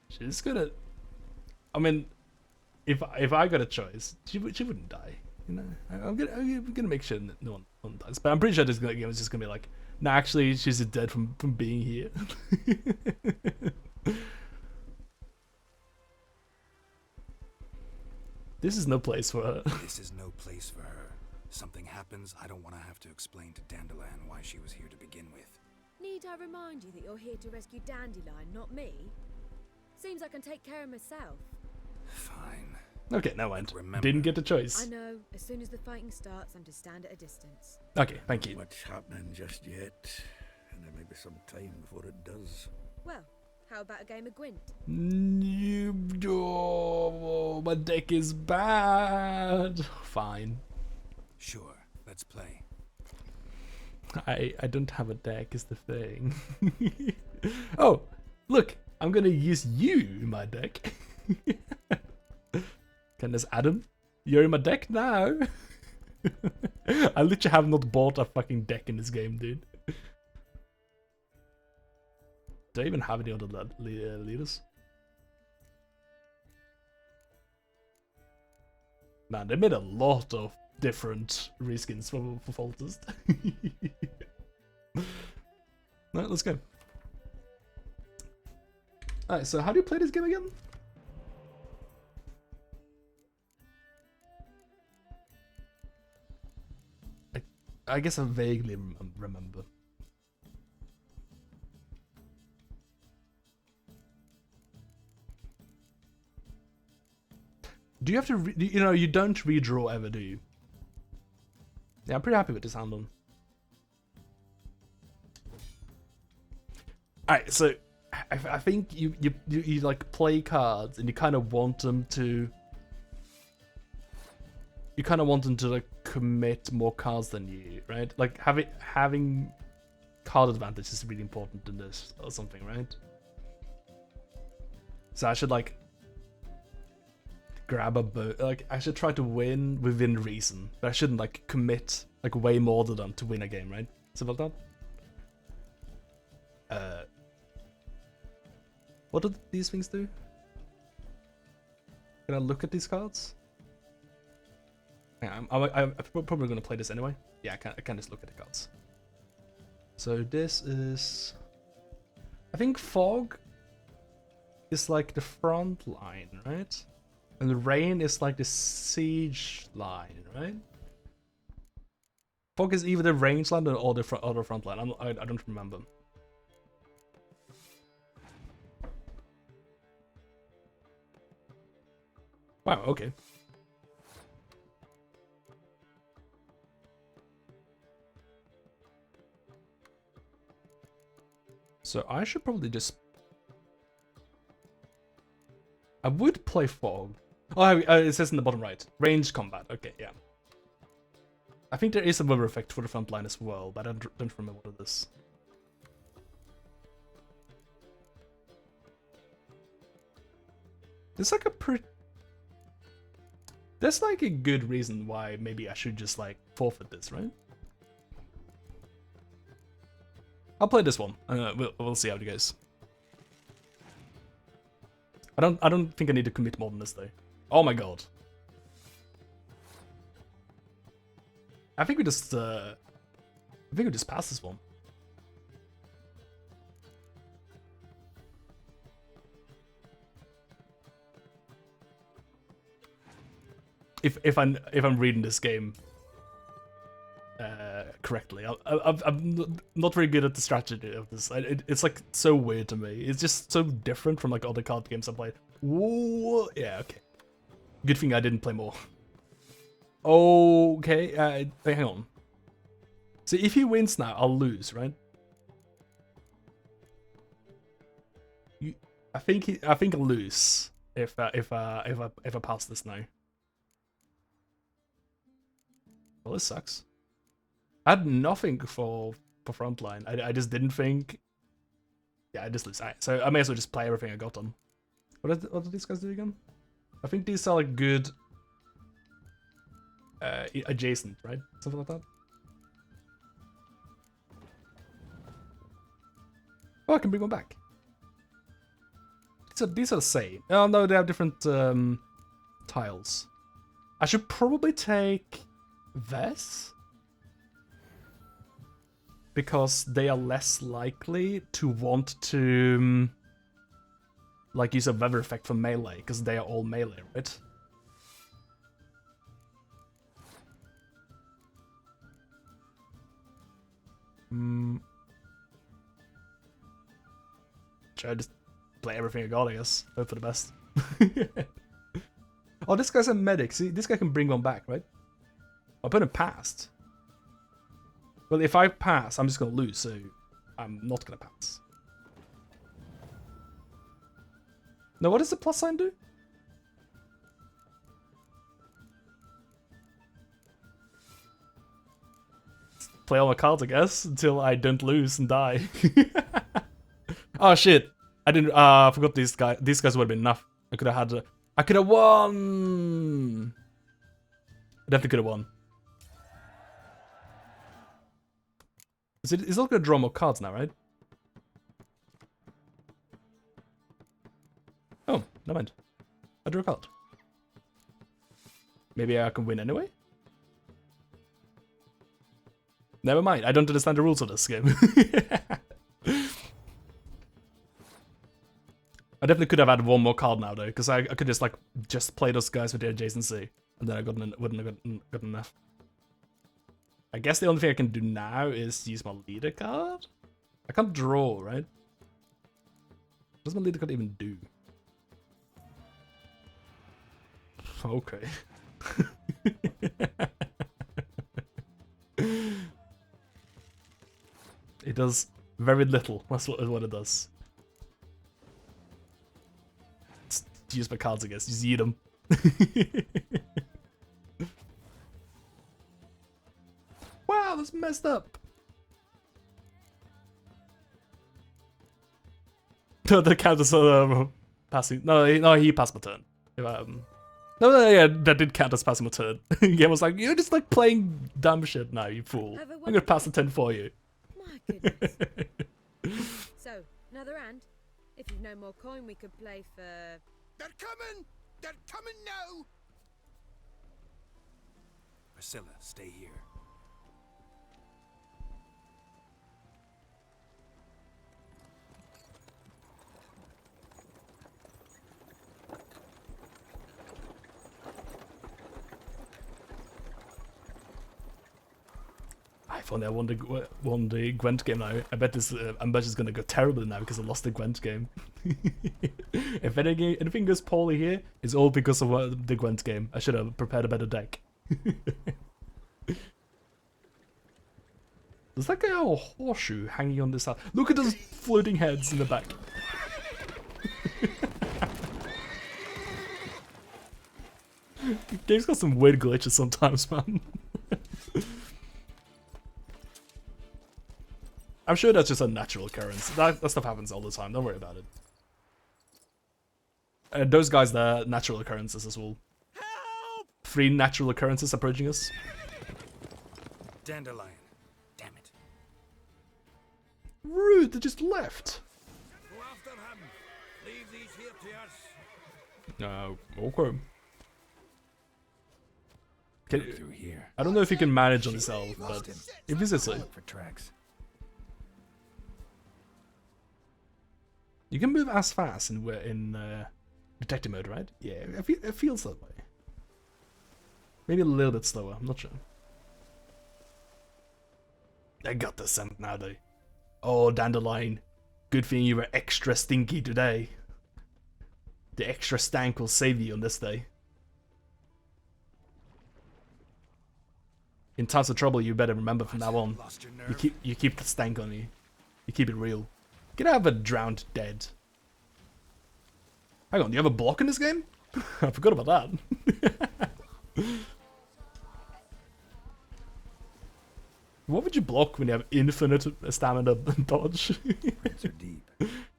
She's gonna... I mean, if I got a choice, she wouldn't die. You know, I'm gonna make sure no one dies. But I'm pretty sure this game is just gonna be like, nah, actually, she's dead from being here. This is no place for her. This is no place for her. Something happens, I don't want to have to explain to Dandelion why she was here to begin with. Need I remind you that you're here to rescue Dandelion, not me? Seems I can take care of myself. Fine. Okay, never mind. Remember, Didn't get the choice. I know. As soon as the fighting starts, I'm to stand at a distance. Okay, thank you. Much happening just yet, and there may be some time before it does. Well, how about a game of Gwent? Oh, my deck is bad. Fine. Sure, let's play. I don't have a deck is the thing. Oh, look, I'm gonna use you in my deck. Can this Adam? You're in my deck now. I literally have not bought a fucking deck in this game, dude. Do I even have any other leaders? Man, they made a lot of different reskins for Foltest. Alright, let's go. Alright, so how do you play this game again? I guess I vaguely remember. Do you have to, you don't redraw ever, do you? Yeah, I'm pretty happy with this hand on. Alright, so I think you like play cards and you kind of want them to like commit more cards than you, right? Like having card advantage is really important in this or something, right? So I should like grab a boat. Like I should try to win within reason, but I shouldn't like commit like way more to them to win a game, right? Something like that. What do these things do? Can I look at these cards? Yeah, I'm probably gonna play this anyway. Yeah, I can just look at the cards. So this is, I think Fog is like the front line, right? And the Rain is like the siege line, right? Fog is either the range line or the front line. I don't remember. Wow, okay. So I should probably just... I would play Fog. Oh, it says in the bottom right. Ranged combat. Okay, yeah. I think there is a weather effect for the front line as well, but I don't remember what it is. There's like a pretty... There's like a good reason why maybe I should just like forfeit this, right? I'll play this one. We'll see how it goes. I don't think I need to commit more than this though. Oh my god. I think we just pass this one. If I'm reading this game correctly, I'm not very good at the strategy of this. It's like so weird to me. It's just so different from like other card games I played. Whoa, yeah, okay. Good thing I didn't play more. Okay, hang on. So if he wins now, I'll lose, right? I think I'll lose if I pass this now. Well, this sucks. I had nothing for frontline. I just didn't think. Yeah, I just lose. Right, so I may as well just play everything I got on. What do these guys do again? I think these are like good adjacent, right? Something like that. Oh, I can bring one back. So these are the same. Oh no, they have different tiles. I should probably take this because they are less likely to want to like use a weather effect for melee because they are all melee, right? Should I just play everything I got, I guess? Hope for the best. Oh, this guy's a medic. See, this guy can bring one back, right? I put him past. Well, if I pass, I'm just gonna lose, so I'm not gonna pass. Now, what does the plus sign do? Play all my cards, I guess, until I don't lose and die. Oh shit! I didn't. I forgot these guys. These guys would have been enough. I could have had. I could have won. I definitely could have won. It's not gonna draw more cards now, right? Oh, never mind. I drew a card. Maybe I can win anyway? Never mind, I don't understand the rules of this game. I definitely could have had one more card now though, because I could just play those guys with the adjacency, and then I wouldn't have gotten enough. I guess the only thing I can do now is use my leader card? I can't draw, right? What does my leader card even do? Okay. It does very little. That's what it does. Just use my cards, I guess. Just eat them. Wow, that's messed up. The counters passing. No, he passed my turn. No, yeah, that did count as passing my turn. Game was like, you're just like playing dumb shit now, you fool. I'm gonna pass the turn for you. My goodness. So, another hand? If you've no more coin, we could play for... They're coming! They're coming now! Priscilla, stay here. If only I won the Gwent game now. I bet this ambush is gonna go terribly now because I lost the Gwent game. If anything goes poorly here, it's all because of the Gwent game. I should have prepared a better deck. There's like a horseshoe hanging on this side. Look at those floating heads in the back. The game's got some weird glitches sometimes, man. I'm sure that's just a natural occurrence. That stuff happens all the time. Don't worry about it. And those guys, they're natural occurrences as well. Help! 3 natural occurrences approaching us. Dandelion. Damn it. Rude, they just left. Go after him. Leave these here to us. Okay. Through here. I don't know if he can manage on himself, but he visits it. For tracks. You can move as fast in detective mode, right? Yeah, it feels that way. Maybe a little bit slower, I'm not sure. I got the scent now though. Oh, Dandelion. Good thing you were extra stinky today. The extra stank will save you on this day. In times of trouble, you better remember from now on. You keep the stank on you. You keep it real. Can I have a drowned dead? Hang on, do you have a block in this game? I forgot about that. What would you block when you have infinite stamina dodge? Roots are deep.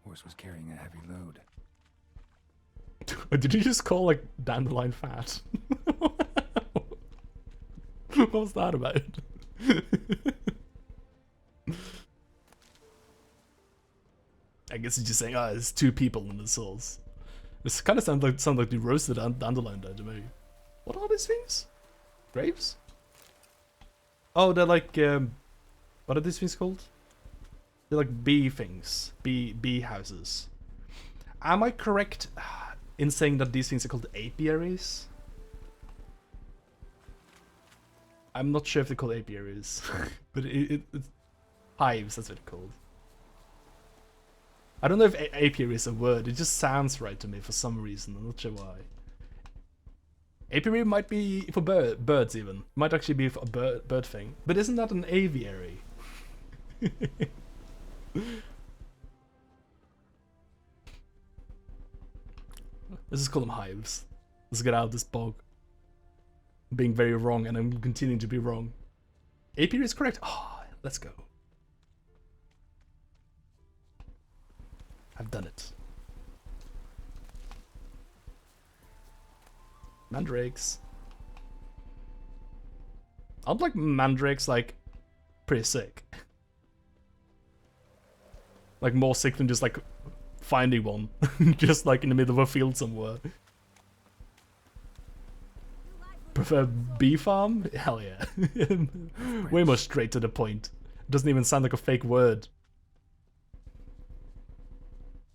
Horse was carrying a heavy load. Did you just call like Dandelion fat? What was that about? I guess he's just saying, oh, there's 2 people in the souls. This kind of sounds like the roasted Dandelion there to me. What are these things? Graves? Oh, they're like, what are these things called? They're like bee things. Bee houses. Am I correct in saying that these things are called apiaries? I'm not sure if they're called apiaries. But it's hives, that's what it's called. I don't know if apiary is a word, it just sounds right to me for some reason, I'm not sure why. Apiary might be for birds even. Might actually be for a bird thing. But isn't that an aviary? Let's just call them hives. Let's get out of this bog. I'm being very wrong, and I'm continuing to be wrong. Apiary is correct. Oh, let's go. I've done it. Mandrakes. Aren't like mandrakes like pretty sick? Like more sick than just like finding one, just like in the middle of a field somewhere. Prefer bee farm? Hell yeah. Way more straight to the point. It doesn't even sound like a fake word.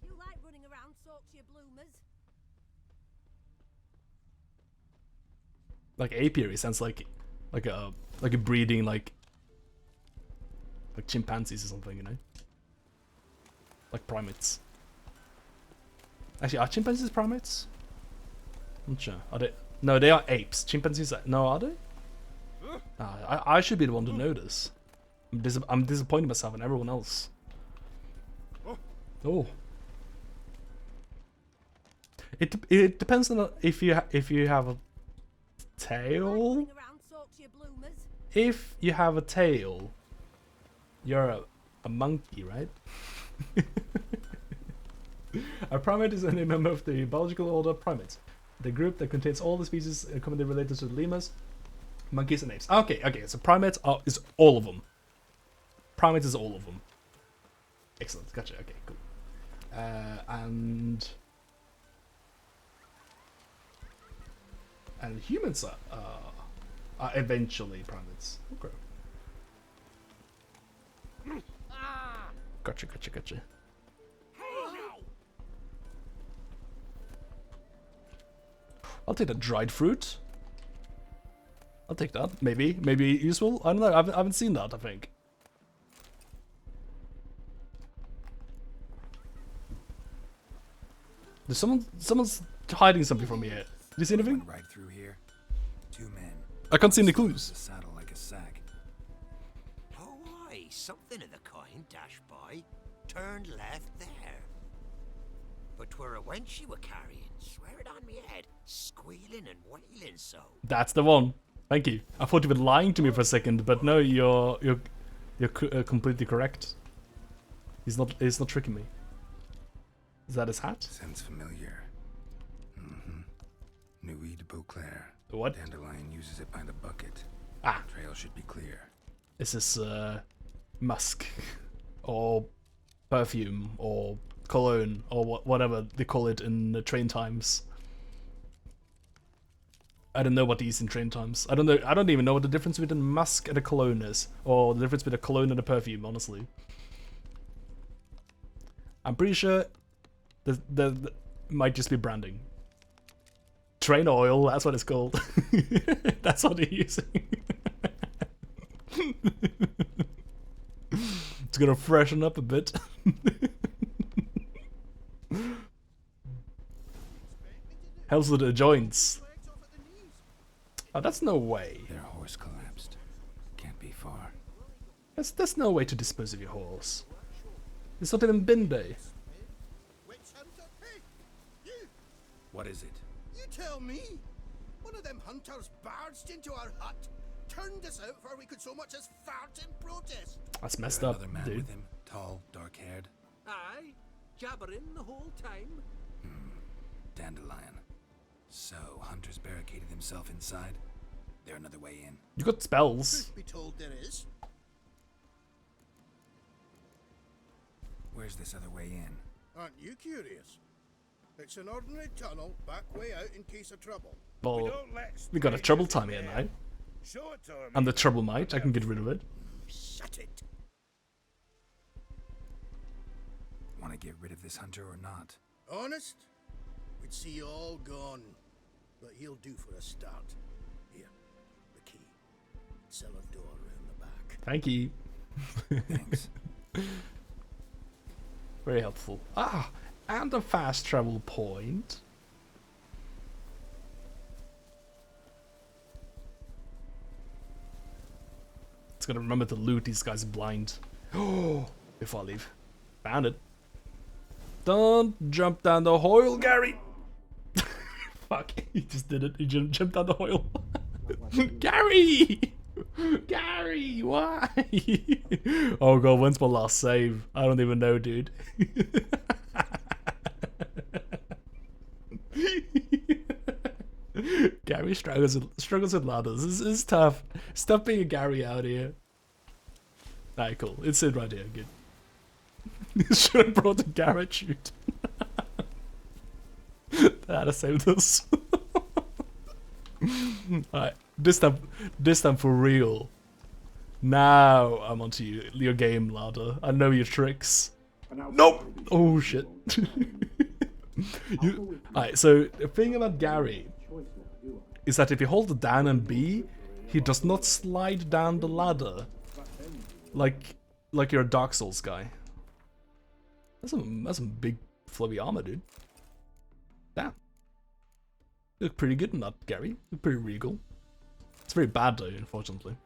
You like running around, Yorkshire bloomers? Like apiary sounds like a breeding like chimpanzees or something, you know? Like primates. Actually, are chimpanzees primates? I'm not sure. Are they? No, they are apes. Chimpanzees are... No, are they? I should be the one to know this. I'm disappointing myself and everyone else. Oh. It depends on if you have a tail. If you have a tail, you're a monkey, right? A primate is a member of the biological order primates, the group that contains all the species commonly related to the lemurs, monkeys, and apes. Okay, so primates is all of them. Primates is all of them. Excellent, gotcha. Okay, cool. And humans are eventually primates. Okay. Gotcha. I'll take the dried fruit. I'll take that. Maybe useful. I don't know. I haven't seen that. I think. There's someone's hiding something from me here. Did you see anything? Right through here. 2 men. I can't see any clues. The saddle like a sack. Oh, aye, something of the kind dashed by. Turned left there. But 'twere a wench you were carrying. Swear it on me head. Squealing and wailing so. That's the one. Thank you. I thought you were lying to me for a second, but no, you're completely correct. He's not tricking me. Is that his hat? Sounds familiar. Nuit de Beauclair. What? Dandelion uses it by the bucket. Ah. Trail should be clear. Is this musk or perfume or cologne or whatever they call it in the train times? I don't know what these in train times. I don't even know what the difference between musk and a cologne is, or the difference between a cologne and a perfume. Honestly, I'm pretty sure the might just be branding. Train oil, that's what it's called. That's what they're using. It's gonna freshen up a bit. Helps with the joints. Oh, that's no way. Their horse collapsed. Can't be far. There's no way to dispose of your horse. It's not even bin day. What is it? You tell me. One of them hunters barged into our hut, turned us out before we could so much as fart in protest. That's messed up, Another man dude. with him, tall, dark-haired. Aye, jabbering the whole time. Dandelion. So, hunters barricaded himself inside. There another way in. You got spells. Truth be told, there is. Where's this other way in? Aren't you curious? It's an ordinary tunnel, back way out in case of trouble. Well, we got a trouble time here now. Show it to him. And the trouble might. I can get rid of it. Shut it. Want to get rid of this hunter or not? Honest? We'd see you all gone. But he'll do for a start. Here, the key. Cellar door round the back. Thank you. Thanks. Very helpful. Ah, and a fast travel point. Just gotta remember to loot these guys blind. Oh, before I leave. Found it. Don't jump down the hoil, Gary! Fuck, he just did it. He jumped down the hoil. Gary! Gary, why? Oh god, when's my last save? I don't even know, dude. Gary struggles with ladders. This is tough. Stop being a Gary out here. Alright, cool. It's it right here. Good. Should have brought a garage shoot. That'd have saved us. Alright, this time for real. Now I'm onto your game, ladder. I know your tricks. Nope! Oh shit. Alright, so the thing about Gary is that if you hold down and B, he does not slide down the ladder like you're a Dark Souls guy. That's some big flowy armor, dude. Damn. You look pretty good in that, Gary. You look pretty regal. It's very bad though, unfortunately.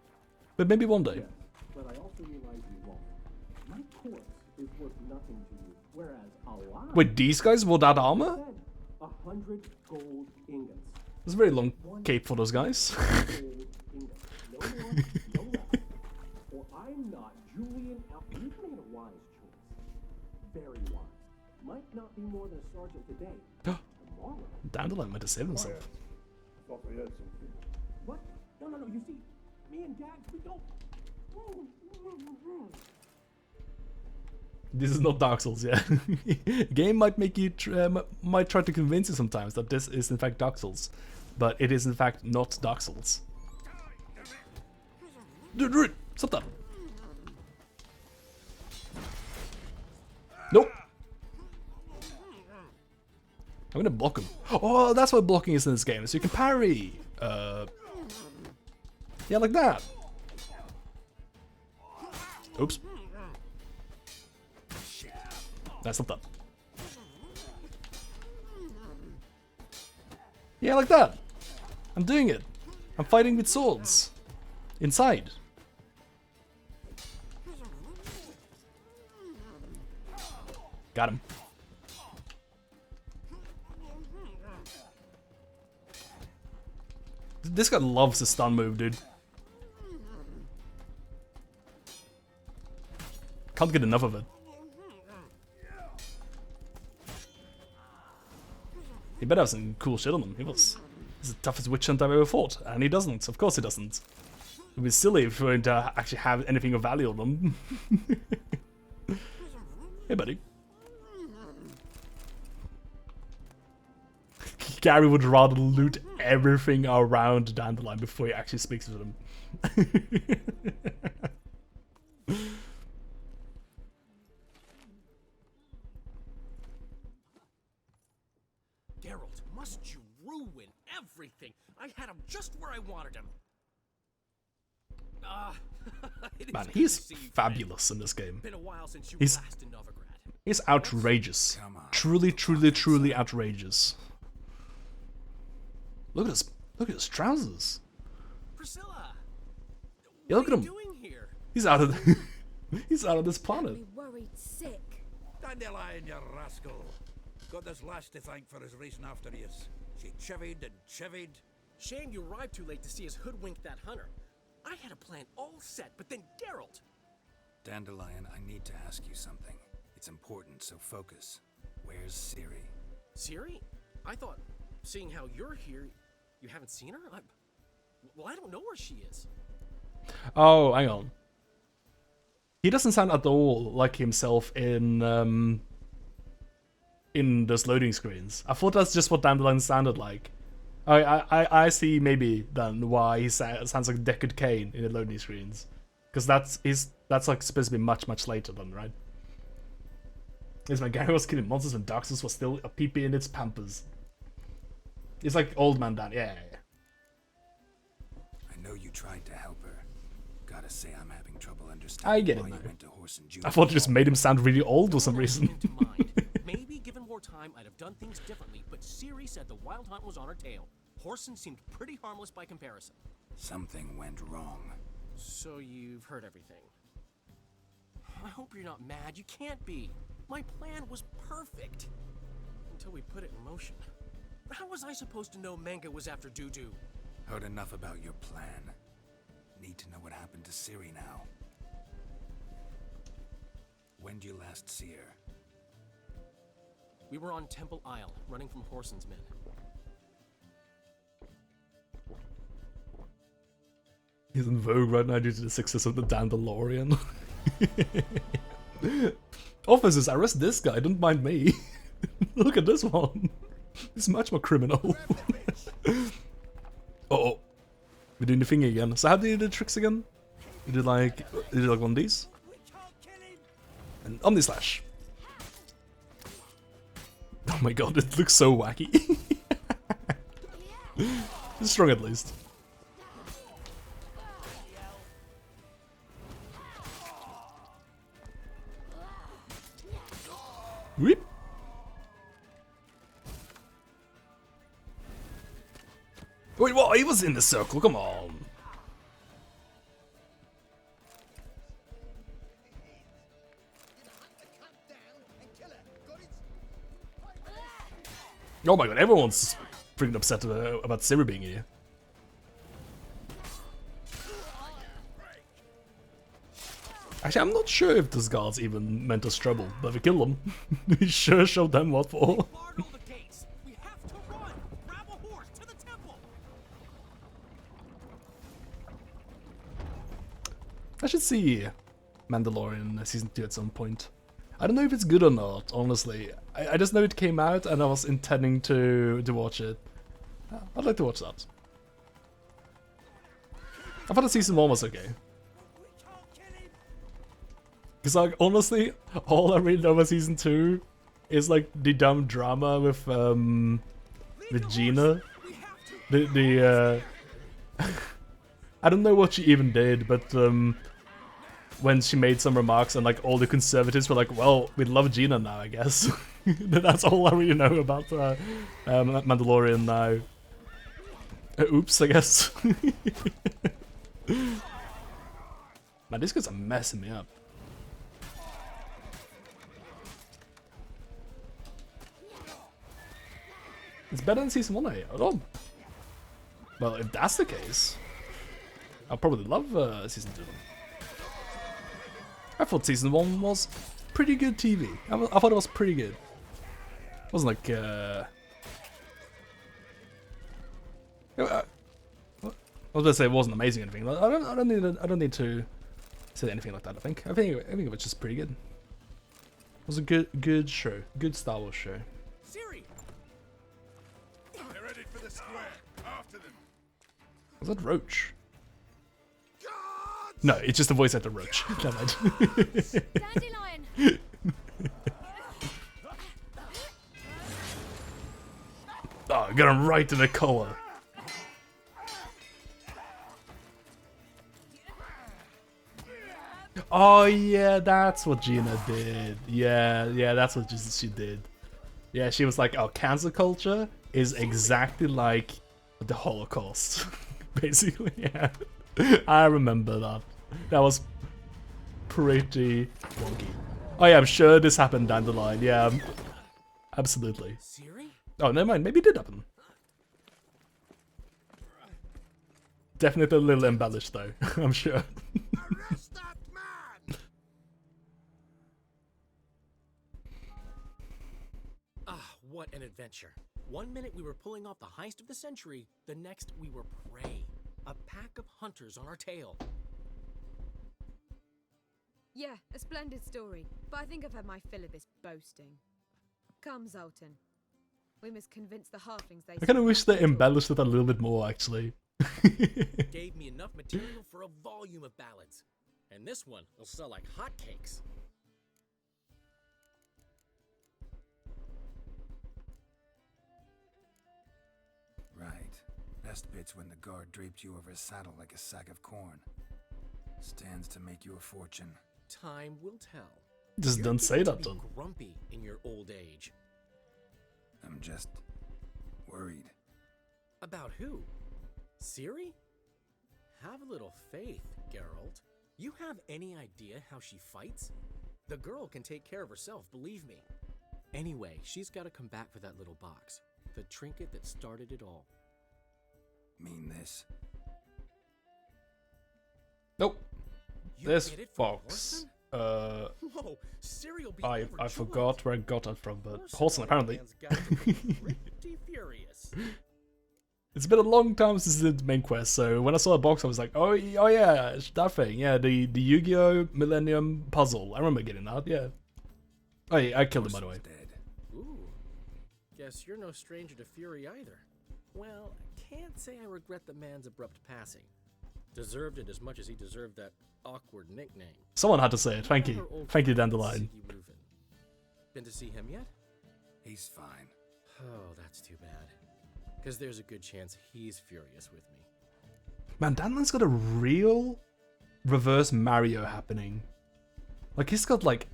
But maybe one day. But I also realize you won't. My corpse is worth nothing to you, whereas alive. Wait, these guys wore that armor? 100 gold ingots. It's a very long cape for those guys. No more, no less. Or I'm not Julian Al. You've made a wise choice. Very wise. Might not be more than a sergeant today. Tomorrow. Dandelion might have saved himself. I thought we had something. What? No. You see, me and Dad, we don't. This is not Dark Souls, yeah. Game might make you might try to convince you sometimes that this is in fact Dark Souls, but it is in fact not Dark Souls. Dude, stop that! Nope. I'm gonna block him. Oh, that's what blocking is in this game, so you can parry. Yeah, like that. Oops. That's not that. Yeah, like that. I'm doing it. I'm fighting with swords. Inside. Got him. This guy loves the stun move, dude. Can't get enough of it. He better have some cool shit on him. He's the toughest witch hunt I've ever fought. And he doesn't. Of course he doesn't. It would be silly for him to actually have anything of value on them. Hey, buddy. Gary would rather loot everything around Dandelion before he actually speaks with him. Geralt, must you ruin everything? I had him just where I wanted him. Man, he's fabulous in this game. Been a while since you He's last in Novigrad. He's outrageous. Truly outrageous. Look at his trousers. Priscilla, Yeah, look at him. doing here? He's out of he's out of this planet. Worried sick. Dandelion, you rascal. Got this lass to thank for his racing after yous. She chivied and chivied. Shame you arrived too late to see us hoodwink that hunter. I had a plan all set, but then Geralt. Dandelion, I need to ask you something. It's important, so focus. Where's Ciri? Ciri? I thought, seeing how you're here, you haven't seen her? Well, I don't know where she is. Oh, hang on. He doesn't sound at all like himself in those loading screens. I thought that's just what Dandelion sounded like. I see maybe then why he sounds like Deckard Cain in the loading screens, because that's like supposed to be much later then, right? Is my Gary was killing monsters when Dark Souls was still a peepee in its pampers. It's like old man Dan, yeah. I know you tried to help her. Gotta say I'm having trouble understanding I get it why now. you went to Horse and I thought you just made him sound really old for some reason. Maybe given more time, I'd have done things differently, but Ciri said the Wild Hunt was on her tail. Horson seemed pretty harmless by comparison. Something went wrong. So you've heard everything. I hope you're not mad. You can't be. My plan was perfect. Until we put it in motion. How was I supposed to know Manga was after Dudu? Heard enough about your plan. Need to know what happened to Ciri now. When did you last see her? We were on Temple Isle, running from Horson's men. He's in vogue right now due to the success of the Dandalorian. Officers, arrest this guy, don't mind me. Look at this one. He's much more criminal. Uh-oh. We're doing the thing again. So how do you do the tricks again? You did like one of these? And Omni Slash. Oh my god, it looks so wacky. It's strong at least. Whip. Wait, what? He was in the circle, come on. Oh my god, everyone's freaking upset about Ciri being here. Actually, I'm not sure if those guards even meant us trouble, but we killed them. We sure showed them what for. I should see Mandalorian Season 2 at some point. I don't know if it's good or not, honestly. I just know it came out and I was intending to watch it. I'd like to watch that. I thought the Season 1 was okay. Because, like, honestly, all I really know about Season 2 is, like, the dumb drama with Gina. I don't know what she even did, but, when she made some remarks and, like, all the conservatives were like, well, we love Gina now, I guess. That's all I really know about, Mandalorian now. Oops, I guess. Man, these guys are messing me up. It's better than Season 1, eh? Hold on. Well, if that's the case, I'll probably love Season 2. I thought Season 1 was pretty good TV. I thought it was pretty good. It wasn't like, I was gonna say it wasn't amazing or anything. I don't need to say anything like that. I think it was just pretty good. It was a good show, good Star Wars show. Ciri! They're headed for the square. After them. Was that Roach? No, it's just the voice actor Roach. Dandelion! Oh, got him right in the collar. Oh yeah, that's what Gina did. Yeah, that's what she did. Yeah, she was like, oh, cancel culture is exactly like the Holocaust. Basically, yeah. I remember that. That was pretty wonky. Oh yeah, I'm sure this happened down the line. Yeah, absolutely. Ciri? Oh, never mind. Maybe it did happen. Definitely a little embellished though, I'm sure. Ah, what an adventure. 1 minute we were pulling off the heist of the century, the next we were prey. A pack of hunters on our tail. Yeah, a splendid story, but I think I've had my fill of this boasting. Come, Zoltan. We must convince the halflings they... I kind of wish they embellished it a little bit more, actually. Gave me enough material for a volume of ballads. And this one will sell like hotcakes. Right. Best bit's when the guard draped you over his saddle like a sack of corn. Stands to make you a fortune. Time will tell. Just You're don't say getting that, to be then. grumpy in your old age. I'm just worried. About who? Ciri? Have a little faith, Geralt. You have any idea how she fights? The girl can take care of herself, believe me. Anyway, she's got to come back for that little box. The trinket that started it all. Mean this? Nope. You This did it for box. Whoa, Ciri will be I overjoyed. forgot where I got it from, but Horson apparently. Man's got to be pretty furious. It's been a long time since I did the main quest, so when I saw the box, I was like, oh yeah, it's that thing. Yeah, the Yu-Gi-Oh! Millennium puzzle. I remember getting that, yeah. Oh yeah, I killed him, by the way. Ooh, guess you're no stranger to fury either. Well, can't say I regret the man's abrupt passing. Deserved it as much as he deserved that awkward nickname. Someone had to say it. Thank you. Thank you, Dandelion. Been to see him yet? He's fine. Oh, that's too bad. Because there's a good chance he's furious with me. Man, Dandelion's got a real reverse Mario happening. Like, he's got, like,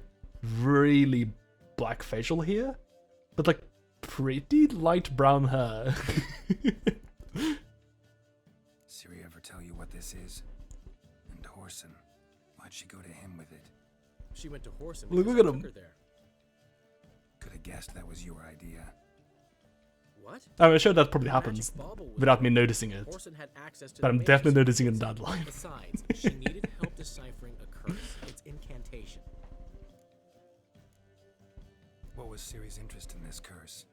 really black facial hair, but, like, pretty light brown hair. Ciri ever tell you what this is? And Horson, why'd she go to him with it? She went to Horson Look because at I him. took her there. Could have guessed that was your idea. What? I'm sure that probably happens without me noticing it. Horson had access to But the I'm magic definitely noticing it in secrets. Dandelion. Besides, she needed help deciphering a curse. Its incantation. What was Ciri's interest in this curse?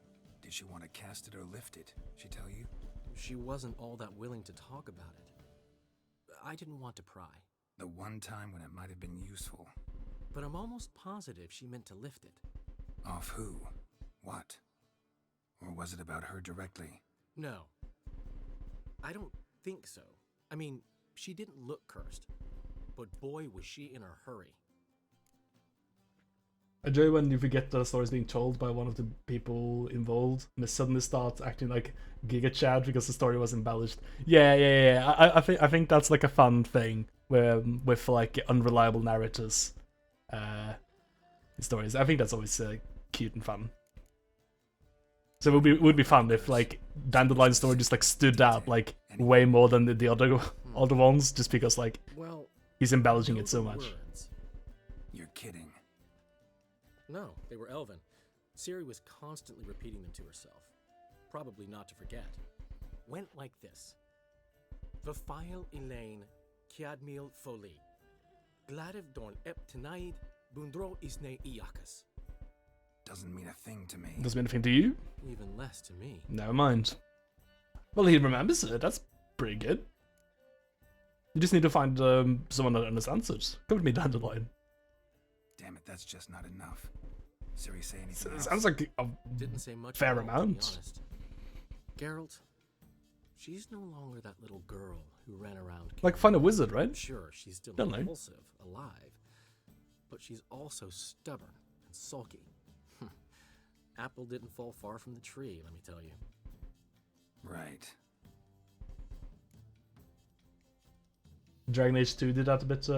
Did she want to cast it or lift it? She tell you? She wasn't all that willing to talk about it. I didn't want to pry. The one time when it might have been useful. But I'm almost positive she meant to lift it. Off who? What? Or was it about her directly? No. I don't think so. I mean, she didn't look cursed. But boy, was she in a hurry. I enjoy when you forget that a story is being told by one of the people involved, and they suddenly start acting like Giga Chad because the story was embellished. Yeah. I think that's like a fun thing where with like unreliable narrators, in stories. I think that's always cute and fun. So it would be fun if like Dandelion's story just like stood out like way more than the other ones, just because like he's embellishing it so much. You're kidding. No, they were Elven. Ciri was constantly repeating them to herself. Probably not to forget. Went like this. Vafile Elaine, Kiadmil Foli. Gladiv Dorn Ep Tanaid, Bundro Isne Iakas. Doesn't mean a thing to me. Doesn't mean anything to you? Even less to me. Never mind. Well, he remembers it. That's pretty good. You just need to find someone that understands it. Come with me, Dandelion. Damn it, that's just not enough. Ciri say anything else? Sounds like a Didn't say much fair at all, to be amount. honest. Geralt, she's no longer that little girl who ran around. Like find a wizard, right? Sure, she's still Don't know. impulsive, alive, but she's also stubborn and sulky. Apple didn't fall far from the tree, let me tell you. Right. Dragon Age 2 did that a bit.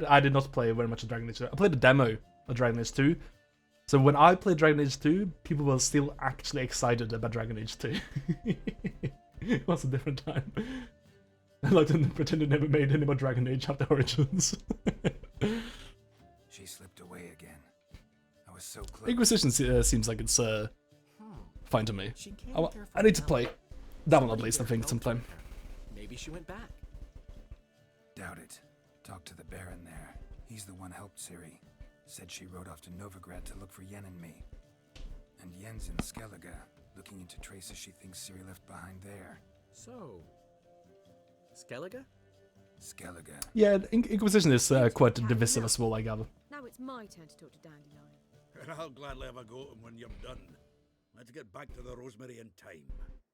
I did not play very much of Dragon Age 2. I played a demo of Dragon Age 2. So when I played Dragon Age 2, people were still actually excited about Dragon Age 2. It was a different time. I like to pretend they never made any more Dragon Age after Origins. She slipped away again. I was so close. Inquisition seems like it's fine to me. She came I careful need to now. play that one at Somebody least, I there think, helped sometime. her. Maybe she went back. Doubt it. Talk to the Baron there. He's the one helped Ciri. Said she rode off to Novigrad to look for Yen and me. And Yen's in Skellige, looking into traces she thinks Ciri left behind there. So, Skellige? Skellige. Yeah, Inquisition is quite divisive as well, I gather. Now it's my turn to talk to Dandelion. And I'll gladly have a go at him when you're done. Let's get back to the Rosemary in time.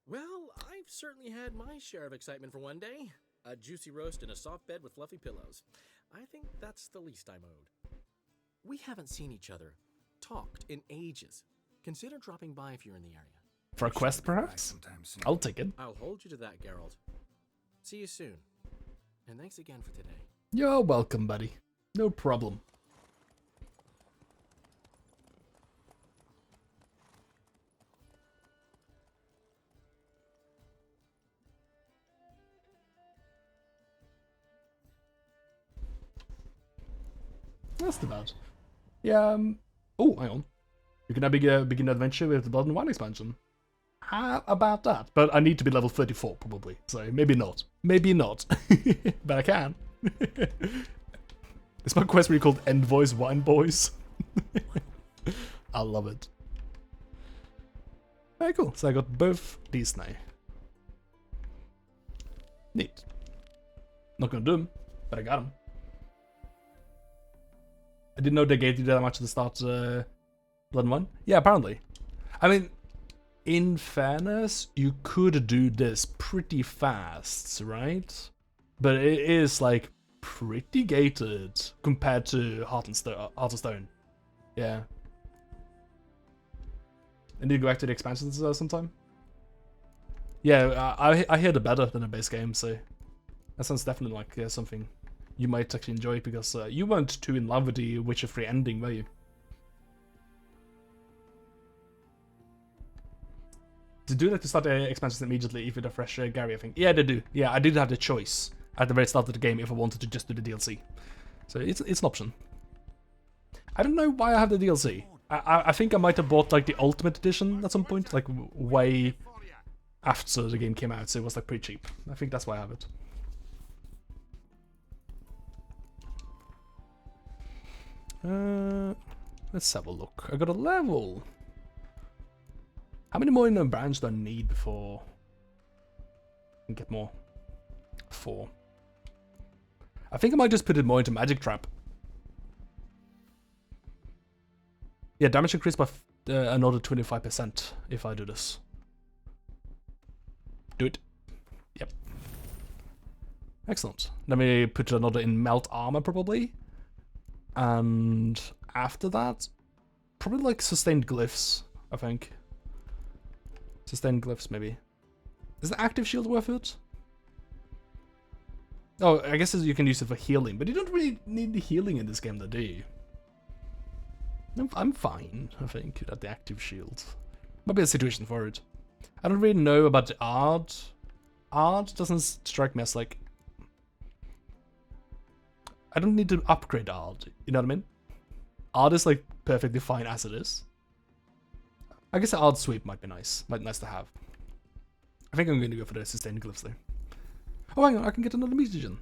Well, I've certainly had my share of excitement for one day. A juicy roast in a soft bed with fluffy pillows. I think that's the least I'm owed. We haven't seen each other, talked in ages. Consider dropping by if you're in the area. For a quest, perhaps? I'll take it. I'll hold you to that, Geralt. See you soon. And thanks again for today. You're welcome, buddy. No problem. That's too bad. Yeah, oh, hang on. You can have begin adventure with the Blood and Wine expansion. How about that? But I need to be level 34, probably. So maybe not. Maybe not. But I can. Is my quest really called Envoys Wine Boys? I love it. Very cool. So I got both these now. Neat. Not gonna do them, but I got them. I didn't know they gave you that much at the start, Blood and Wine. Yeah, apparently. I mean, in fairness, you could do this pretty fast, right? But it is, like, pretty gated compared to Heart of Stone. Yeah. I need to go back to the expansions sometime. Yeah, I hear the better than the base game, so that sounds definitely like something you might actually enjoy, because you weren't too in love with the Witcher 3 ending, were you? To do that, to start the expansions immediately if you refresh Gary, I think. Yeah, they do. Yeah, I did have the choice at the very start of the game if I wanted to just do the DLC. So it's an option. I don't know why I have the DLC. I think I might have bought like the Ultimate Edition at some point, like way after the game came out, so it was like pretty cheap. I think that's why I have it. Let's have a look. I got a level. How many more in a branch do I need before I can get more? 4. I think I might just put it more into Magic Trap. Yeah, damage increased by another 25% if I do this. Do it. Yep. Excellent. Let me put another in Melt Armor, probably. And after that, probably like Sustained Glyphs, I think. Sustained Glyphs, maybe. Is the Active Shield worth it? Oh, I guess you can use it for healing, but you don't really need the healing in this game, though, do you? I'm fine, I think, at the Active Shield. Might be a situation for it. I don't really know about the art. Art doesn't strike me as like... I don't need to upgrade art, you know what I mean? Art is like perfectly fine as it is. I guess the art sweep might be nice. Might be nice to have. I think I'm going to go for the Sustained Glyphs though. Oh, hang on, I can get another mutagen.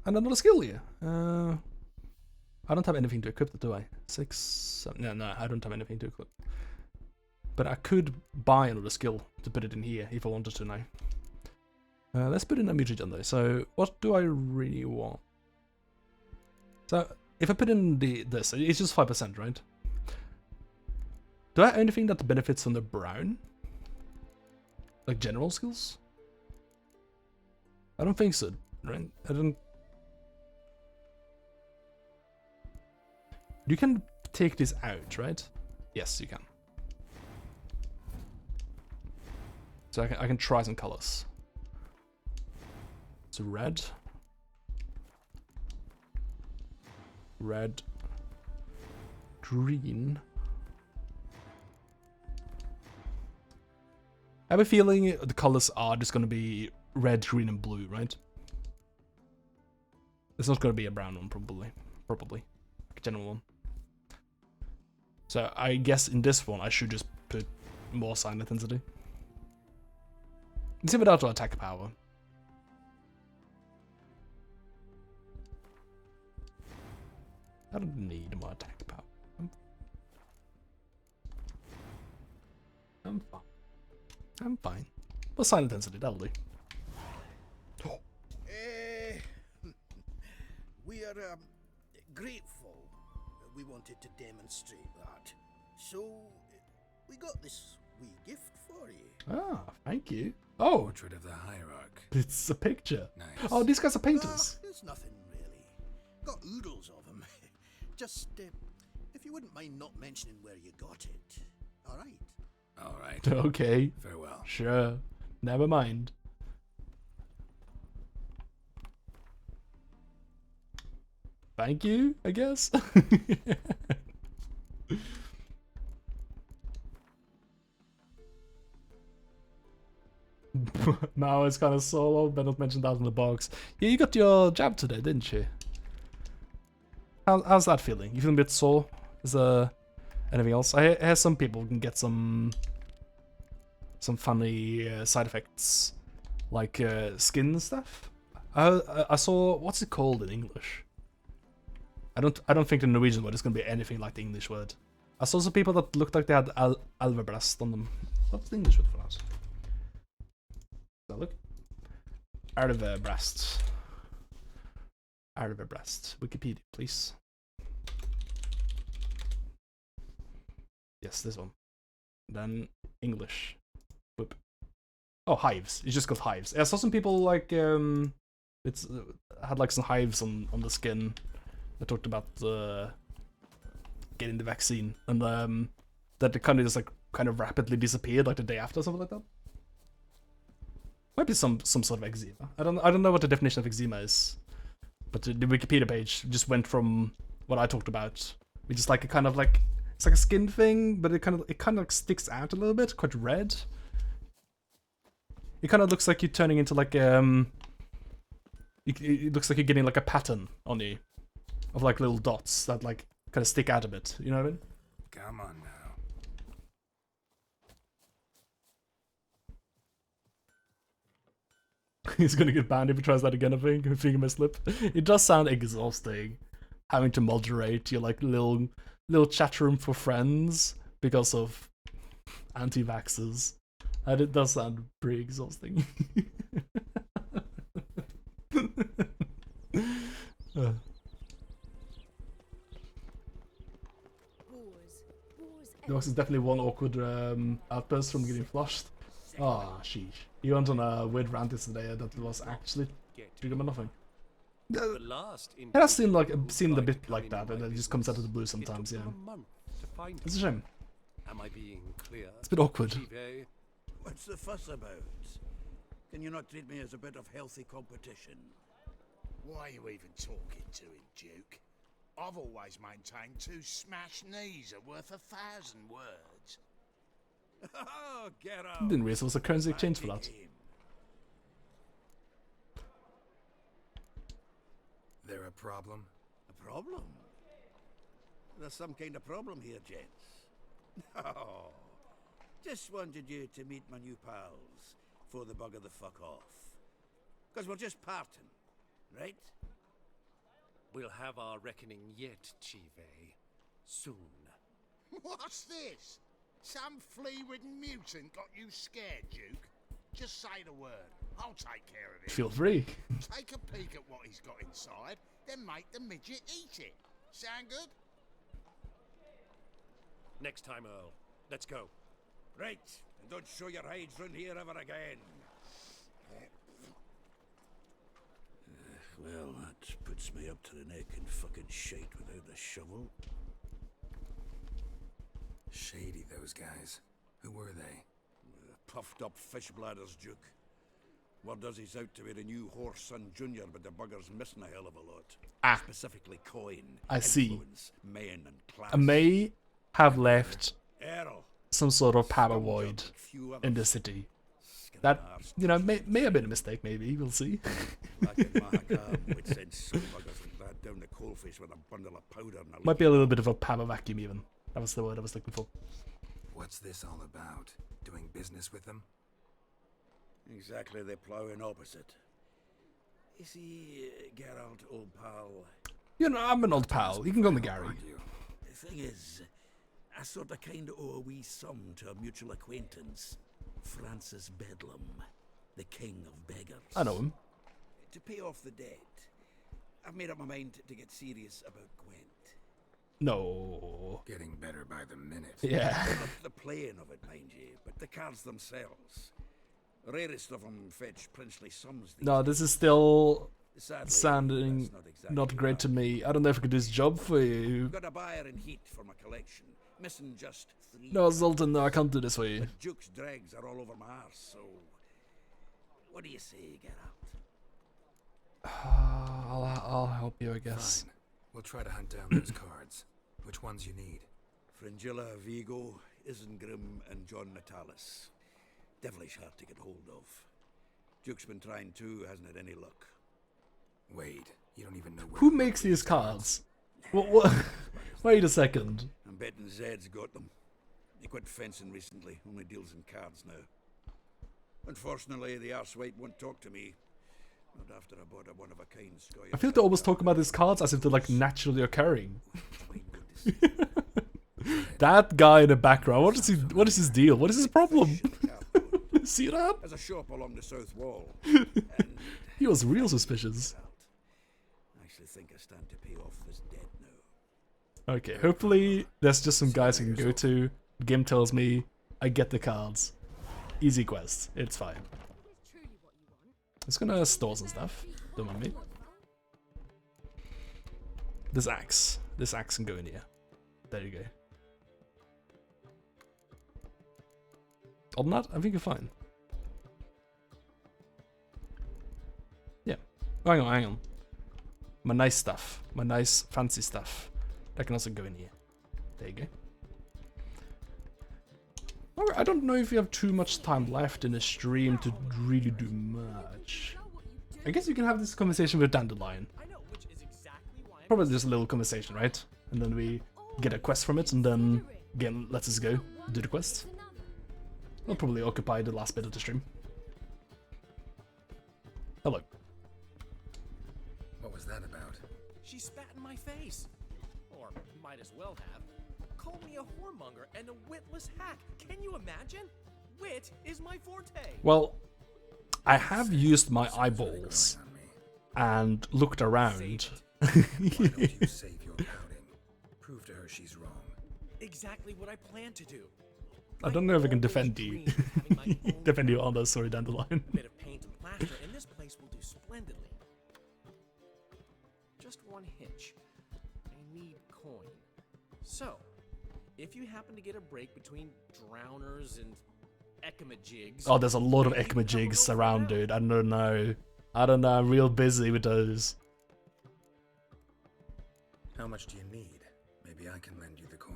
And another skill here. I don't have anything to equip it, do I? 6, 7... No, I don't have anything to equip. But I could buy another skill to put it in here if I wanted to now. Let's put in a mutagen though. So, what do I really want? So, if I put in this, it's just 5%, right? Do I have anything that benefits from the brown? Like general skills? I don't think so, right? I don't... You can take this out, right? Yes, you can. So I can try some colors. So red. Red. Green. I have a feeling the colors are just going to be red, green, and blue, right? It's not going to be a brown one, probably. Probably. Like a general one. So I guess in this one, I should just put more sign intensity. Let's see without attack power. I don't need more attack power. I'm fine. I'm fine. Well, sign intensity, that'll do. We are grateful that we wanted to demonstrate that. So, we got this wee gift for you. Ah, thank you. Oh, Portrait of the Hierarch. It's a picture. Nice. Oh, these guys are painters. It's nothing really. Got oodles of them. Just, if you wouldn't mind not mentioning where you got it. All right. All right. Okay. Farewell. Sure. Never mind. Thank you, I guess. Now it's kind of solo, but not mentioned that in the box. Yeah, you got your jab today, didn't you? How's that feeling? You feeling a bit sore? Is there anything else? I hear some people can get some funny side effects, like skin stuff. I saw, what's it called in English? I don't think the Norwegian word is gonna be anything like the English word. I saw some people that looked like they had alvebrast on them. What's the English word for that? So look, alvebrast. Alvebrast. Wikipedia, please. Yes, this one. Then English. Whoop. Oh, hives. It's just called hives. I saw some people like it's had like some hives on the skin. They talked about getting the vaccine and that it kind of just like kind of rapidly disappeared like the day after or something like that. Might be some sort of eczema. I don't know what the definition of eczema is, but the Wikipedia page just went from what I talked about, which is like a kind of like it's like a skin thing, but it kind of like sticks out a little bit, quite red. It kind of looks like you're turning into like it looks like you're getting like a pattern on you of like little dots that like kind of stick out a bit. You know what I mean? Come on now. He's gonna get banned if he tries that again, I think. Finger may slip. It does sound exhausting, having to moderate your like little chat room for friends because of anti-vaxxers. And it does sound pretty exhausting. There was definitely one awkward outburst from getting flushed. Ah, sheesh. You went on a weird rant yesterday that was actually triggered by nothing. It has seemed a bit like that, and it just comes out of the blue sometimes, yeah. It's a shame. Am I being clear? It's a bit awkward. What's the fuss about? Can you not treat me as a bit of healthy competition? Why are you even talking to him, Duke? I've always maintained 2 smashed knees are worth 1,000 words. Oh, get out! Didn't realize there was a currency exchange for that. There a problem? A problem? There's some kind of problem here, gents. Oh, just wanted you to meet my new pals before they bugger the fuck off. Because we're just parting, right? We'll have our reckoning yet, Chive. Soon. What's this? Some flea-ridden mutant got you scared, Duke? Just say the word. I'll take care of it. Feel free. Take a peek at what he's got inside, then make the midget eat it. Sound good? Next time, Earl. Let's go. Right, and don't show your hides round here ever again. Well, that puts me up to the neck in fucking shite without the shovel. Shady, those guys. Who were they? Puffed up fish bladders, Duke. Word does he's out to be the new horse son junior, but the bugger's missing a hell of a lot. Ah. Specifically coin, I see. influence, men and class. I may have left Errol. some sort of power void in the city. That, you know, may have been a mistake, maybe. We'll see. Might be a little bit of a power vacuum, even. That was the word I was looking for. What's this all about? Doing business with them? Exactly, they're plowing opposite. You see, Geralt, old pal. You know, I'm an old pal. You can call me Gary. The thing is, I sort of kind of owe a wee sum to a mutual acquaintance, Francis Bedlam, the king of beggars. I know him. To pay off the debt, I've made up my mind to get serious about Gwent. No. Getting better by the minute. Yeah. Not the playing of it, mind you, but the cards themselves. Rarest of them fetch princely sums. No, this is still Sadly, sounding not great to me. I don't know if I could do this job for you. Got a buyer in heat for my collection. Missing just 3. No, Zoltan, no, I can't do this for you. But Duke's dregs are all over my arse, so... What do you say, Geralt? I'll help you, I guess. Fine. We'll try to hunt down those cards. Which ones you need? Fringilla, Vigo, Isengrim, and John Natalis. Devilish hard to get hold of. Duke's been trying too, hasn't had any luck. Wait, you don't even know where... Who makes these cards? What? Wait a second. I'm betting Zed's got them. He quit fencing recently, only deals in cards now. Unfortunately, the arsewite won't talk to me. Not after I bought a one-of-a-kind Scoy. I feel they always talk about these cards as if they're like naturally occurring. That guy in the background, what is his deal? What is his problem? See that? There's a shop along the south wall. He was real suspicious. I actually think I stand to pay off this debt now. Okay, hopefully there's just some guys I can go to. The game tells me I get the cards. Easy quest. It's fine. It's gonna store some stuff. Don't mind me. This axe. This axe can go in here. There you go. Other than that, I think you're fine. Yeah. Hang on, hang on. My nice stuff. My nice fancy stuff. That can also go in here. There you go. Alright, I don't know if you have too much time left in the stream to really do much. I guess you can have this conversation with Dandelion. Probably just a little conversation, right? And then we get a quest from it, and then game lets us go do the quest. I'll probably occupy the last bit of the stream. Hello. What was that about? She spat in my face. Or might as well have. Called me a whoremonger and a witless hack. Can you imagine? Wit is my forte. Well, I have used my eyeballs and looked around. Why don't you save your pouting? Prove to her she's wrong. Exactly what I plan to do. I don't know if I can defend you. Defend you on that, sorry, Dandelion. A bit of paint and plaster, and this place will do splendidly. Just one hitch. I need coin. So, if you happen to get a break between drowners and ekamajigs... Oh, there's a lot of ekamajigs around, dude. I don't know. I don't know, I'm real busy with those. How much do you need? Maybe I can lend you the coin.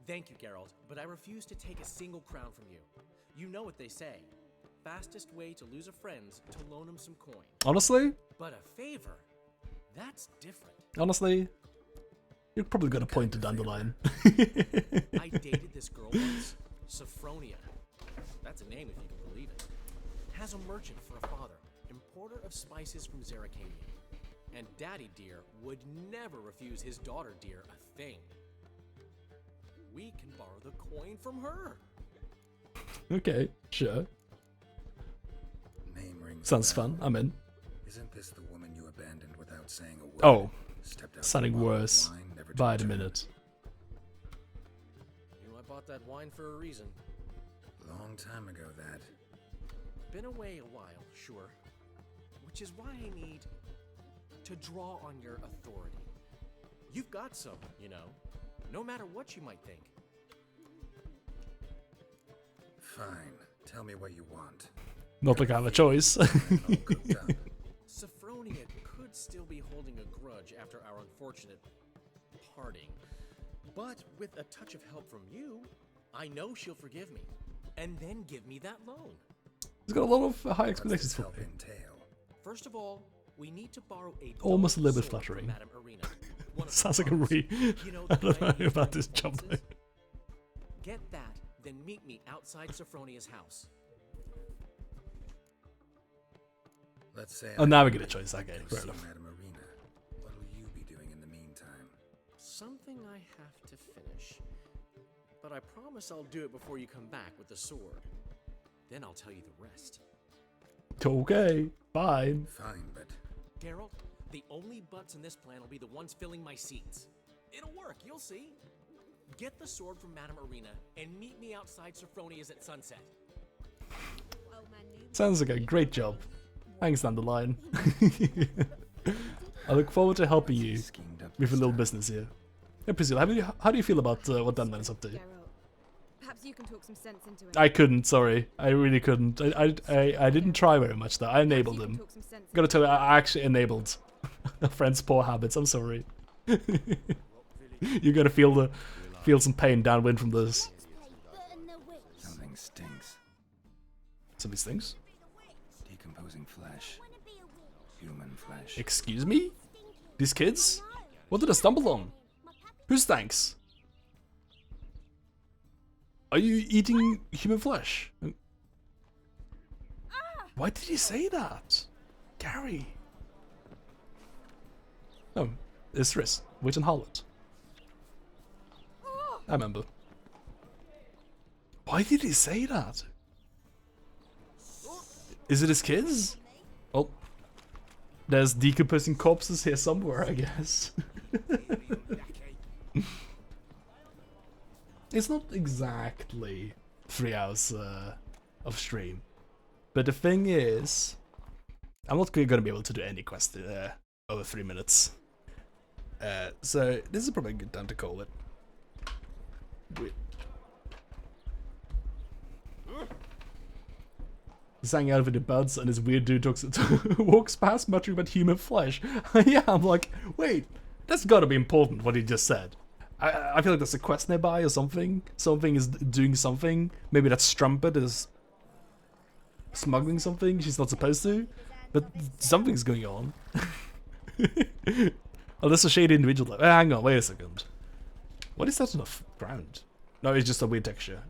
Thank you, Geralt, but I refuse to take a single crown from you. You know what they say. Fastest way to lose a friend's to loan him some coin. Honestly? But a favor? That's different. Honestly? You're probably gonna point to Dandelion. I dated this girl once, Sophronia. That's a name if you can believe it. Has a merchant for a father, importer of spices from Zerrikania. And Daddy Dear would never refuse his daughter Dear a thing. We can borrow the coin from her. Okay, sure. Name rings Sounds fun, I'm in. Isn't this the woman you abandoned without saying a word? Oh, Stepped out sounding for a bottle of worse wine, never to by the return. minute. You know, I bought that wine for a reason. Long time ago, that. Been away a while, sure. Which is why I need to draw on your authority. You've got some, you know, no matter what you might think. Fine. Tell me what you want. Not like I have a choice. Sophronia could still be holding a grudge after our unfortunate parting. But with a touch of help from you, I know she'll forgive me. And then give me that loan. He's got a lot of high expectations for me. First of all, we need to borrow a Almost a little bit sword from flattering. Madame Arena. Sounds like a I don't know about this job though. Get that, then meet me outside Sophronia's house. Let's say. Oh, now we get a choice. Okay, fair enough. Madame Arena. What will you be doing in the meantime? Something I have to finish. But I promise I'll do it before you come back with the sword. Then I'll tell you the rest. Okay, fine. Fine, but... Geralt, the only butts in this plan will be the ones filling my seats. It'll work, you'll see. Get the sword from Madame Arena and meet me outside Sophronia's at sunset. Sounds like a great job. Thanks, Dandelion. I look forward to helping you with a little business here. Hey, Priscilla, how do you feel about what Dandelion's up to? Perhaps you can talk some sense into it. I couldn't, sorry. I really couldn't. I didn't try very much though. I enabled him. Gotta tell you, I actually enabled a friend's poor habits. I'm sorry. You're gonna feel some pain downwind from this. Something stinks. Something stinks? Decomposing flesh. Human flesh. Excuse me? These kids? What did I stumble on? Whose thanks? Are you eating human flesh? Why did he say that? Gary. Oh, it's Riz. Wait and Harlot. I remember. Why did he say that? Is it his kids? Well, there's decomposing corpses here somewhere, I guess. It's not exactly 3 hours of stream. But the thing is, I'm not going to be able to do any quest over 3 minutes. So this is probably a good time to call it. He's hanging out with the buds and this weird dude walks past muttering about human flesh. Yeah, I'm like, wait, that's gotta be important what he just said. I feel like there's a quest nearby or something. Something is doing something. Maybe that Strumpet is smuggling something she's not supposed to. But something's going on. Oh, there's a shady individual. Hang on, wait a second. What is that on the ground? No, it's just a weird texture.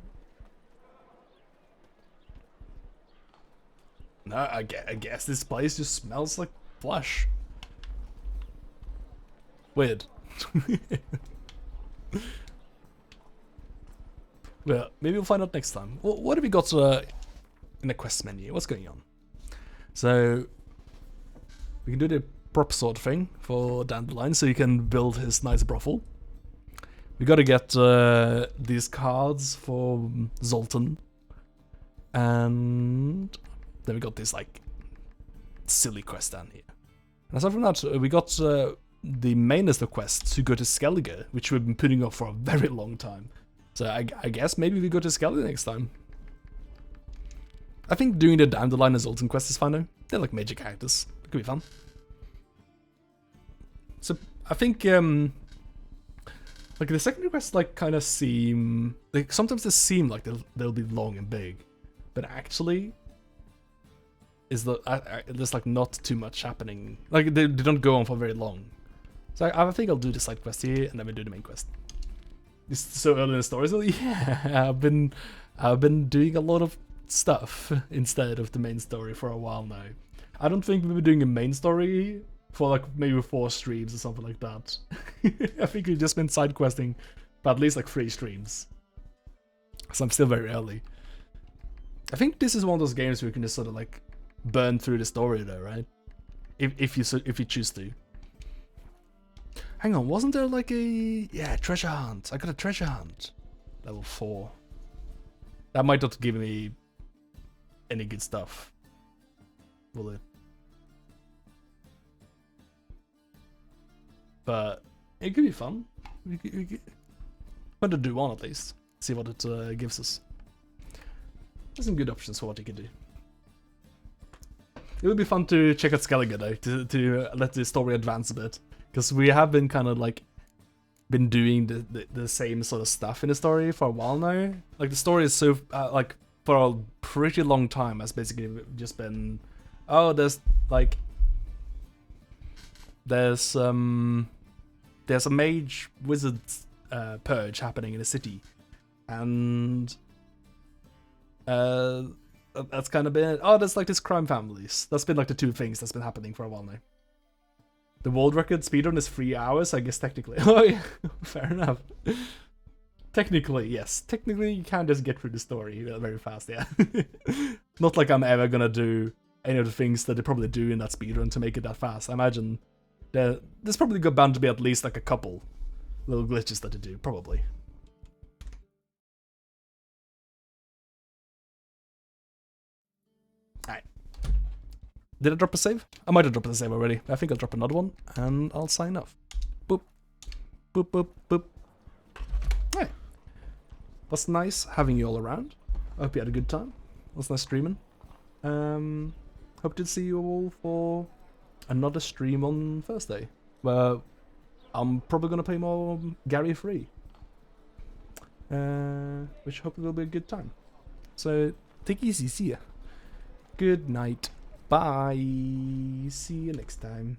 No, I guess this place just smells like flesh. Weird. Well, maybe we'll find out next time. What have we got in the quest menu? What's going on? So, we can do the prop sword thing for Dandelion, so you can build his nice brothel. We gotta get these cards for Zoltan. And then we got this, like, silly quest down here. And aside from that, we got the mainest of quests to go to Skellige, which we've been putting off for a very long time. So I guess maybe we go to Skellige next time. I think doing the Dandelion and Zoltan quest is fine though. They're like major characters. It could be fun. So I think like the secondary quests like kind of seem like sometimes they seem like they'll be long and big, but actually there's like not too much happening. Like they don't go on for very long. So I think I'll do the side quest here and then we do the main quest. It's so early in the story, so yeah, I've been doing a lot of stuff instead of the main story for a while now. I don't think we'll be doing a main story for like maybe 4 streams or something like that. I think we've just been side questing for at least like 3 streams. So I'm still very early. I think this is one of those games where you can just sort of like burn through the story though, right? If you choose to. Hang on, wasn't there like a treasure hunt? I got a treasure hunt. Level 4. That might not give me any good stuff. Will it? But it could be fun. We could want to do one at least. See what it gives us. There's some good options for what you can do. It would be fun to check out Skellige though, to let the story advance a bit. Because we have been kind of like been doing the same sort of stuff in the story for a while now. Like the story is so like for a pretty long time has basically just been, oh, there's a mage wizard purge happening in the city, and that's kind of been, oh, there's like this crime families. That's been like the 2 things that's been happening for a while now. The world record speedrun is 3 hours, I guess technically. Oh yeah, fair enough. Technically, yes. Technically, you can just get through the story very fast, yeah. Not like I'm ever gonna do any of the things that they probably do in that speedrun to make it that fast. I imagine there's probably bound to be at least like a couple little glitches that they do, probably. Alright. Did I drop a save? I might have dropped a save already. I think I'll drop another one, and I'll sign off. Boop. Boop, boop, boop. Hey. Was nice having you all around. I hope you had a good time. Was nice streaming. Hope to see you all for another stream on Thursday, where I'm probably gonna play more Gary free. Which hopefully will be a good time. So, take it easy, see ya. Good night. Bye. See you next time.